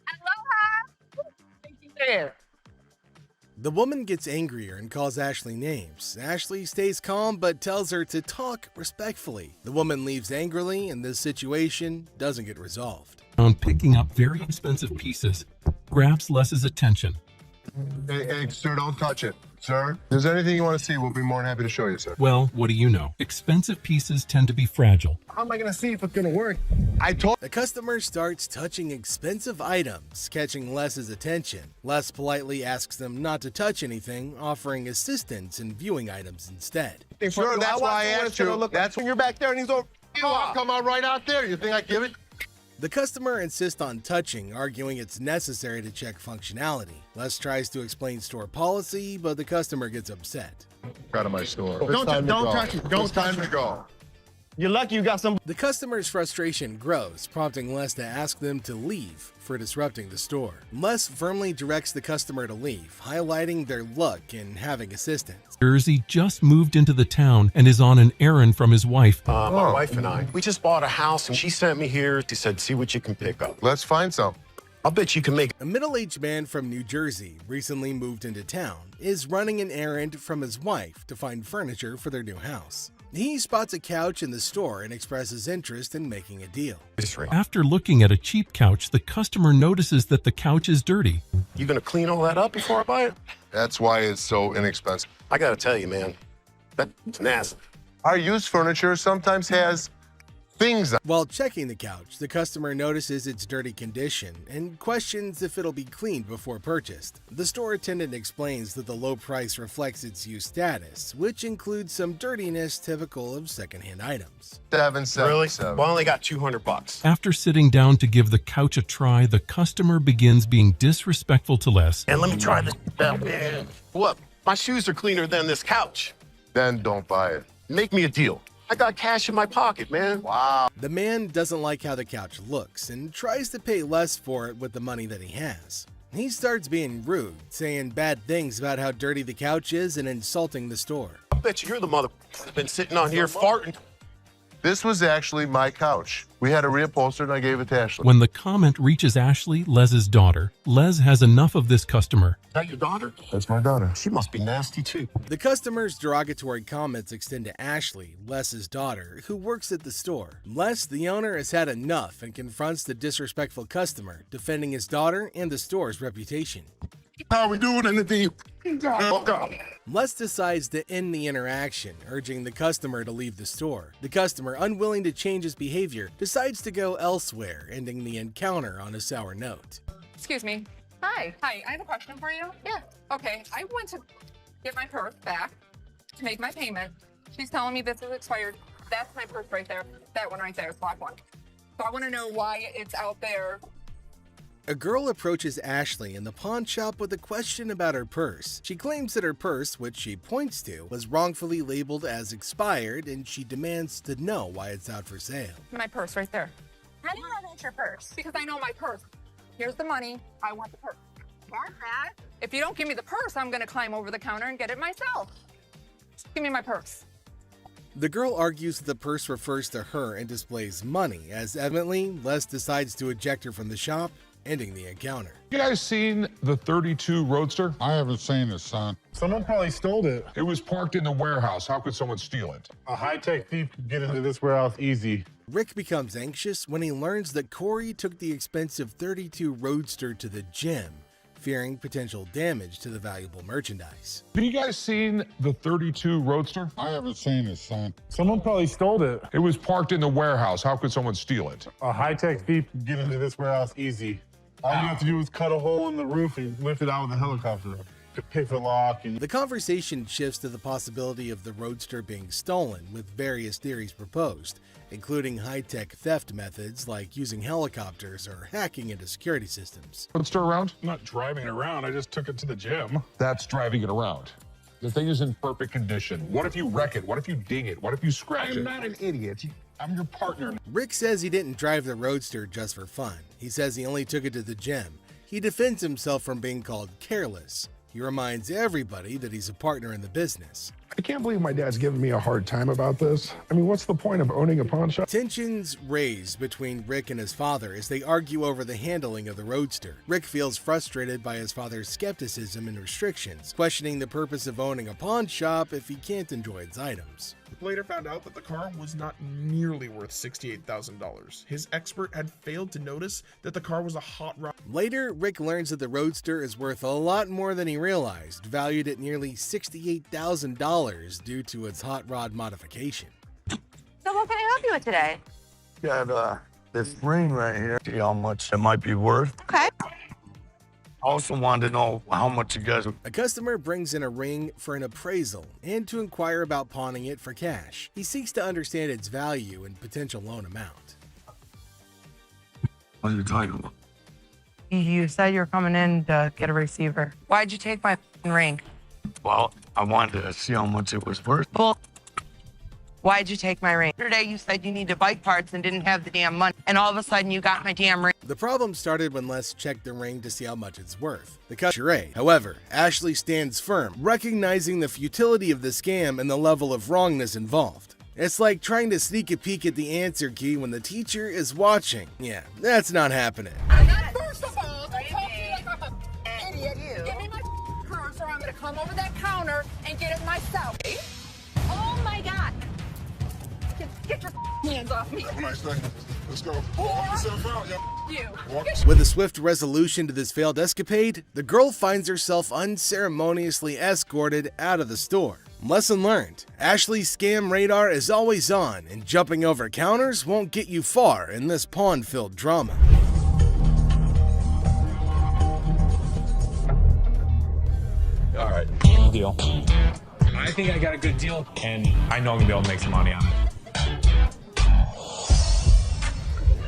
Aloha. Thank you there. The woman gets angrier and calls Ashley names. Ashley stays calm but tells her to talk respectfully. The woman leaves angrily and this situation doesn't get resolved. On picking up very expensive pieces grabs Les's attention. Hey, sir, don't touch it. Sir, if there's anything you want to see, we'll be more than happy to show you, sir. Well, what do you know? Expensive pieces tend to be fragile. How am I going to see if it's going to work? The customer starts touching expensive items, catching Les's attention. Les politely asks them not to touch anything, offering assistance in viewing items instead. Sure, that's why I asked you. That's when you're back there and he's over. I'll come out right out there. You think I give it? The customer insists on touching, arguing it's necessary to check functionality. Les tries to explain store policy, but the customer gets upset. Out of my store. Don't touch it. Don't touch it. To go. You're lucky you got some. The customer's frustration grows, prompting Les to ask them to leave for disrupting the store. Les firmly directs the customer to leave, highlighting their luck in having assistance. Jersey just moved into the town and is on an errand from his wife. My wife and I, we just bought a house and she sent me here. She said, see what you can pick up. Let's find some. I'll bet you can make. A middle-aged man from New Jersey, recently moved into town, is running an errand from his wife to find furniture for their new house. He spots a couch in the store and expresses interest in making a deal. After looking at a cheap couch, the customer notices that the couch is dirty. You gonna clean all that up before I buy it? That's why it's so inexpensive. I gotta tell you, man, that's nasty. Our used furniture sometimes has things on. While checking the couch, the customer notices its dirty condition and questions if it'll be cleaned before purchased. The store attendant explains that the low price reflects its used status, which includes some dirtiness typical of secondhand items. Really? Well, I only got $200. After sitting down to give the couch a try, the customer begins being disrespectful to Les. And let me try this out, man. What? My shoes are cleaner than this couch. Then don't buy it. Make me a deal. I got cash in my pocket, man. Wow. The man doesn't like how the couch looks and tries to pay less for it with the money that he has. He starts being rude, saying bad things about how dirty the couch is and insulting the store. I bet you're the mother that's been sitting on here farting. This was actually my couch. We had a reupholster and I gave it to Ashley. When the comment reaches Ashley, Les's daughter, Les has enough of this customer. Is that your daughter? That's my daughter. She must be nasty too. The customer's derogatory comments extend to Ashley, Les's daughter, who works at the store. Les, the owner, has had enough and confronts the disrespectful customer, defending his daughter and the store's reputation. How are we doing anything? Les decides to end the interaction, urging the customer to leave the store. The customer, unwilling to change his behavior, decides to go elsewhere, ending the encounter on a sour note. Excuse me. Hi. Hi, I have a question for you. Yeah. Okay, I went to get my purse back to make my payment. She's telling me this is expired. That's my purse right there. That one right there is black one. So I want to know why it's out there. A girl approaches Ashley in the pawn shop with a question about her purse. She claims that her purse, which she points to, was wrongfully labeled as expired, and she demands to know why it's out for sale. My purse right there. How do you know that's your purse? Because I know my purse. Here's the money. I want the purse. Want that? If you don't give me the purse, I'm going to climb over the counter and get it myself. Just give me my purse. The girl argues that the purse refers to her and displays money, as evidently, Les decides to eject her from the shop, ending the encounter. You guys seen the 32 Roadster? I haven't seen it, son. Someone probably stole it. It was parked in the warehouse. How could someone steal it? A high-tech thief could get into this warehouse easy. Rick becomes anxious when he learns that Corey took the expensive 32 Roadster to the gym, fearing potential damage to the valuable merchandise. Have you guys seen the 32 Roadster? I haven't seen it, son. Someone probably stole it. It was parked in the warehouse. How could someone steal it? A high-tech thief could get into this warehouse easy. All you have to do is cut a hole in the roof and lift it out with a helicopter. To pick the lock. And the conversation shifts to the possibility of the Roadster being stolen, with various theories proposed, including high-tech theft methods like using helicopters or hacking into security systems. Roadster around? I'm not driving it around. I just took it to the gym. That's driving it around. The thing is in perfect condition. What if you wreck it? What if you ding it? What if you scratch it? I'm not an idiot. I'm your partner. Rick says he didn't drive the Roadster just for fun. He says he only took it to the gym. He defends himself from being called careless. He reminds everybody that he's a partner in the business. I can't believe my dad's giving me a hard time about this. I mean, what's the point of owning a pawn shop? Tensions raise between Rick and his father as they argue over the handling of the Roadster. Rick feels frustrated by his father's skepticism and restrictions, questioning the purpose of owning a pawn shop if he can't enjoy its items. Later found out that the car was not nearly worth $68,000. His expert had failed to notice that the car was a hot rod. Later, Rick learns that the Roadster is worth a lot more than he realized, valued at nearly $68,000 due to its hot rod modification. So what can I help you with today? Got this ring right here. See how much it might be worth. Okay. I also wanted to know how much you guys... A customer brings in a ring for an appraisal and to inquire about pawning it for cash. He seeks to understand its value and potential loan amount. What are you talking about? You said you were coming in to get a receiver. Why'd you take my ring? Well, I wanted to see how much it was worth. Well, why'd you take my ring? Yesterday you said you needed bike parts and didn't have the damn money. And all of a sudden you got my damn ring. The problem started when Les checked the ring to see how much it's worth. The customer. However, Ashley stands firm, recognizing the futility of the scam and the level of wrongness involved. It's like trying to sneak a peek at the answer key when the teacher is watching. Yeah, that's not happening. First of all, don't talk to me like I'm an idiot. Give me my purse or I'm gonna come over that counter and get it myself. Oh my God. Get your hands off me. Have a nice day. Let's go. Walk yourself out, You. With a swift resolution to this failed escapade, the girl finds herself unceremoniously escorted out of the store. Lesson learned: Ashley's scam radar is always on, and jumping over counters won't get you far in this pawn-filled drama. All right, deal. I think I got a good deal, and I know I'm gonna be able to make some money on it.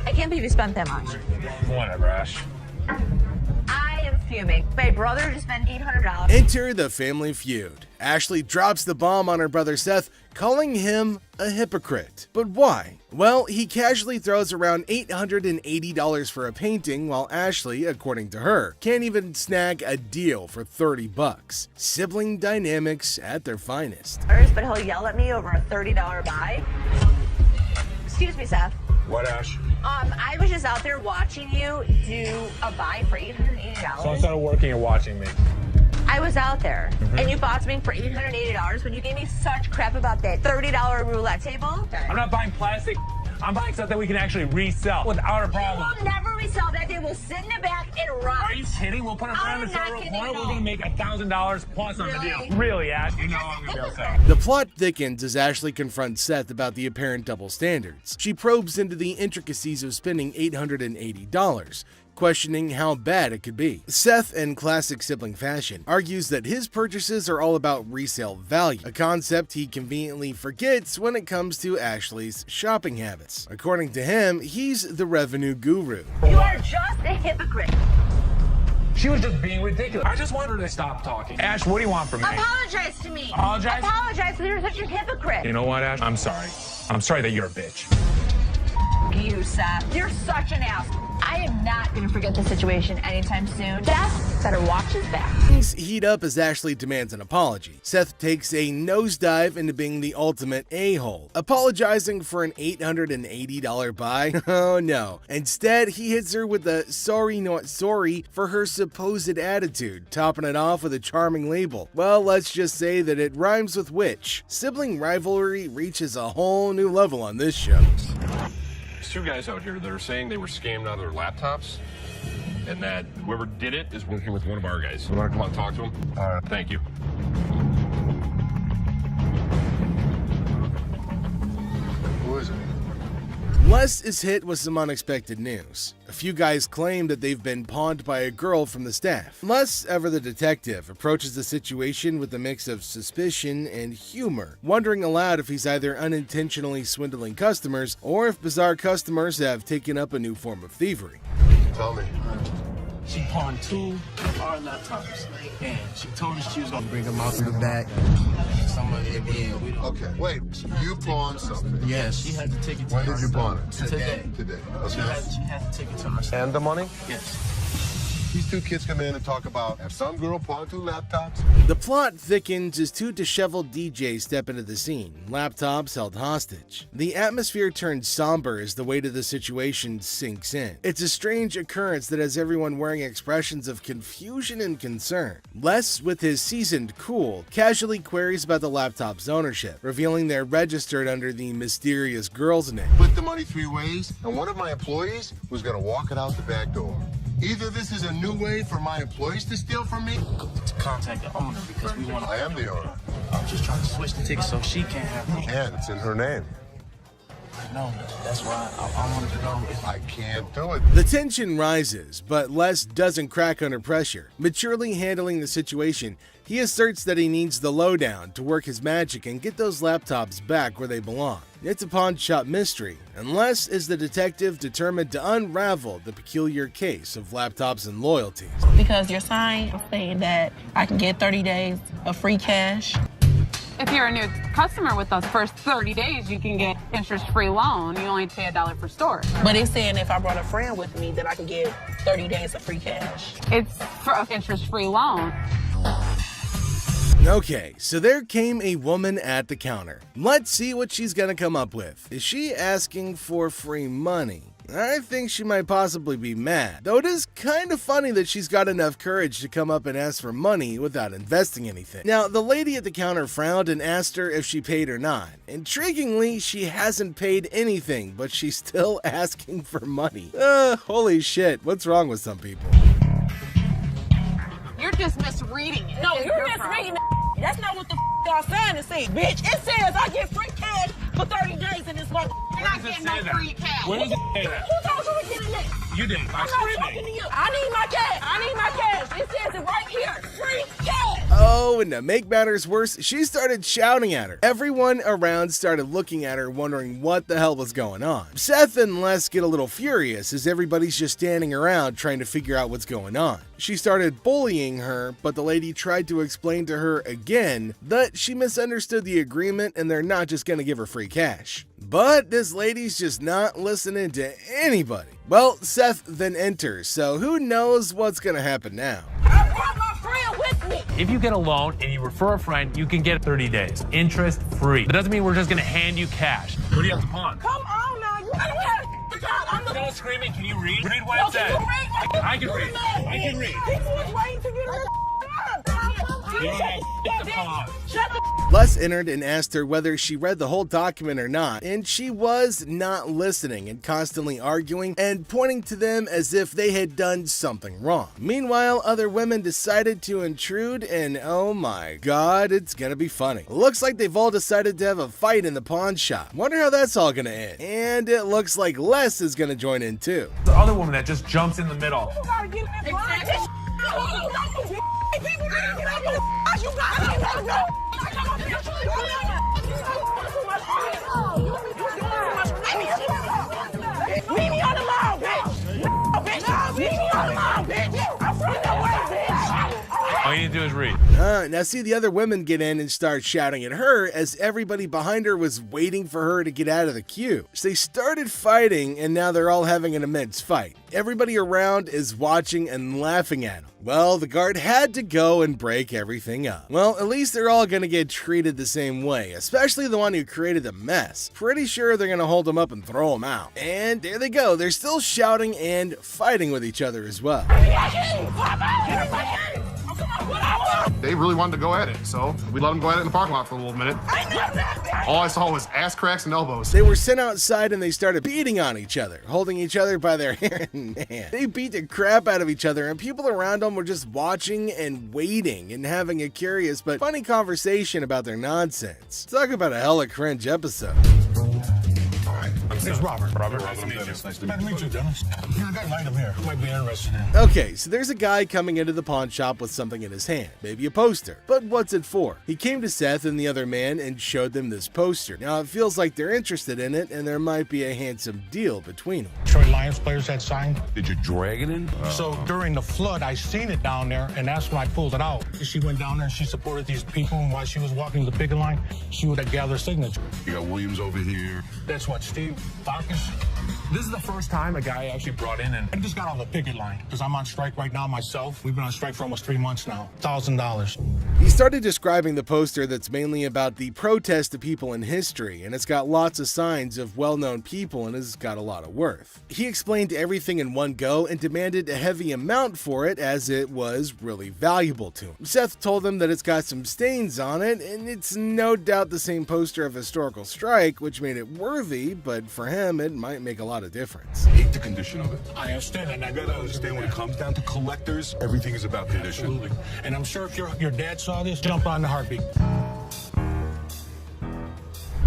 I can't believe you spent that much. Whatever, Ash. I am fuming. My brother just spent $800. Enter the family feud. Ashley drops the bomb on her brother Seth, calling him a hypocrite. But why? Well, he casually throws around $880 for a painting, while Ashley, according to her, can't even snag a deal for $30. Sibling dynamics at their finest. But he'll yell at me over a $30 buy. Excuse me, Seth. What, Ash? I was just out there watching you do a buy for $880. So instead of working, you're watching me. I was out there, and you bought something for $880 when you gave me such crap about that $30 roulette table. I'm not buying plastic. I'm buying stuff that we can actually resell without a problem. We'll never resell that. They will sit in the back and rot. Are you kidding? We'll put it around the showroom corner. We're gonna make $1,000 plus on the deal. Really, Ash? You know I'm gonna be upset. The plot thickens as Ashley confronts Seth about the apparent double standards. She probes into the intricacies of spending $880, questioning how bad it could be. Seth, in classic sibling fashion, argues that his purchases are all about resale value, a concept he conveniently forgets when it comes to Ashley's shopping habits. According to him, he's the revenue guru. You are just a hypocrite. She was just being ridiculous. I just want her to stop talking. Ash, what do you want from me? Apologize to me. Apologize? Apologize because you're such a hypocrite. You know what, Ash? I'm sorry. I'm sorry that you're a bitch. You, Seth. You're such an ass. I am not going to forget the situation anytime soon. Seth better watch his back. Things heat up as Ashley demands an apology. Seth takes a nosedive into being the ultimate a-hole, apologizing for an $880 buy. Oh no. Instead, he hits her with a sorry not sorry for her supposed attitude, topping it off with a charming label. Well, let's just say that it rhymes with witch. Sibling rivalry reaches a whole new level on this show. There's two guys out here that are saying they were scammed out of their laptops, and that whoever did it is working with one of our guys. You want to come out and talk to him? All right. Thank you. Who is it? Les is hit with some unexpected news. A few guys claim that they've been pawned by a girl from the staff. Les, ever the detective, approaches the situation with a mix of suspicion and humor, wondering aloud if he's either unintentionally swindling customers or if bizarre customers have taken up a new form of thievery. Tell me. She pawned 2 of our laptops, and she told us she was gonna bring them out to the back. Some of it, yeah. Okay, wait. You pawned something? Yes, she had to take it to When did you pawn it? Today. Today. She Okay. had to take it to her. And the money? Yes. These two kids come in and talk about have some girl pawned 2 laptops. The plot thickens as 2 disheveled DJs step into the scene, laptops held hostage. The atmosphere turns somber as the weight of the situation sinks in. It's a strange occurrence that has everyone wearing expressions of confusion and concern. Les, with his seasoned cool, casually queries about the laptop's ownership, revealing they're registered under the mysterious girl's name. Split the money 3 ways, and one of my employees was gonna walk it out the back door. Either this is a new way for my employees to steal from me. To contact the owner because we want. I am the owner. I'm just trying to switch the ticket so she can't have them. And it's in her name. No, that's why I wanted to know if I can't do it. The tension rises, but Les doesn't crack under pressure. Maturely handling the situation, he asserts that he needs the lowdown to work his magic and get those laptops back where they belong. It's a pawn shop mystery, and Les is the detective determined to unravel the peculiar case of laptops and loyalties. Because your sign is saying that I can get 30 days of free cash. If you're a new customer with us, first 30 days, you can get interest-free loan. You only pay $1 per store. But it's saying if I brought a friend with me that I could get 30 days of free cash. It's for an interest-free loan. Okay, so there came a woman at the counter. Let's see what she's gonna come up with. Is she asking for free money? I think she might possibly be mad, though it is kind of funny that she's got enough courage to come up and ask for money without investing anything. Now, the lady at the counter frowned and asked her if she paid or not. Intriguingly, she hasn't paid anything, but she's still asking for money. Holy shit, what's wrong with some people? You're just misreading it. No, It's you're your misreading problem. it. That's not what the y'all sign is saying, bitch. It says I get free cash for 30 days in this month. You're not getting no free cash. Where does it say that? Who told you to get it? You didn't. I'm not talking to you. I need my cash. I need my cash. It says it right here. Free cash. Oh, and to make matters worse, she started shouting at her. Everyone around started looking at her, wondering what the hell was going on. Seth and Les get a little furious as everybody's just standing around trying to figure out what's going on. She started bullying her, but the lady tried to explain to her again that she misunderstood the agreement and they're not just gonna give her free cash. But this lady's just not listening to anybody. Well, Seth then enters, so who knows what's gonna happen now. If you get a loan and you refer a friend, you can get 30 days, interest free. That doesn't mean we're just gonna hand you cash. What do you have to pawn? Come on now, you don't have to God. I'm the Don't screaming. Can you read? Read what it says. I can read. I can read. People was waiting to get her. You don't have to pawn. Shut the Les entered and asked her whether she read the whole document or not, and she was not listening and constantly arguing and pointing to them as if they had done something wrong. Meanwhile, other women decided to intrude, and oh my god, it's gonna be funny. Looks like they've all decided to have a fight in the pawn shop. Wonder how that's all gonna end. And it looks like Les is gonna join in too. The other woman that just jumps in the middle. You gotta get in that line. People gotta get out your ass. You gotta go. Leave me on the lawn, bitch. Bitch. Leave me on the lawn, bitch. I'm from the way, bitch. All you need to do is read. Now see the other women get in and start shouting at her as everybody behind her was waiting for her to get out of the queue. So they started fighting and now they're all having an immense fight. Everybody around is watching and laughing at them. Well, the guard had to go and break everything up. Well, at least they're all gonna get treated the same way, especially the one who created the mess. Pretty sure they're gonna hold him up and throw him out. And there they go, they're still shouting and fighting with each other as well. They really wanted to go at it, so we let them go at it in the parking lot for a little minute. All I saw was ass cracks and elbows. They were sent outside and they started beating on each other, holding each other by their hair and man. They beat the crap out of each other and people around them were just watching and waiting and having a curious but funny conversation about their nonsense. Talk about a hella cringe episode. It's Robert. Nice to meet you, Dennis. Yeah, I got an item here. Might be interested in. Okay, so there's a guy coming into the pawn shop with something in his hand, maybe a poster. But what's it for? He came to Seth and the other man and showed them this poster. Now it feels like they're interested in it and there might be a handsome deal between them. Detroit Lions players had signed. Did you drag it in? So during the flood, I seen it down there, and that's when I pulled it out. She went down there and she supported these people, and while she was walking the picket line, she would have gathered signature. You got Williams over here. That's what, Steve Bacchus? This is the first time a guy actually brought in and I just got on the picket line because I'm on strike right now myself. We've been on strike for almost 3 months now. $1,000. He started describing the poster that's mainly about the protest of people in history, and it's got lots of signs of well-known people and has got a lot of worth. He explained everything in one go and demanded a heavy amount for it as it was really valuable to him. Seth told him that it's got some stains on it, and it's no doubt the same poster of historical strike, which made it worthy, but for him it might make a lot of difference. Hate the condition of it. I understand, and I You gotta understand when it comes down to collectors, everything is about condition. Absolutely. And I'm sure if your dad saw this, jump on the heartbeat.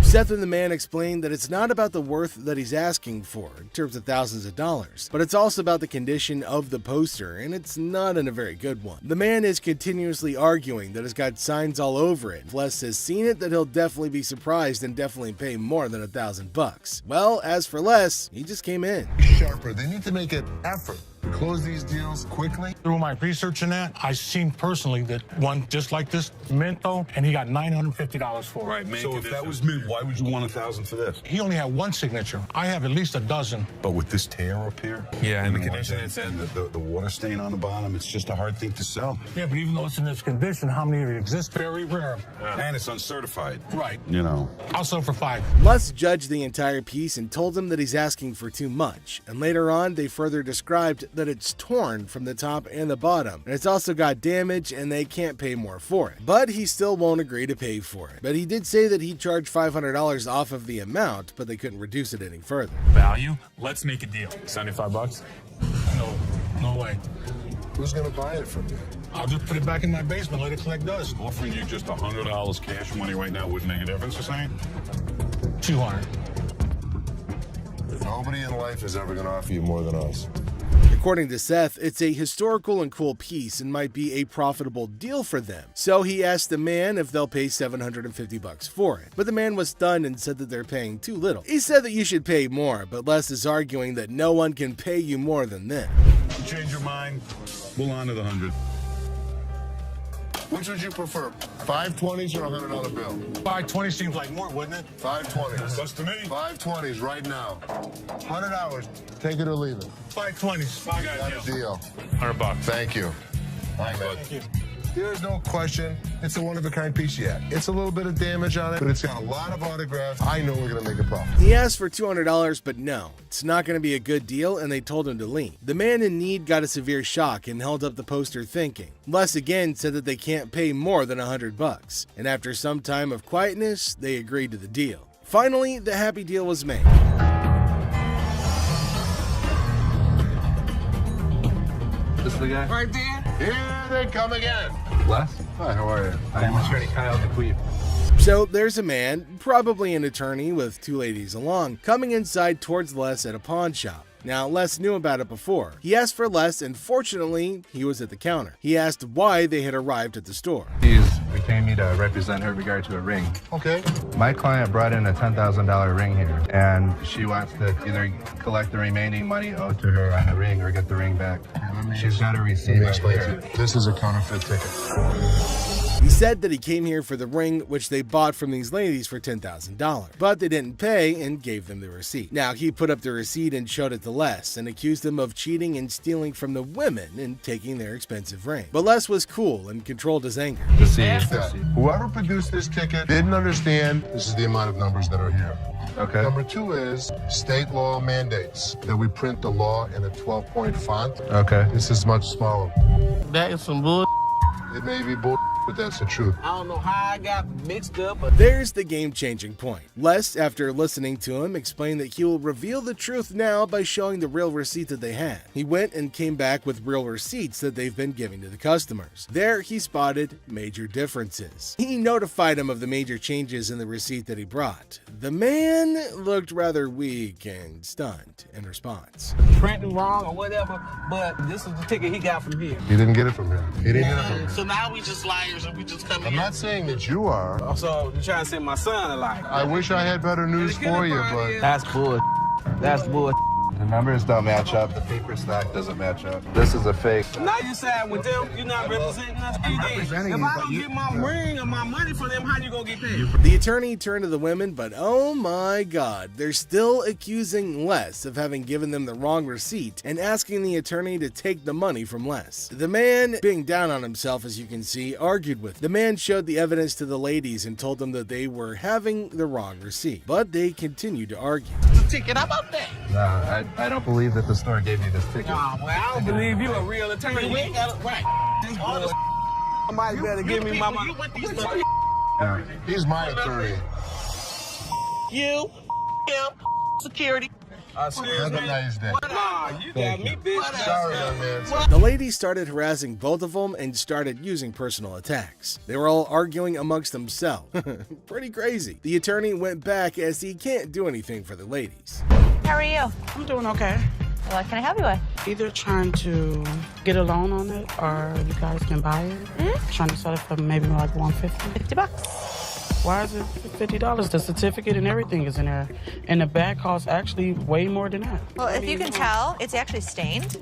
Seth and the man explained that it's not about the worth that he's asking for in terms of thousands of dollars, but it's also about the condition of the poster, and it's not in a very good one. The man is continuously arguing that it's got signs all over it. If Les has seen it, that he'll definitely be surprised and definitely pay more than $1,000. Well, as for Les, he just came in. Sharper. They need to make an effort to close these deals quickly. Through my research in that, I seen personally that one just like this Minto, and he got $950 for it. Right, man. So if that was mint, why would you want $1,000 for this? He only had one signature. I have at least a dozen. But with this tear up here, Yeah, and the and condition it's in, the water stain on the bottom, it's just a hard thing to sell. Yeah, but even though it's in this condition, how many of it exist? Very rare. And it's uncertified. Right. You know. I'll sell for $5. Les judged the entire piece and told him that he's asking for too much, and later on they further described that it's torn from the top and the bottom, and it's also got damage and they can't pay more for it. But he still won't agree to pay for it. But he did say that he'd charge $500 off of the amount, but they couldn't reduce it any further. value. Let's make a deal. $75. No way. Who's gonna buy it from you? I'll just put it back in my basement, let it collect dust. Offering you just $100 cash money right now wouldn't make a difference, you're saying? 200. Nobody in life is ever gonna offer you more than us. The According to Seth, it's a historical and cool piece and might be a profitable deal for them. So he asked the man if they'll pay $750 for it. But the man was stunned and said that they're paying too little. He said that you should pay more, but Les is arguing that no one can pay you more than this. You change your mind, we'll honor the 100. Which would you prefer, 520s or a $100 bill? 520 seems like more, wouldn't it? 520s. That's to me. 520s right now. 100 hours. Take it or leave it. 520s. Got a deal. $100. Thank you. Thank you. There's no question. It's a one-of-a-kind piece yet. It's a little bit of damage on it, but it's got a lot of autographs. I know we're going to make a profit. He asked for $200, but no, it's not going to be a good deal, and they told him to leave. The man in need got a severe shock and held up the poster thinking. Les again said that they can't pay more than $100, and after some time of quietness, they agreed to the deal. Finally, the happy deal was made. This the guy? Right there. Here they come again. Les? Hi, how are you? I'm attorney Kyle DeQueef. So there's a man, probably an attorney with two ladies along, coming inside towards Les at a pawn shop. Now, Les knew about it before. He asked for Les, and fortunately, he was at the counter. He asked why they had arrived at the store. He's retained me to represent her in regard to a ring. Okay. My client brought in a $10,000 ring here, and she wants to either collect the remaining money owed to her on the ring or get the ring back. She's got a receipt. Let me explain to you. This is a counterfeit ticket. He said that he came here for the ring, which they bought from these ladies for $10,000, but they didn't pay and gave them the receipt. Now, he put up the receipt and showed it to Les and accused them of cheating and stealing from the women and taking their expensive ring. But Les was cool and controlled his anger. Whoever produced this ticket didn't understand this is the amount of numbers that are here. Okay. Number two is state law mandates that we print the law in a 12-point font. Okay. This is much smaller. That is some bull. It may be bull, but that's the truth. I don't know how I got mixed up, but There's the game-changing point. Les, after listening to him, explained that he will reveal the truth now by showing the real receipt that they had. He went and came back with real receipts that they've been giving to the customers. There, he spotted major differences. He notified him of the major changes in the receipt that he brought. The man looked rather weak and stunned in response. printing wrong or whatever, but this is the ticket he got from here. He didn't get it from him. He didn't get it from him. So now we just liars and we just come I'm not saying that you are. So you're trying to send my son a lie. I wish I had better news for you, but That's bull. That's bull. The numbers don't match up. The paper stock doesn't match up. This is a fake. Now you side with them. You're not representing us. If I don't get my ring or my money for them, how you gonna get paid? The attorney turned to the women, but oh my god, they're still accusing Les of having given them the wrong receipt and asking the attorney to take the money from Les. The man, being down on himself as you can see, argued with. The man showed the evidence to the ladies and told them that they were having the wrong receipt, but they continued to argue. The ticket, how about that? No, I don't believe that the store gave you this ticket. Nah, well, I don't believe you a real attorney. We ain't got it right. This bull. Somebody better give me my money. he's my attorney. You, him, security. Have a nice day. Nah, you got me, bitch. Sorry, young man. The ladies started harassing both of them and started using personal attacks. They were all arguing amongst themselves. Pretty crazy. The attorney went back as he can't do anything for the ladies. How are you? I'm doing okay. What can I help you with? Either trying to get a loan on it or you guys can buy it. Trying to sell it for maybe like $150. $50. Why is it $50? The certificate and everything is in there. And the bag costs actually way more than that. Well, if you can tell, it's actually stained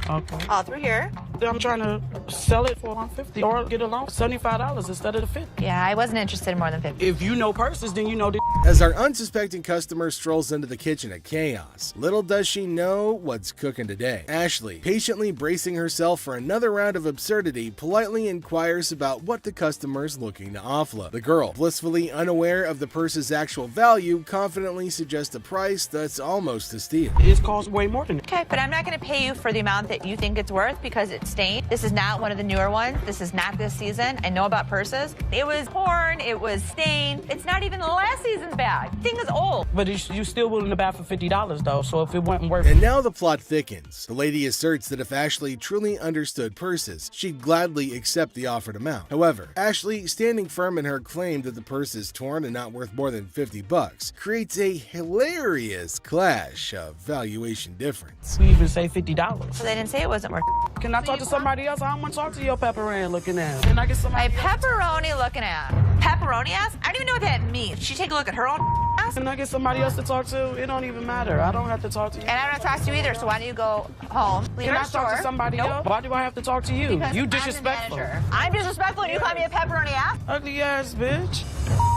Okay. all through here. I'm trying to sell it for $150 or get a loan for $75 instead of the $50. Yeah, I wasn't interested in more than 50. If you know purses, then you know the As our unsuspecting customer strolls into the kitchen at Chaos, little does she know what's cooking today. Ashley, patiently bracing herself for another round of absurdity, politely inquires about what the customer's looking to offload. The girl, blissfully unaware of the purse's actual value, confidently suggests a price that's almost a steal. It costs way more than that. Okay, but I'm not going to pay you for the amount that you think it's worth because it's stained. This is not one of the newer ones. This is not this season. I know about purses. It was torn. It was stained. It's not even the last season's bag. The thing is old. But you still willing to buy for $50 though, so if it wasn't worth And now the plot thickens. The lady asserts that if Ashley truly understood purses, she'd gladly accept the offered amount. However, Ashley, standing firm in her claim that the purse is torn and not worth more than $50, creates a hilarious clash of valuation difference. we even say $50. So they didn't didn't say it wasn't working. Can I talk to somebody else? I don't want to talk to your pepperoni looking ass. Can I get somebody My pepperoni looking ass. Pepperoni ass? I don't even know what that means. She take a look at her own ass? Can I get somebody else to talk to? It don't even matter. I don't have to talk to you. And I don't talk to you either, so why don't you go home? Leave Can our I talk to store. somebody Nope. else? Why do I have to talk to you? Because You I'm the disrespectful. manager. I'm disrespectful and you call me a pepperoni ass? Ugly ass bitch.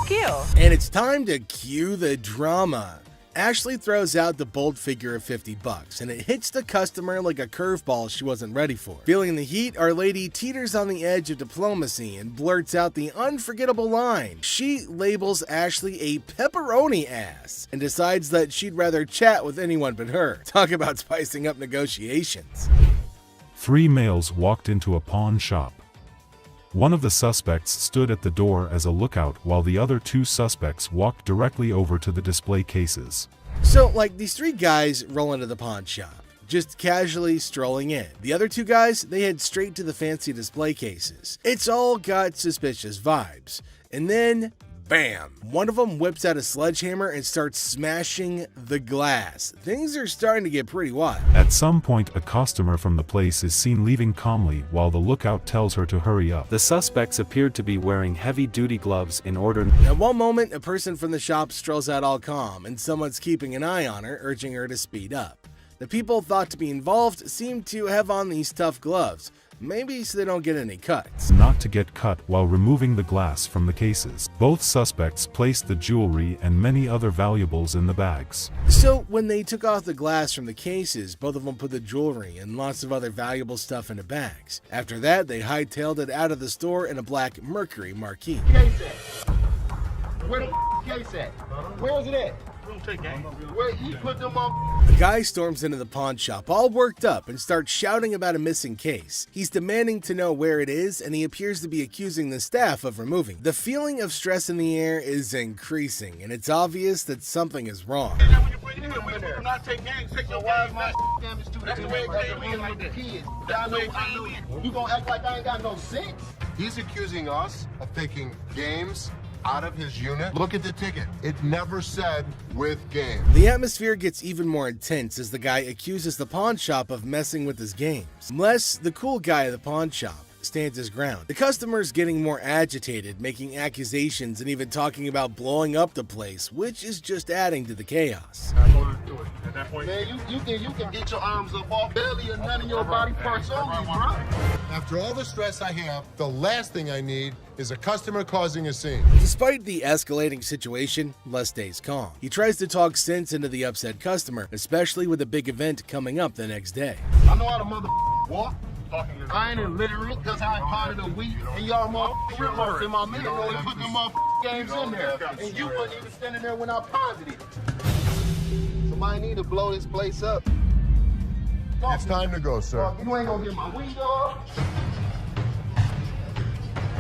F you. And it's time to cue the drama. Ashley throws out the bold figure of $50, and it hits the customer like a curveball she wasn't ready for. Feeling the heat, Our Lady teeters on the edge of diplomacy and blurts out the unforgettable line. She labels Ashley a pepperoni ass and decides that she'd rather chat with anyone but her. Talk about spicing up negotiations. 3 males walked into a pawn shop. One of the suspects stood at the door as a lookout while the other 2 suspects walked directly over to the display cases. So, like, these 3 guys roll into the pawn shop, just casually strolling in. The other 2 guys, they head straight to the fancy display cases. It's all got suspicious vibes. And then, bam! One of them whips out a sledgehammer and starts smashing the glass. Things are starting to get pretty wild. At some point, a customer from the place is seen leaving calmly while the lookout tells her to hurry up. The suspects appeared to be wearing heavy-duty gloves in order. At one moment, a person from the shop strolls out all calm, and someone's keeping an eye on her, urging her to speed up. The people thought to be involved seem to have on these tough gloves, maybe so they don't get any cuts. Not to get cut while removing the glass from the cases. Both suspects placed the jewelry and many other valuables in the bags. So when they took off the glass from the cases, both of them put the jewelry and lots of other valuable stuff into bags. After that, they hightailed it out of the store in a black Mercury marquee. Case at? Where the case at? Where is it at? Where he put them on? The guy storms into the pawn shop all worked up and starts shouting about a missing case. He's demanding to know where it is, and he appears to be accusing the staff of removing it. The feeling of stress in the air is increasing, and it's obvious that something is wrong. Not take games, take your wild man. That's the way it came in like the kids. You gonna act like I ain't got no sense? He's accusing us of taking games out of his unit. Look at the ticket. It never said with game. The atmosphere gets even more intense as the guy accuses the pawn shop of messing with his games. Les, the cool guy at the pawn shop, stands his ground. The customer's getting more agitated, making accusations and even talking about blowing up the place, which is just adding to the chaos. At that point, man, you can get your arms up off belly and none of your body parts on me, bro. After all the stress I have, the last thing I need is a customer causing a scene. Despite the escalating situation, Les stays calm. He tries to talk sense into the upset customer, especially with a big event coming up the next day. I know how to mother walk. I ain't illiterate because I ain't part of the week. And y'all motherfuckers in my middle row and put them games in there. And you wasn't even standing there when I positive. Somebody need to blow this place up. It's time to go, sir. You ain't gonna get my window up.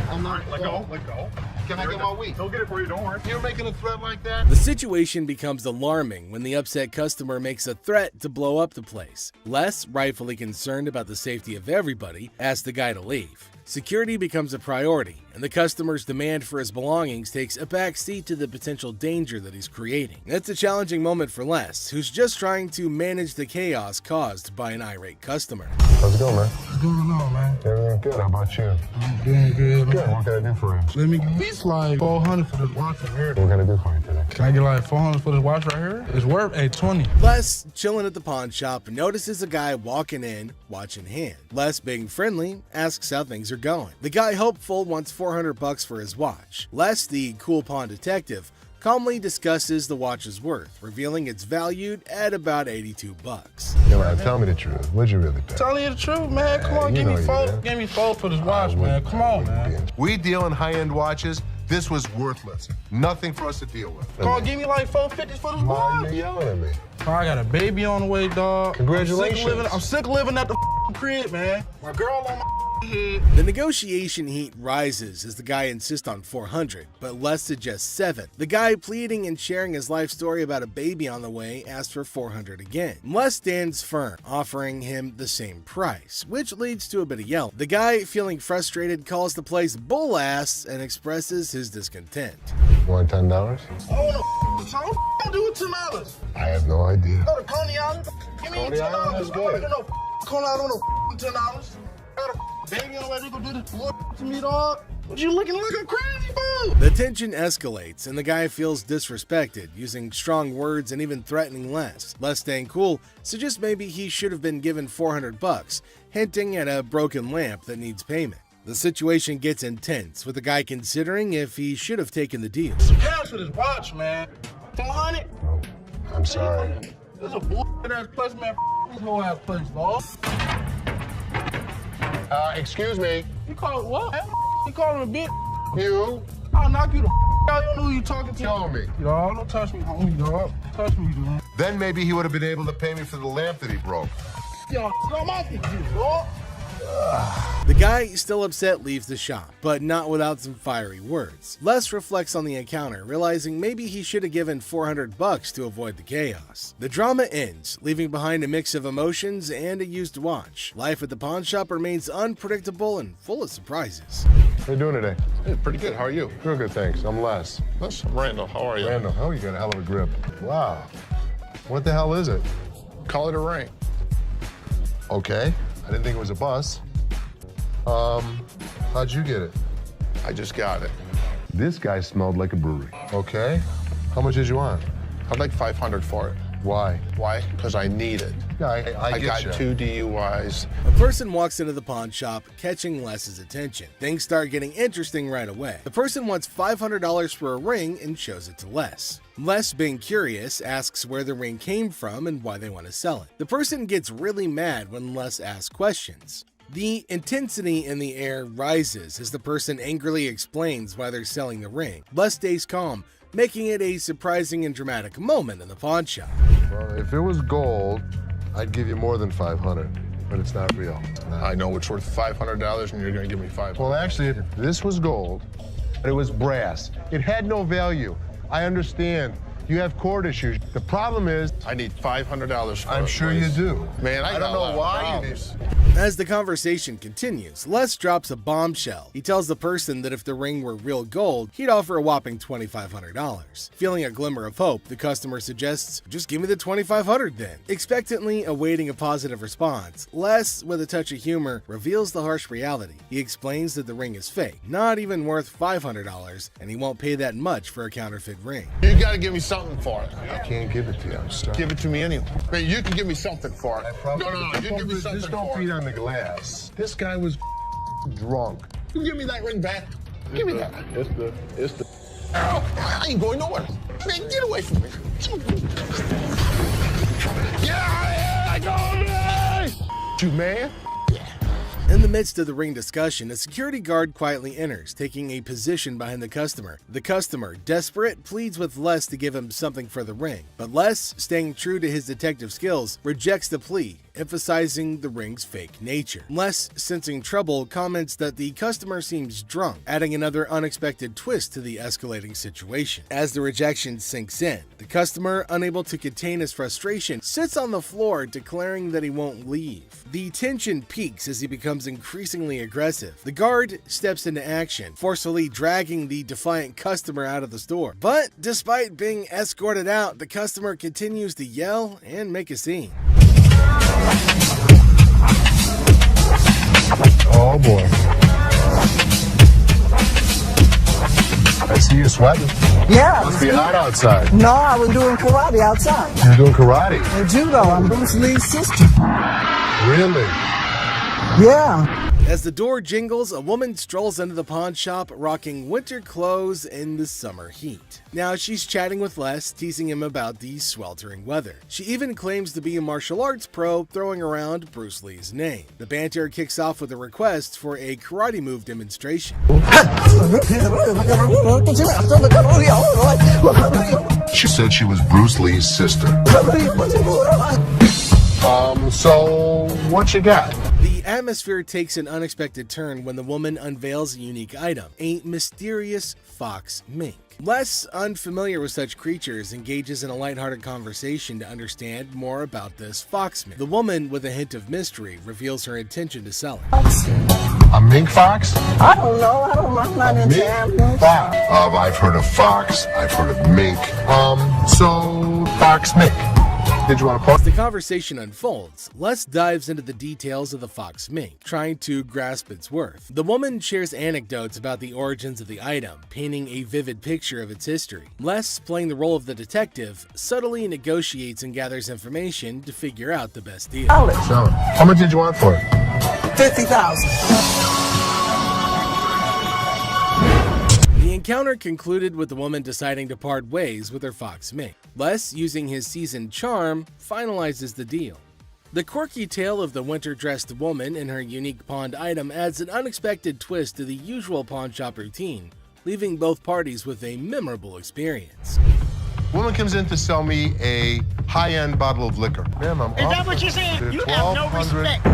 I'm not. Let go. Can I get my weed? He'll get it for you, don't worry. You're making a threat like that? The situation becomes alarming when the upset customer makes a threat to blow up the place. Les, rightfully concerned about the safety of everybody, asks the guy to leave. Security becomes a priority, and the customer's demand for his belongings takes a back seat to the potential danger that he's creating. It's a challenging moment for Les, who's just trying to manage the chaos caused by an irate customer. How's it going, man? What's going on, man? Everything good. How about you? I'm doing good. Good. What can I do for you? Let me at least like $400 for this watch right here. What can I do for you today? Can I get like $400 for this watch right here? It's worth $820. Les, chilling at the pawn shop, notices a guy walking in, watch in hand. Les, being friendly, asks how things are going. The guy, hopeful, wants $400 for his watch. Les, the cool pawn detective, calmly discusses the watch's worth, revealing it's valued at about $82. Yeah, man, tell me the truth. What'd you really pay? Telling you the truth, man. Come on, give me $4 for this watch, man. Come on, man. We deal in high-end watches. This was worthless. Nothing for us to deal with. Come on, give me like $450 for this watch, yo. I got a baby on the way, dog. Congratulations. I'm sick of living at the crib, man. My girl on my head. The negotiation heat rises as the guy insists on $400, but Les suggests $7. The guy, pleading and sharing his life story about a baby on the way, asks for $400 again. Les stands firm, offering him the same price, which leads to a bit of yelling. The guy, feeling frustrated, calls the place bull ass and expresses his discontent. You want $10? I want to do it $10. I have no idea. Go to Coney Island. Give me $10. Coney Island is good. call out on a $10. Got a baby on the way to go do this to me, dog. What you looking like a crazy fool? The tension escalates and the guy feels disrespected, using strong words and even threatening Les. Les, staying cool, suggests maybe he should have been given $400, hinting at a broken lamp that needs payment. The situation gets intense, with the guy considering if he should have taken the deal. Cash for this watch, man. 400? I'm sorry. This is a bullshit-ass place, man. This whole ass place, dog. Excuse me. You call it what? You call him a bitch? You? I'll knock you the out. You don't know who you talking to. Show me. Dog, don't touch me, homie, dog. Touch me, dog. Then maybe he would have been able to pay me for the lamp that he broke. Yo, I'm off with you, dog. The guy, still upset, leaves the shop, but not without some fiery words. Les reflects on the encounter, realizing maybe he should have given $400 to avoid the chaos. The drama ends, leaving behind a mix of emotions and a used watch. Life at the pawn shop remains unpredictable and full of surprises. How you doing today? Hey, pretty good. How are you? Real good, thanks. I'm Les. Les, I'm Randall. How are you? Randall, oh, you got a hell of a grip. Wow. What the hell is it? Call it a ring. Okay. I didn't think it was a bus. How'd you get it? I just got it. This guy smelled like a brewery. Okay. How much did you want? I'd like $500 for it. Why? Why? Because I need it. Yeah, I got get 2 DUIs. A person walks into the pawn shop, catching Les's attention. Things start getting interesting right away. The person wants $500 for a ring and shows it to Les. Les, being curious, asks where the ring came from and why they want to sell it. The person gets really mad when Les asks questions. The intensity in the air rises as the person angrily explains why they're selling the ring. Les stays calm, making it a surprising and dramatic moment in the pawn shop. Well, if it was gold, I'd give you more than $500, but it's not real. I know it's worth $500 and you're gonna give me $500. Well, actually, this was gold, but it was brass. It had no value. I understand. You have court issues. The problem is, I need $500 for it. I'm sure you do. Man, I don't know why you need. As the conversation continues, Les drops a bombshell. He tells the person that if the ring were real gold, he'd offer a whopping $2,500. Feeling a glimmer of hope, the customer suggests, just give me the $2,500 then. Expectantly awaiting a positive response, Les, with a touch of humor, reveals the harsh reality. He explains that the ring is fake, not even worth $500, and he won't pay that much for a counterfeit ring. You gotta give me something for it. I can't give it to you. I'm sorry. Give it to me anyway. Man, you can give me something for it. No. You give me something just don't for feed it. on the glass. This guy was drunk. You give me that ring back. Give me that. It's the. I ain't going nowhere. Man, get away from me. Get out of here! I go You man? In the midst of the ring discussion, a security guard quietly enters, taking a position behind the customer. The customer, desperate, pleads with Les to give him something for the ring, but Les, staying true to his detective skills, rejects the plea, emphasizing the ring's fake nature. Les, sensing trouble, comments that the customer seems drunk, adding another unexpected twist to the escalating situation. As the rejection sinks in, the customer, unable to contain his frustration, sits on the floor, declaring that he won't leave. The tension peaks as he becomes increasingly aggressive. The guard steps into action, forcefully dragging the defiant customer out of the store. But despite being escorted out, the customer continues to yell and make a scene. Oh boy. I see you sweating. Yeah. Must be hot outside. No, I was doing karate outside. You're doing karate? And judo. I'm Bruce Lee's sister. Really? Yeah. As the door jingles, a woman strolls into the pawn shop rocking winter clothes in the summer heat. Now she's chatting with Les, teasing him about the sweltering weather. She even claims to be a martial arts pro, throwing around Bruce Lee's name. The banter kicks off with a request for a karate move demonstration. She said she was Bruce Lee's sister. So what you got? The atmosphere takes an unexpected turn when the woman unveils a unique item, a mysterious fox mink. Les, unfamiliar with such creatures, engages in a lighthearted conversation to understand more about this fox mink. The woman, with a hint of mystery, reveals her intention to sell it. A mink fox? I don't know. I'm not into animals. Fox. I've heard of fox. I've heard of mink. So fox mink. Did you want to pause? As the conversation unfolds, Les dives into the details of the fox mink, trying to grasp its worth. The woman shares anecdotes about the origins of the item, painting a vivid picture of its history. Les, playing the role of the detective, subtly negotiates and gathers information to figure out the best deal. Sell it. How much did you want for it? $50,000. The encounter concluded with the woman deciding to part ways with her fox mink. Les, using his seasoned charm, finalizes the deal. The quirky tale of the winter-dressed woman and her unique pawned item adds an unexpected twist to the usual pawn shop routine, leaving both parties with a memorable experience. Woman comes in to sell me a high-end bottle of liquor. Ma'am, I'm Is that what you're saying? They're You have no 1,200 respect.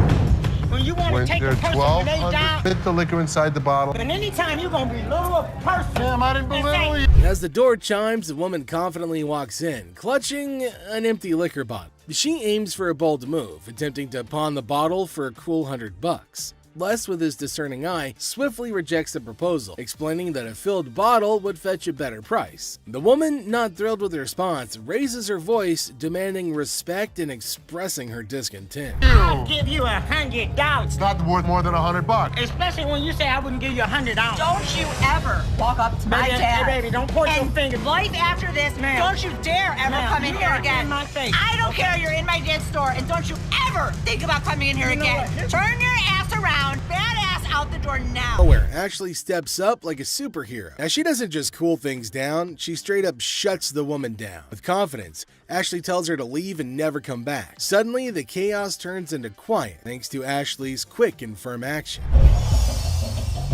When you want to take a they're person when they 1,200, die, fit the liquor inside the bottle. and anytime you're going to belittle a person. Ma'am, I didn't belittle you. As the door chimes, the woman confidently walks in, clutching an empty liquor bottle. She aims for a bold move, attempting to pawn the bottle for a cool $100. Les, with his discerning eye, swiftly rejects the proposal, explaining that a filled bottle would fetch a better price. The woman, not thrilled with the response, raises her voice, demanding respect and expressing her discontent. I'll give you $100. It's not worth more than $100. Especially when you say I wouldn't give you $100. Don't you ever walk up to my Baby, dad. hey, baby, don't point your finger. Life after this, Ma'am. don't you dare ever Ma'am, come in you here are again. in my face. I don't care, you're in my dad's store, and don't you ever think about coming in here You know again. what? Turn your ass around, badass out the door now. Nowhere, Ashley steps up like a superhero. Now, she doesn't just cool things down, she straight up shuts the woman down. With confidence, Ashley tells her to leave and never come back. Suddenly, the chaos turns into quiet thanks to Ashley's quick and firm action.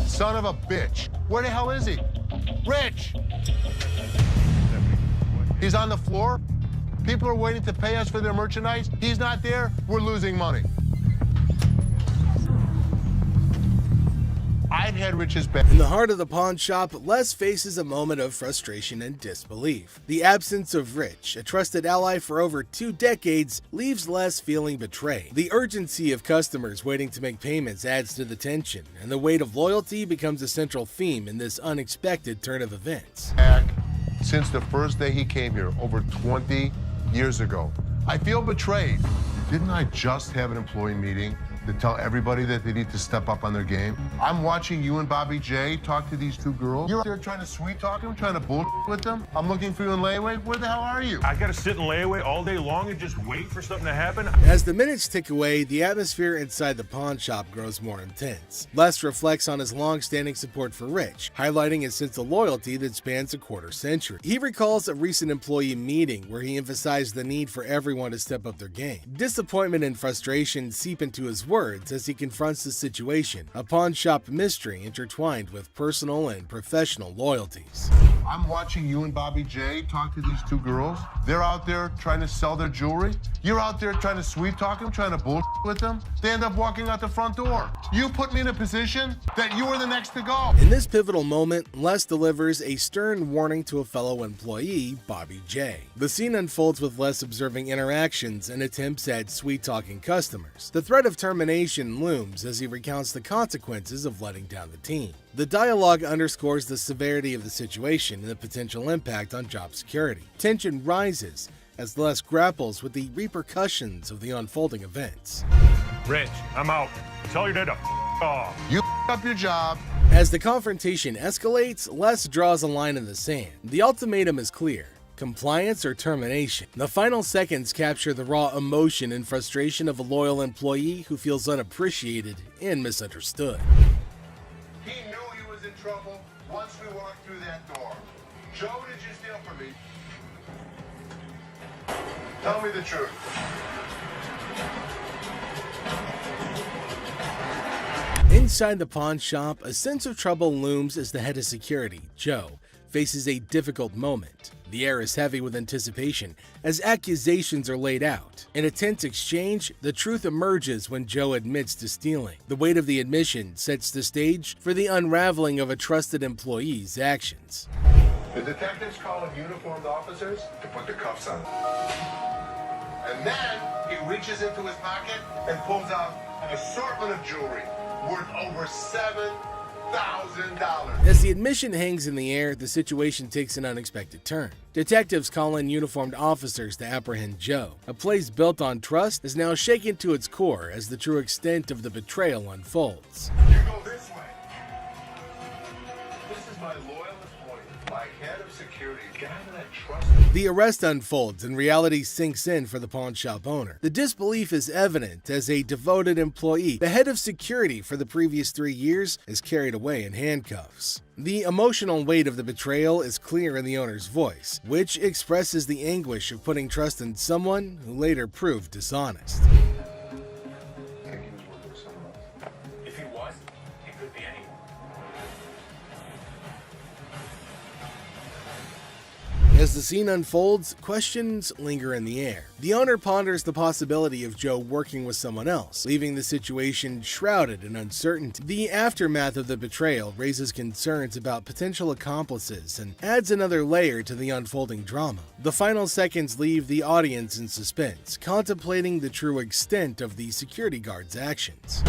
Son of a bitch. Where the hell is he? Rich! He's on the floor. People are waiting to pay us for their merchandise. He's not there. We're losing money. I've had Rich's back. In the heart of the pawn shop, Les faces a moment of frustration and disbelief. The absence of Rich, a trusted ally for over 2 decades, leaves Les feeling betrayed. The urgency of customers waiting to make payments adds to the tension, and the weight of loyalty becomes a central theme in this unexpected turn of events. Back since the first day he came here, over 20 years ago. I feel betrayed. Didn't I just have an employee meeting to tell everybody that they need to step up on their game? I'm watching you and Bobby J talk to these 2 girls. You're out there trying to sweet talk them, trying to bullshit with them. I'm looking for you in layaway. Where the hell are you? I gotta sit in layaway all day long and just wait for something to happen. As the minutes tick away, the atmosphere inside the pawn shop grows more intense. Les reflects on his long-standing support for Rich, highlighting his sense of loyalty that spans a quarter-century. He recalls a recent employee meeting where he emphasized the need for everyone to step up their game. Disappointment and frustration seep into his words as he confronts the situation, a pawn shop mystery intertwined with personal and professional loyalties. I'm watching you and Bobby J talk to these 2 girls. They're out there trying to sell their jewelry. You're out there trying to sweet talk them, trying to bullshit with them. They end up walking out the front door. You put me in a position that you were the next to go. In this pivotal moment, Les delivers a stern warning to a fellow employee, Bobby J. The scene unfolds with Les observing interactions and attempts at sweet-talking customers. The threat of termination looms as he recounts the consequences of letting down the team. The dialogue underscores the severity of the situation and the potential impact on job security. Tension rises as Les grapples with the repercussions of the unfolding events. Rich, I'm out. Tell your dad to off. You up your job. As the confrontation escalates, Les draws a line in the sand. The ultimatum is clear: compliance or termination. The final seconds capture the raw emotion and frustration of a loyal employee who feels unappreciated and misunderstood. He knew he was in trouble once we walked through that door. Joe, did you steal from me? Tell me the truth. Inside the pawn shop, a sense of trouble looms as the head of security, Joe, faces a difficult moment. The air is heavy with anticipation as accusations are laid out. In a tense exchange, the truth emerges when Joe admits to stealing. The weight of the admission sets the stage for the unraveling of a trusted employee's actions. The detectives call in uniformed officers to put the cuffs on. And then he reaches into his pocket and pulls out an assortment of jewelry worth over $7,000. $2,000. As the admission hangs in the air, the situation takes an unexpected turn. Detectives call in uniformed officers to apprehend Joe. A place built on trust is now shaken to its core as the true extent of the betrayal unfolds. You go this way. This is my loyal employee, my head of security, a guy that I trust. The arrest unfolds and reality sinks in for the pawn shop owner. The disbelief is evident as a devoted employee, the head of security for the previous 3 years, is carried away in handcuffs. The emotional weight of the betrayal is clear in the owner's voice, which expresses the anguish of putting trust in someone who later proved dishonest. If he was, it could be anyone. As the scene unfolds, questions linger in the air. The owner ponders the possibility of Joe working with someone else, leaving the situation shrouded in uncertainty. The aftermath of the betrayal raises concerns about potential accomplices and adds another layer to the unfolding drama. The final seconds leave the audience in suspense, contemplating the true extent of the security guard's actions.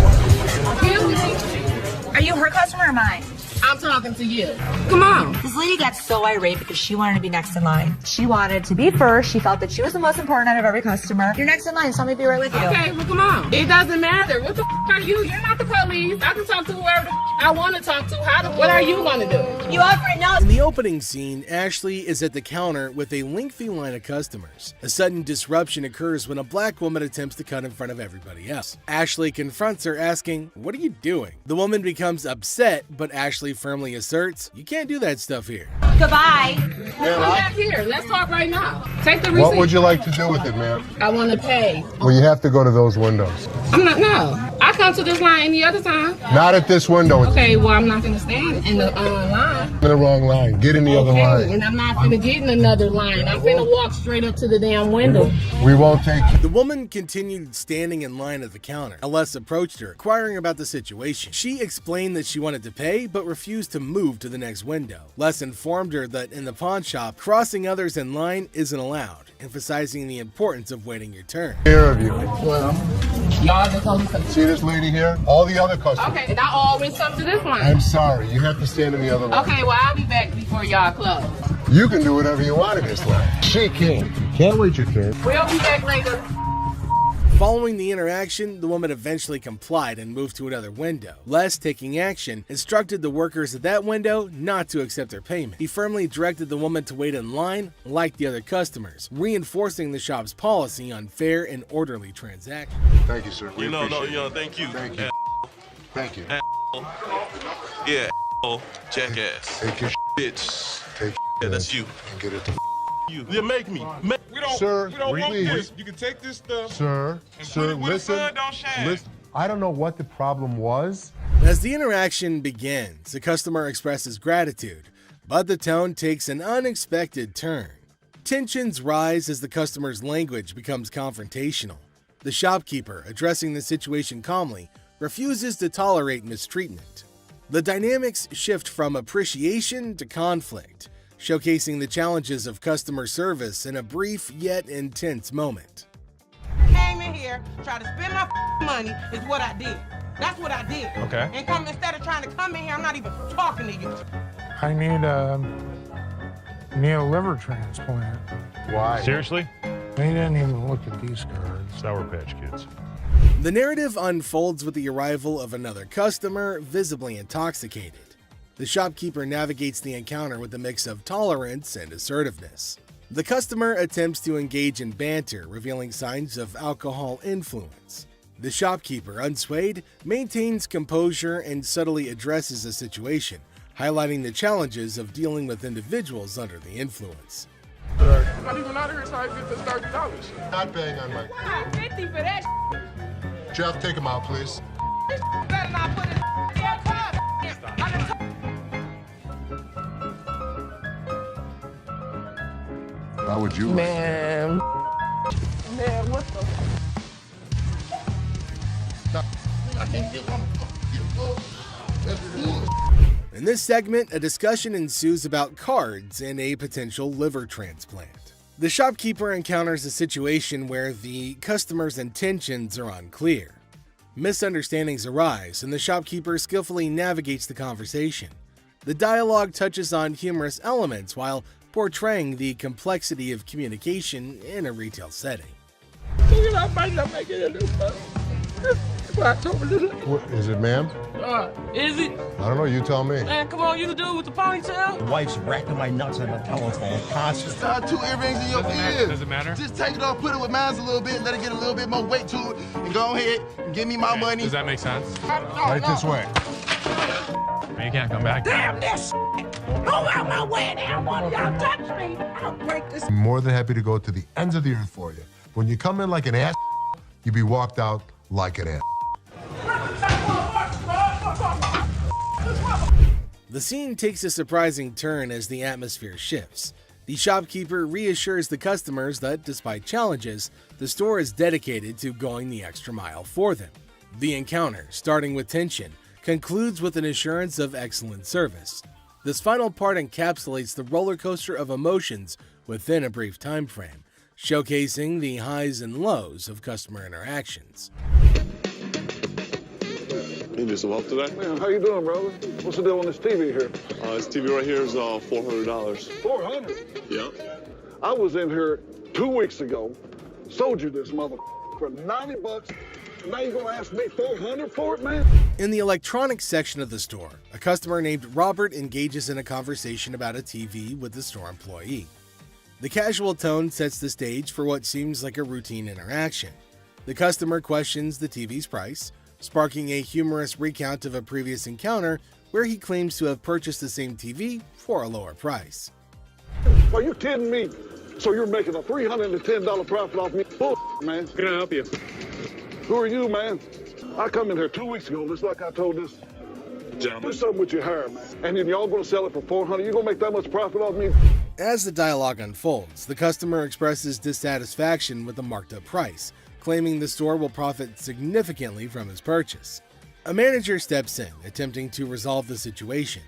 Are you her customer or mine? I'm talking to you. Come on. This lady got so irate because she wanted to be next in line. She wanted to be first. She felt that she was the most important out of every customer. You're next in line, so let me be right with you. Okay, well, come on. It doesn't matter. What the are you? You're not the police. I can talk to whoever I want to talk to. What are you going to do? You offer it now. In the opening scene, Ashley is at the counter with a lengthy line of customers. A sudden disruption occurs when a black woman attempts to cut in front of everybody else. Ashley confronts her, asking, "What are you doing?" The woman becomes upset, but Ashley firmly asserts, "You can't do that stuff here." Goodbye. Come back here. Let's talk right now. Take the receipt. What would you like to do with it, ma'am? I want to pay. Well, you have to go to those windows. No. I come to this line any other time. Not at this window. Okay, well, I'm not going to stand in the line. In the wrong line. Get in the other line. And I'm not going to get in another line. I'm going to walk straight up to the damn window. We won't take you. The woman continued standing in line at the counter. Les approached her, inquiring about the situation. She explained that she wanted to pay, but refused to move to the next window. Les informed her that in the pawn shop, crossing others in line isn't allowed, emphasizing the importance of waiting your turn. Care of you. Well, y'all just only see this lady here? All the other customers. Okay, and I always come to this line. I'm sorry. You have to stand in the other line. Okay, well, I'll be back before y'all close. You can do whatever you want in this line. She can't. Can't wait your turn. We'll be back later. Following the interaction, the woman eventually complied and moved to another window. Les, taking action, instructed the workers at that window not to accept their payment. He firmly directed the woman to wait in line like the other customers, reinforcing the shop's policy on fair and orderly transactions. Thank you, sir. Thank you. Thank you. Thank you. Yeah, jackass. Take your bitch. Take yeah, that's you. And get it to you. Yeah, make me. We don't, sir, we don't want please. this. You can take this stuff. Sir, listen. Listen. I don't know what the problem was. As the interaction begins, the customer expresses gratitude, but the tone takes an unexpected turn. Tensions rise as the customer's language becomes confrontational. The shopkeeper, addressing the situation calmly, refuses to tolerate mistreatment. The dynamics shift from appreciation to conflict, showcasing the challenges of customer service in a brief yet intense moment. Came in here, tried to spend my money is what I did. That's what I did. Okay. And come instead of trying to come in here, I'm not even talking to you. I need a liver transplant. Why? Seriously? They didn't even look at these cards. Sour Patch Kids. The narrative unfolds with the arrival of another customer, visibly intoxicated. The shopkeeper navigates the encounter with a mix of tolerance and assertiveness. The customer attempts to engage in banter, revealing signs of alcohol influence. The shopkeeper, unswayed, maintains composure and subtly addresses the situation, highlighting the challenges of dealing with individuals under the influence. I'm not even out of here so I get this $30. Not paying on my... Wow, 50 for that. Jeff, take him out, please. Better not put it in your car. How would you? Man, what the? In this segment, a discussion ensues about cards and a potential liver transplant. The shopkeeper encounters a situation where the customer's intentions are unclear. Misunderstandings arise, and the shopkeeper skillfully navigates the conversation. The dialogue touches on humorous elements while portraying the complexity of communication in a retail setting. What, is it, ma'am? Is it? I don't know. You tell me. Man, come on, you the dude with the ponytail? The wife's racking my nuts on the telephone constantly. Just tie 2 earrings in your ears. Does it matter? Just take it off, put it with mine a little bit, let it get a little bit more weight to it, and go ahead and give me my money. Does that make sense? Right this way. You can't come back. Damn this! Go out my way now! One of y'all touch me! I'll break this. I'm more than happy to go to the ends of the earth for you. When you come in like an ass, you be walked out like an ass. The scene takes a surprising turn as the atmosphere shifts. The shopkeeper reassures the customers that, despite challenges, the store is dedicated to going the extra mile for them. The encounter, starting with tension, concludes with an assurance of excellent service. This final part encapsulates the roller coaster of emotions within a brief time frame, showcasing the highs and lows of customer interactions. You need some help today? Man, how you doing, brother? What's the deal on this TV here? This TV right here is $400. $400? Yeah. I was in here 2 weeks ago, sold you this mother for $90. Now you gonna ask me $400 for it, man? In the electronics section of the store, a customer named Robert engages in a conversation about a TV with the store employee. The casual tone sets the stage for what seems like a routine interaction. The customer questions the TV's price, sparking a humorous recount of a previous encounter where he claims to have purchased the same TV for a lower price. Are you kidding me? So you're making a $310 profit off me? Bull, man. Can I help you? Who are you, man? I come in here 2 weeks ago, just like I told this Gentlemen. do something with your hair, man. And then y'all gonna sell it for $400? You gonna make that much profit off me? As the dialogue unfolds, the customer expresses dissatisfaction with the marked up price, claiming the store will profit significantly from his purchase. A manager steps in, attempting to resolve the situation.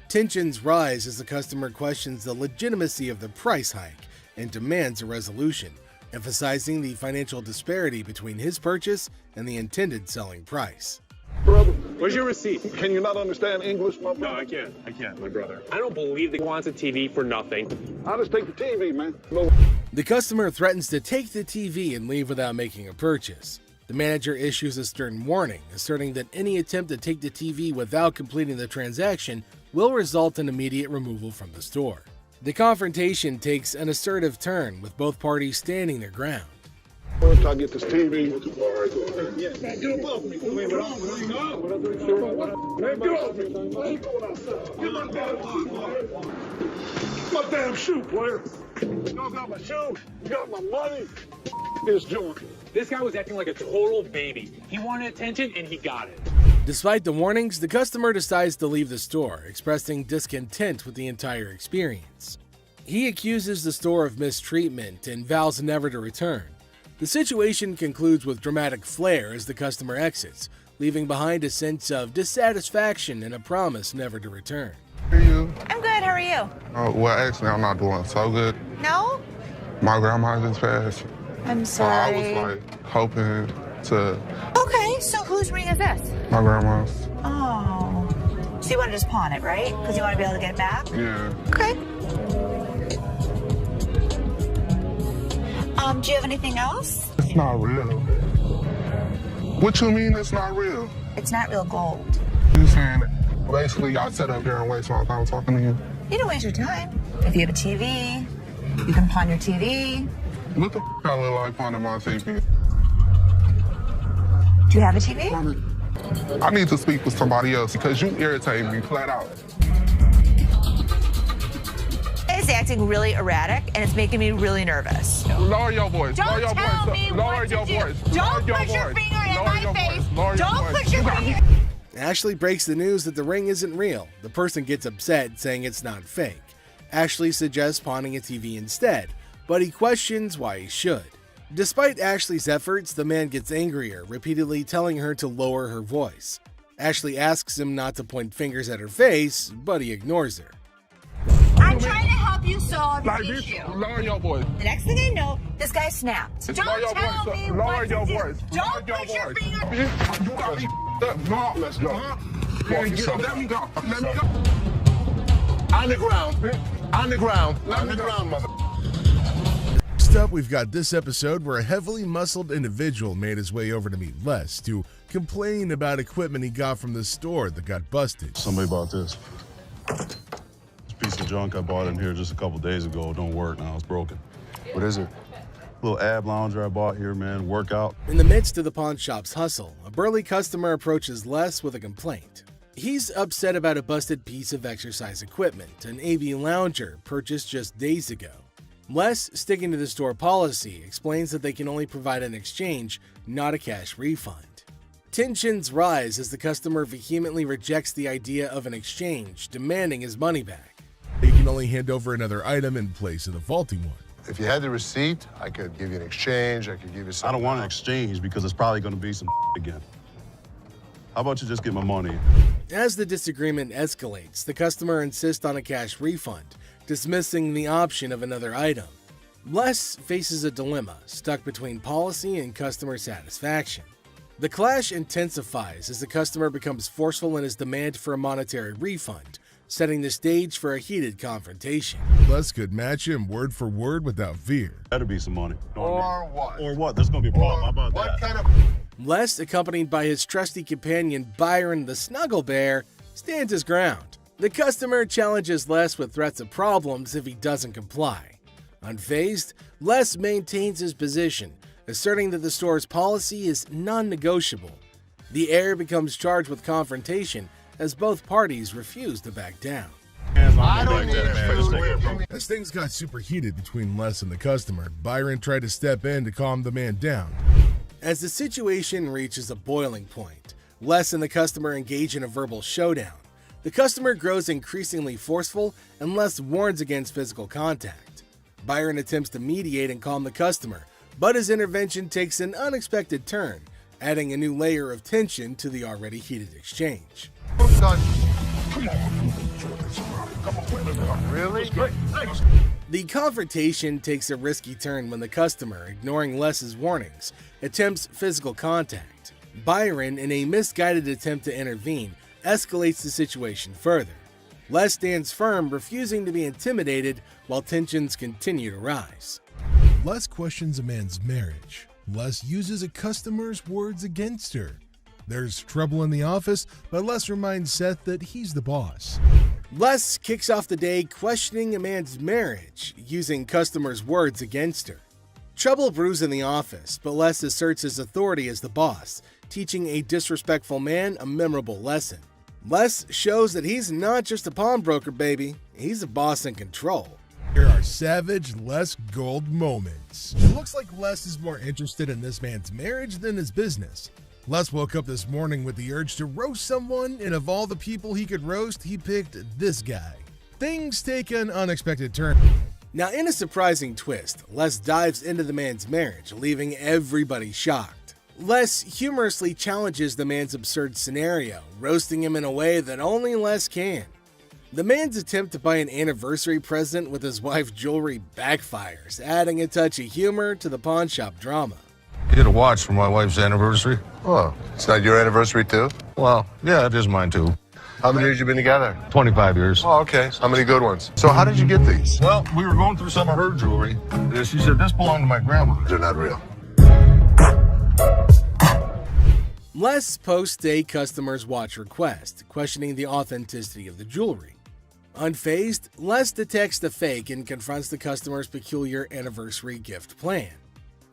Tensions rise as the customer questions the legitimacy of the price hike and demands a resolution, emphasizing the financial disparity between his purchase and the intended selling price. Brother, Where's your receipt? can you not understand English, my No, brother? I can't, my brother. I don't believe that he wants a TV for nothing. I just take the TV, man. No. The customer threatens to take the TV and leave without making a purchase. The manager issues a stern warning, asserting that any attempt to take the TV without completing the transaction will result in immediate removal from the store. The confrontation takes an assertive turn, with both parties standing their ground. Once I get this TV. Man, get above me. Man, get off me. Man, get off me. I ain't going outside. Get my damn shoe. My damn shoe, player. Y'all got my shoe. You got my money. It's joint. This guy was acting like a total baby. He wanted attention and he got it. Despite the warnings, the customer decides to leave the store, expressing discontent with the entire experience. He accuses the store of mistreatment and vows never to return. The situation concludes with dramatic flair as the customer exits, leaving behind a sense of dissatisfaction and a promise never to return. How are you? I'm good. How are you? Well, actually, I'm not doing so good. No? My grandma just passed. I'm I sorry. was hoping to Okay, so whose ring is this? my grandma's. Oh. So you want to just pawn it, right? Because you want to be able to get it back? Yeah. Okay. Do you have anything else? It's not real. What you mean it's not real? It's not real gold. You saying basically y'all sit up here and waste my time talking to you? You don't waste your time. If you have a TV, you can pawn your TV. What the I look like on my TV? Do you have a TV? I need to speak with somebody else because you irritate me flat out. It's acting really erratic, and it's making me really nervous. Lower your voice. Don't Lower your tell voice. me Lower what your to do. voice. Don't Lower put your voice. finger in Lower my your face. voice. Lower your Don't voice. put your finger. Ashley breaks the news that the ring isn't real. The person gets upset, saying it's not fake. Ashley suggests pawning a TV instead, but he questions why he should. Despite Ashley's efforts, the man gets angrier, repeatedly telling her to lower her voice. Ashley asks him not to point fingers at her face, but he ignores her. I I'm trying to help you solve Like the this, issue. lower your voice. The next thing I know, this guy snapped. Lower Don't your tell voice. me Lower what your to do. voice. Don't Lower put your your voice. finger. You got me up. No, let's go. Yeah, get up. Let me go. Let me go. On the ground. On the ground. On the ground, mother. Next up, we've got this episode where a heavily muscled individual made his way over to meet Les to complain about equipment he got from the store that got busted. Somebody bought this. This piece of junk I bought in here just a couple days ago don't work now. It's broken. What is it? Little ab lounger I bought here, man. Workout. In the midst of the pawn shop's hustle, a burly customer approaches Les with a complaint. He's upset about a busted piece of exercise equipment, an AB lounger purchased just days ago. Les, sticking to the store policy, explains that they can only provide an exchange, not a cash refund. Tensions rise as the customer vehemently rejects the idea of an exchange, demanding his money back. They can only hand over another item in place of the faulty one. If you had the receipt, I could give you an exchange. I could give you I something. don't want an exchange because it's probably going to be some again. How about you just get my money? As the disagreement escalates, the customer insists on a cash refund, dismissing the option of another item. Les faces a dilemma, stuck between policy and customer satisfaction. The clash intensifies as the customer becomes forceful in his demand for a monetary refund, setting the stage for a heated confrontation. Les could match him word for word without fear. Better be some money. Or what? Or what? There's going to be a problem. How about What that? kind of... Les, accompanied by his trusty companion Byron the Snuggle Bear, stands his ground. The customer challenges Les with threats of problems if he doesn't comply. Unfazed, Les maintains his position, asserting that the store's policy is non-negotiable. The heir becomes charged with confrontation as both parties refuse to back down. I don't need you. As things got super heated between Les and the customer, Byron tried to step in to calm the man down. As the situation reaches a boiling point, Les and the customer engage in a verbal showdown. The customer grows increasingly forceful and Les warns against physical contact. Byron attempts to mediate and calm the customer, but his intervention takes an unexpected turn, adding a new layer of tension to the already heated exchange. Really? The confrontation takes a risky turn when the customer, ignoring Les's warnings, attempts physical contact. Byron, in a misguided attempt to intervene, escalates the situation further. Les stands firm, refusing to be intimidated while tensions continue to rise. Les questions a man's marriage. Les uses a customer's words against her. There's trouble in the office, but Les reminds Seth that he's the boss. Les kicks off the day questioning a man's marriage, using customers' words against her. Trouble brews in the office, but Les asserts his authority as the boss, teaching a disrespectful man a memorable lesson. Les shows that he's not just a pawnbroker, baby. He's a boss in control. Here are savage Les Gold moments. It looks like Les is more interested in this man's marriage than his business. Les woke up this morning with the urge to roast someone, and of all the people he could roast, he picked this guy. Things take an unexpected turn. Now, in a surprising twist, Les dives into the man's marriage, leaving everybody shocked. Les humorously challenges the man's absurd scenario, roasting him in a way that only Les can. The man's attempt to buy an anniversary present with his wife's jewelry backfires, adding a touch of humor to the pawn shop drama. Get a watch for my wife's anniversary. Oh, it's not your anniversary too? Well, yeah, it is mine too. How many years you been together? 25 years. Oh, okay. How many good ones? So how did you get these? Well, we were going through some of her jewelry. She said, this belonged to my grandmother. They're not real. Les posts a customer's watch request, questioning the authenticity of the jewelry. Unfazed, Les detects the fake and confronts the customer's peculiar anniversary gift plan.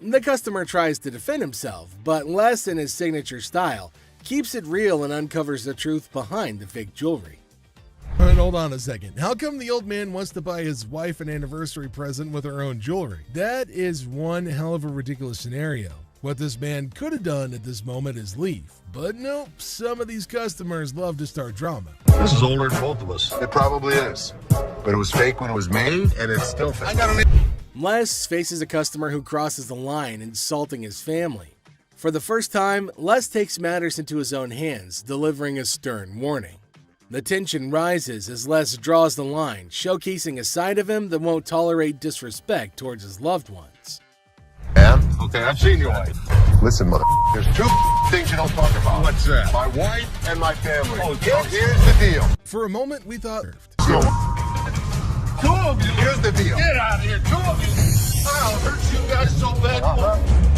The customer tries to defend himself, but Les, in his signature style, keeps it real and uncovers the truth behind the fake jewelry. But hold on a second. How come the old man wants to buy his wife an anniversary present with her own jewelry? That is one hell of a ridiculous scenario. What this man could have done at this moment is leave. But nope, some of these customers love to start drama. This is older than both of us. It probably is. But it was fake when it was made, and it's still fake. Les faces a customer who crosses the line, insulting his family. For the first time, Les takes matters into his own hands, delivering a stern warning. The tension rises as Les draws the line, showcasing a side of him that won't tolerate disrespect towards his loved ones. Man? Okay, I've seen your wife. Listen, mother, there's two things you don't talk about. What's that? My wife and my family. Oh, Now, here's the deal. For a moment, we thought... Two of you. Here's the deal. Get out of here, two of you. I'll hurt you guys so bad.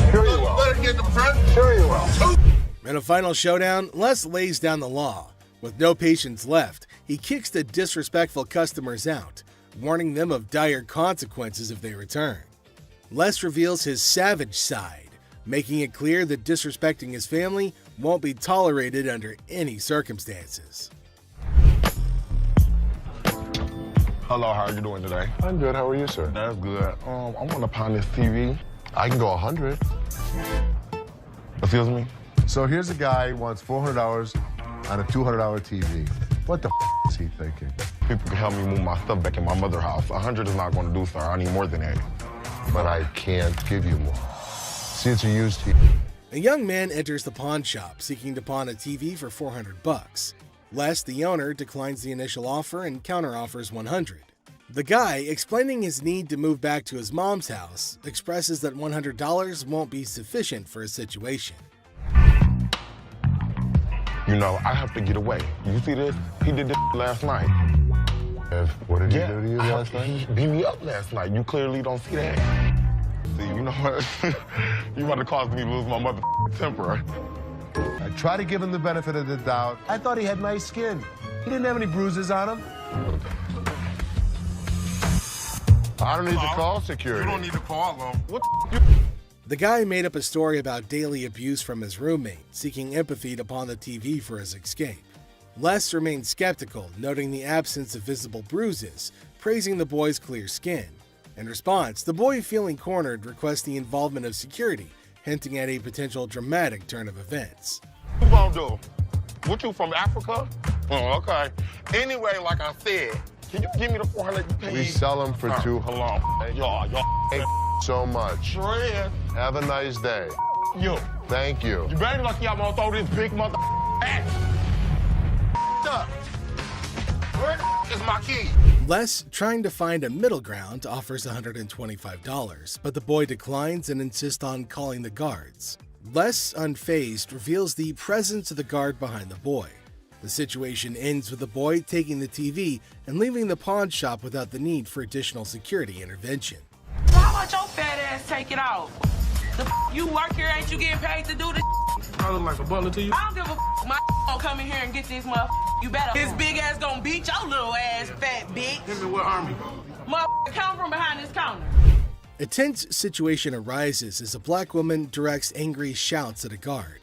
Sure you will. Better get in front. Sure you will. In a final showdown, Les lays down the law. With no patience left, he kicks the disrespectful customers out, warning them of dire consequences if they return. Les reveals his savage side, making it clear that disrespecting his family won't be tolerated under any circumstances. Hello, how are you doing today? I'm good. How are you, sir? That's good. I want to pawn this TV. I can go 100. Excuse me? So here's a guy who wants $400 on a $200 TV. What the is he thinking? People can help me move my stuff back in my mother's house. 100 is not going to do, sir. I need more than that. But I can't give you more. See, it's a used TV. A young man enters the pawn shop seeking to pawn a TV for $400. Les, the owner, declines the initial offer and counteroffers $100. The guy, explaining his need to move back to his mom's house, expresses that $100 won't be sufficient for his situation. You know, I have to get away. You see this? He did this last night. What did he do to you last night? He beat me up last night. You clearly don't see that. See, you know what? You about to cause me to lose my mother temper. I try to give him the benefit of the doubt. I thought he had nice skin. He didn't have any bruises on him. I don't need to call security. You don't need to call them. What The guy made up a story about daily abuse from his roommate, seeking empathy to pawn the TV for his escape. Les remained skeptical, noting the absence of visible bruises, praising the boy's clear skin. In response, the boy, feeling cornered, requests the involvement of security, hinting at a potential dramatic turn of events. What you gonna do? What, you from Africa? Oh, okay. Anyway, like I said, can you give me the 400 you paid? We sell them for $200. Hold on. Y'all. Thank so much. Fred. Have a nice day. You. Thank you. You better lucky I'm gonna throw this big mother ass. Up. Where is my key? Les, trying to find a middle ground, offers $125, but the boy declines and insists on calling the guards. Les, unfazed, reveals the presence of the guard behind the boy. The situation ends with the boy taking the TV and leaving the pawn shop without the need for additional security intervention. How about your fat ass take it out? You work here, ain't you getting paid to do this? I look like a butler to you. I don't give a my gonna come in here and get this motherfucker. You better. His big ass gonna beat your little ass, fat bitch. Him and what army? Motherfucker, come from behind this counter. A tense situation arises as a black woman directs angry shouts at a guard.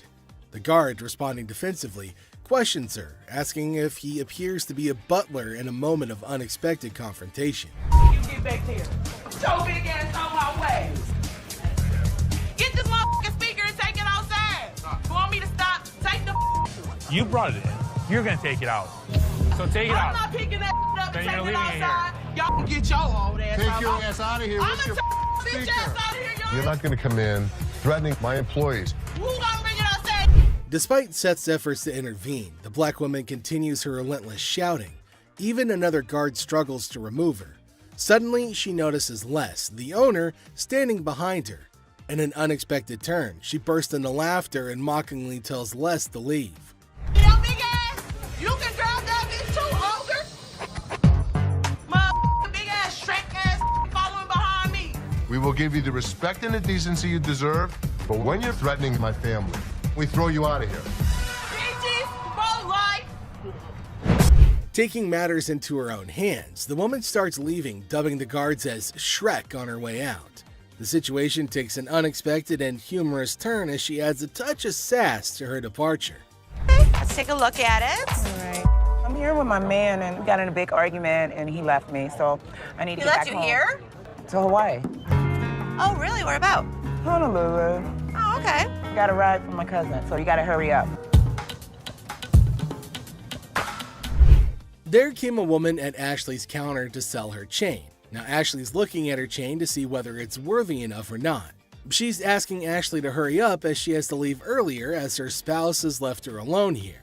The guard, responding defensively, questions her, asking if he appears to be a butler in a moment of unexpected confrontation. You get back here. Your big ass on my way. Get this motherfucking speaker and take it outside. You want me to stop? Take the You brought it in. You're gonna take it out. So take it out. I'm not picking that up Then and you're taking it leaving it outside. Y'all can get your old ass Take out. your ass out of here. I'm What's gonna your take bitch ass out of here, y'all. You're not going to come in threatening my employees. Who gonna bring it outside? Despite Seth's efforts to intervene, the black woman continues her relentless shouting. Even another guard struggles to remove her. Suddenly, she notices Les, the owner, standing behind her. In an unexpected turn, she bursts into laughter and mockingly tells Les to leave. Yo, big ass, you can grab that bitch too, ogre. Motherfucking big ass, Shrek ass following behind me. We will give you the respect and the decency you deserve, but when you're threatening my family, we throw you out of here. Bitches, for life. Taking matters into her own hands, the woman starts leaving, dubbing the guards as Shrek on her way out. The situation takes an unexpected and humorous turn as she adds a touch of sass to her departure. Let's take a look at it. All right. I'm here with my man, and we got in a big argument, and he left me, so I need to He get left back you home. here? To Hawaii. Oh, really? Where about? Honolulu. Oh, okay. Got a ride from my cousin, so you gotta hurry up. There came a woman at Ashley's counter to sell her chain. Now Ashley's looking at her chain to see whether it's worthy enough or not. She's asking Ashley to hurry up as she has to leave earlier as her spouse has left her alone here.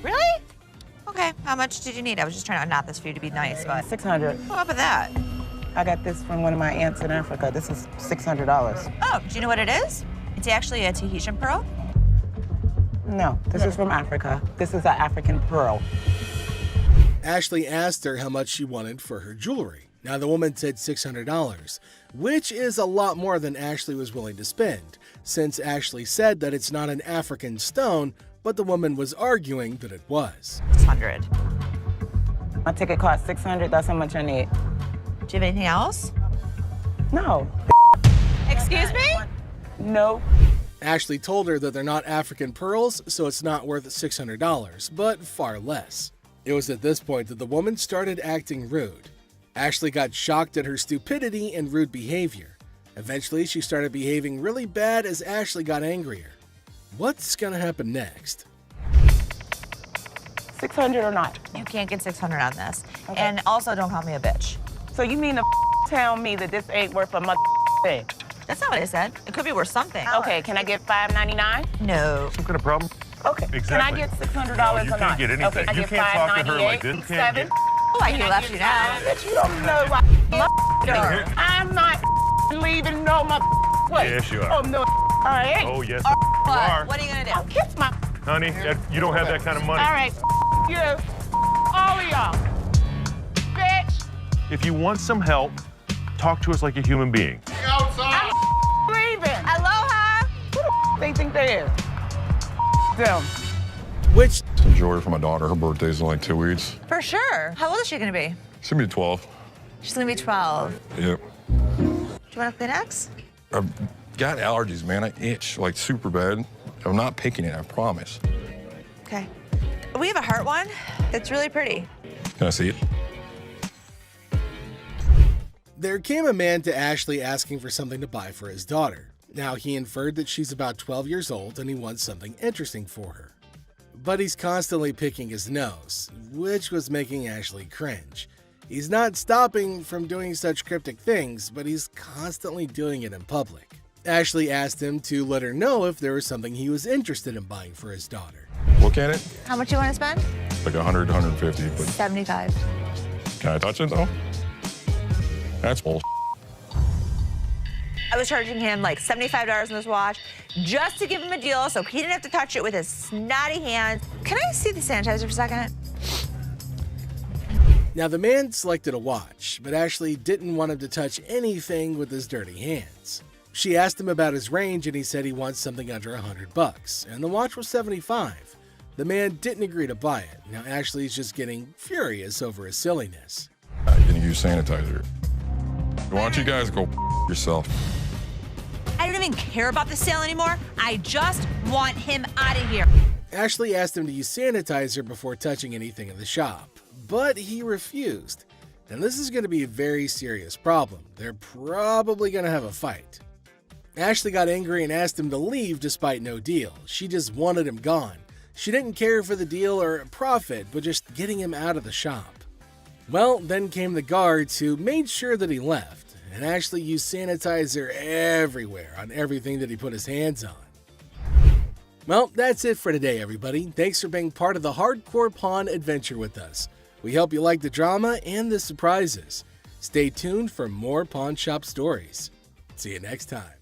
Really? How much did you need? I was just trying to knot this for you to be nice, but 600. What up with that? I got this from one of my aunts in Africa. This is $600. Oh, do you know what it is? It's actually a Tahitian pearl. No, this is from Africa. This is an African pearl. Ashley asked her how much she wanted for her jewelry. Now, the woman said $600, which is a lot more than Ashley was willing to spend, since Ashley said that it's not an African stone, but the woman was arguing that it was. 600. My ticket cost $600. That's how much I need. Do you have anything else? No. Excuse me? No. Ashley told her that they're not African pearls, so it's not worth $600, but far less. It was at this point that the woman started acting rude. Ashley got shocked at her stupidity and rude behavior. Eventually, she started behaving really bad as Ashley got angrier. What's gonna happen next? 600 or not? You can't get 600 on this. Okay. And also, don't call me a bitch. So you mean to tell me that this ain't worth a mother thing? That's not what I said. It could be worth something. Okay, can I get $5.99? No. Some kind of problem? Okay. Exactly. Can I get $600 No, you or can't not? get anything. Okay, I You get can't talk to her like $5.98, this. You can't get- Oh, I can left you now. Bitch, you don't know what I'm not leaving no place. Yes, you are. Oh, no. All right. Oh, yes, What? you are. What are you gonna do? I'll kiss my... Honey, you don't have that kind of money. All right. You. All of y'all. Bitch. If you want some help, talk to us like a human being. Outside. I'm leaving. Aloha. Who the they think they is? Them. Which... Some jewelry for my daughter. Her birthday's in like 2 weeks. For sure. How old is she gonna be? She's gonna be 12. She's gonna be 12. Yep. Do you want a Kleenex? I've got allergies, man. I itch like super bad. I'm not picking it, I promise. Okay. We have a heart one that's really pretty. Can I see it? There came a man to Ashley asking for something to buy for his daughter. Now, he inferred that she's about 12 years old and he wants something interesting for her. But he's constantly picking his nose, which was making Ashley cringe. He's not stopping from doing such cryptic things, but he's constantly doing it in public. Ashley asked him to let her know if there was something he was interested in buying for his daughter. Look at it. How much you want to spend? Like 100, 150, but 75. can I touch it though? That's bull. I was charging him like $75 on this watch just to give him a deal so he didn't have to touch it with his snotty hands. Can I see the sanitizer for a second? Now, the man selected a watch, but Ashley didn't want him to touch anything with his dirty hands. She asked him about his range and he said he wants something under $100, and the watch was $75. The man didn't agree to buy it. Now, Ashley's just getting furious over his silliness. I didn't use sanitizer. Why don't you guys go yourself? I don't even care about the sale anymore. I just want him out of here. Ashley asked him to use sanitizer before touching anything in the shop, but he refused. And this is going to be a very serious problem. They're probably going to have a fight. Ashley got angry and asked him to leave despite no deal. She just wanted him gone. She didn't care for the deal or profit, but just getting him out of the shop. Well, then came the guards who made sure that he left, and Ashley used sanitizer everywhere on everything that he put his hands on. Well, that's it for today, everybody. Thanks for being part of the Hardcore Pawn adventure with us. We hope you like the drama and the surprises. Stay tuned for more pawn shop stories. See you next time.